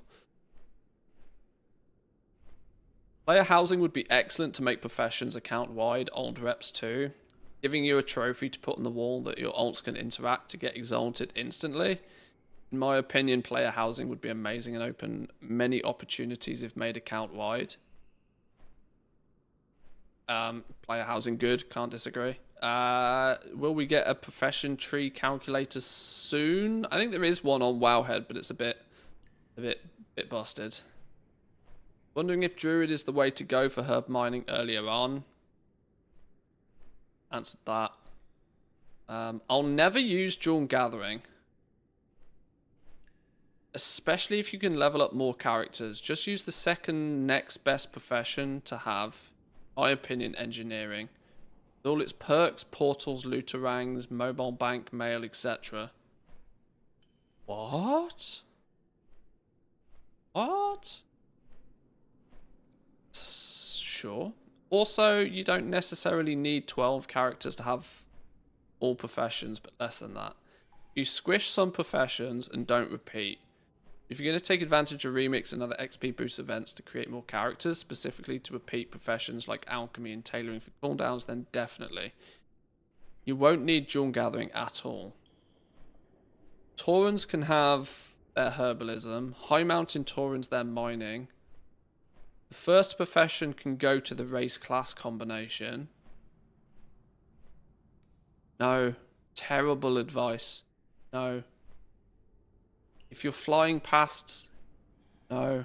Player housing would be excellent to make professions account-wide, old reps too. Giving you a trophy to put on the wall that your alts can interact to get exalted instantly. In my opinion, player housing would be amazing and open many opportunities if made account-wide. Player housing good, can't disagree. Will we get a profession tree calculator soon? I think there is one on Wowhead, but it's a bit busted. Wondering if Druid is the way to go for herb mining earlier on. Answered that. I'll never use Dawn Gathering. especially if you can level up more characters. Just use the second next best profession to have, my opinion, engineering. With all its perks, portals, looterangs, mobile bank, mail, etc. What? What? Sure. Also, you don't necessarily need 12 characters to have all professions, but less than that. You squish some professions and don't repeat. If you're going to take advantage of remix and other XP boost events to create more characters, specifically to repeat professions like alchemy and tailoring for cooldowns, then definitely. You won't need Dawn Gathering at all. Taurens can have their herbalism. High Mountain Taurens their mining. The first profession can go to the race class combination. No. Terrible advice. No. If you're flying past... No.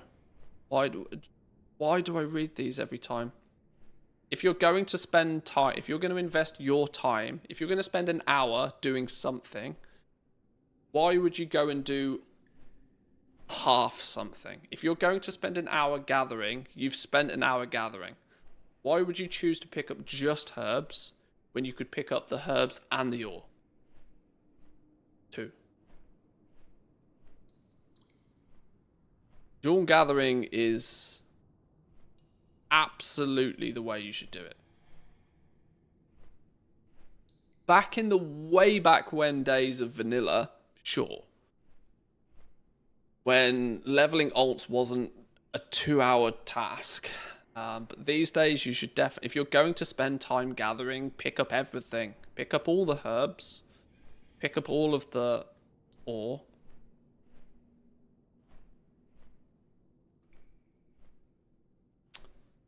Why do I read these every time? If you're going to spend time... If you're going to invest your time... If you're going to spend an hour doing something... Why would you go and do half something? If you're going to spend an hour gathering, you've spent an hour gathering. Why would you choose to pick up just herbs when you could pick up the herbs and the ore? 2. Dawn Gathering is absolutely the way you should do it. Back in the way back when days of vanilla, sure. When leveling alts wasn't a 2-hour task. But these days you should definitely, if you're going to spend time gathering, pick up everything. Pick up all the herbs. Pick up all of the ore.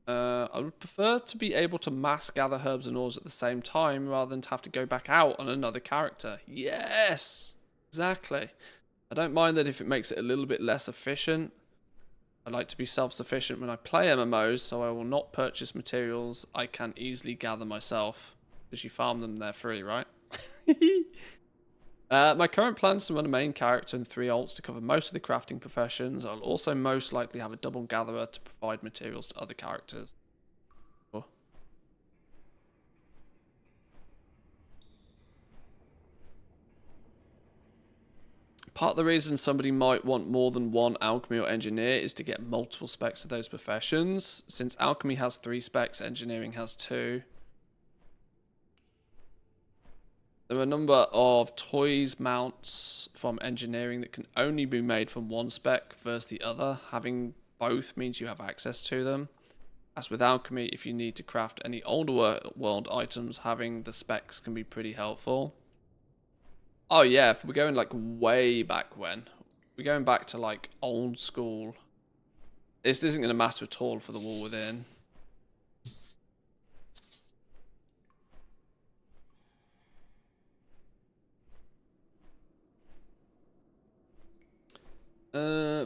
I would prefer to be able to mass gather herbs and ores at the same time rather than to have to go back out on another character. Yes! Exactly. I don't mind that if it makes it a little bit less efficient. I like to be self-sufficient when I play MMOs, so I will not purchase materials I can easily gather myself. Because you farm them, they're free, right? My current plan is to run a main character and 3 alts to cover most of the crafting professions. I'll also most likely have a double gatherer to provide materials to other characters. Oh. Part of the reason somebody might want more than one alchemy or engineer is to get multiple specs of those professions. Since alchemy has 3 specs, engineering has 2. There are a number of toys mounts from engineering that can only be made from one spec versus the other. Having both means you have access to them. As with alchemy, if you need to craft any older world items, having the specs can be pretty helpful. Oh yeah, if we're going like way back when. We're going back to like old school. This isn't going to matter at all for the Wall Within.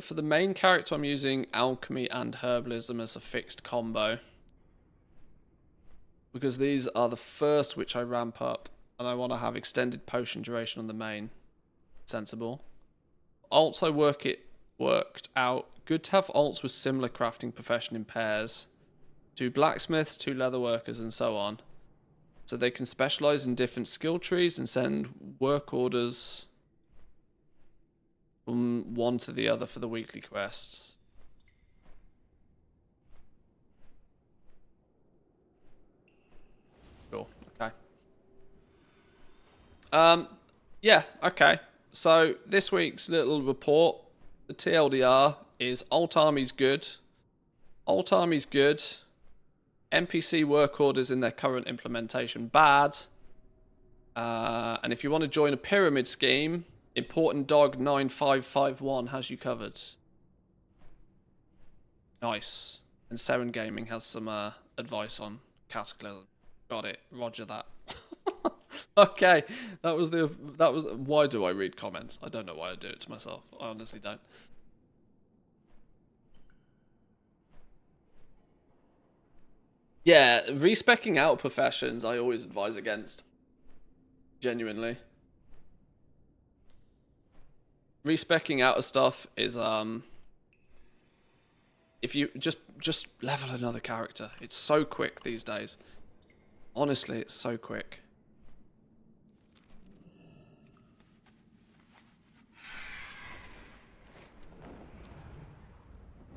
For the main character, I'm using alchemy and herbalism as a fixed combo. Because these are the first which I ramp up. And I want to have extended potion duration on the main. Sensible. Alts I worked out. Good to have alts with similar crafting profession in pairs. 2 blacksmiths, 2 leatherworkers, and so on. So they can specialize in different skill trees and send work orders from one to the other for the weekly quests. Cool. Okay. Yeah, okay. So this week's little report, the TLDR is Alt Army's good. Alt Army's good. NPC work orders in their current implementation bad. And if you want to join a pyramid scheme, Important Dog 9551 has you covered. Nice. And Seren Gaming has some advice on Cataclysm. Got it. Roger that. Okay. That was why do I read comments? I don't know why I do it to myself. I honestly don't. Yeah, respecking out professions I always advise against. Genuinely. Respecking out of stuff is if you just level another character. It's so quick these days. Honestly, it's so quick.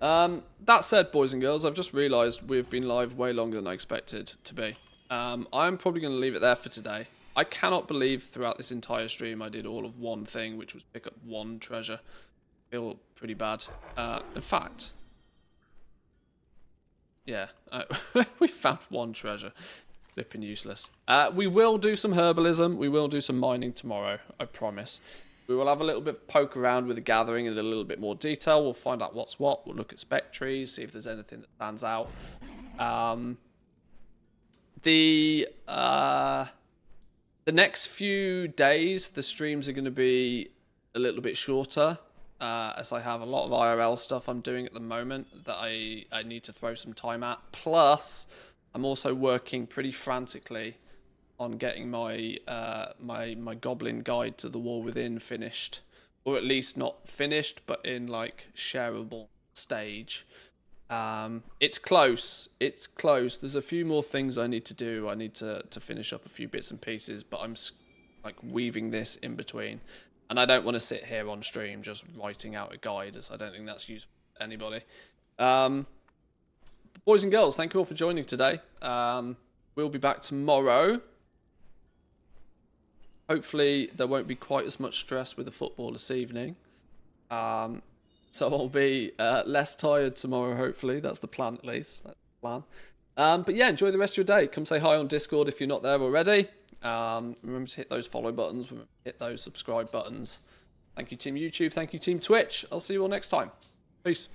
That said, boys and girls, I've just realised we've been live way longer than I expected to be. I'm probably going to leave it there for today. I cannot believe throughout this entire stream I did all of one thing, which was pick up one treasure. Feel pretty bad. In fact, yeah, we found one treasure. Flipping useless. We will do some herbalism. We will do some mining tomorrow, I promise. We will have a little bit of poke around with the gathering in a little bit more detail. We'll find out what's what. We'll look at spec trees, see if there's anything that stands out. The next few days, the streams are going to be a little bit shorter, as I have a lot of IRL stuff I'm doing at the moment that I need to throw some time at. Plus, I'm also working pretty frantically on getting my my Goblin Guide to the War Within finished, or at least not finished, but in like shareable stage. It's close. It's close. There's a few more things I need to do. I need to finish up a few bits and pieces, but I'm like weaving this in between, and I don't want to sit here on stream just writing out a guide, as I don't think that's useful to anybody. Boys and girls, thank you all for joining today. We'll be back tomorrow. Hopefully there won't be quite as much stress with the football this evening. So I'll be less tired tomorrow, hopefully. That's the plan, at least. That's the plan. But yeah, enjoy the rest of your day. Come say hi on Discord if you're not there already. Remember to hit those follow buttons. Remember to hit those subscribe buttons. Thank you, Team YouTube. Thank you, Team Twitch. I'll see you all next time. Peace.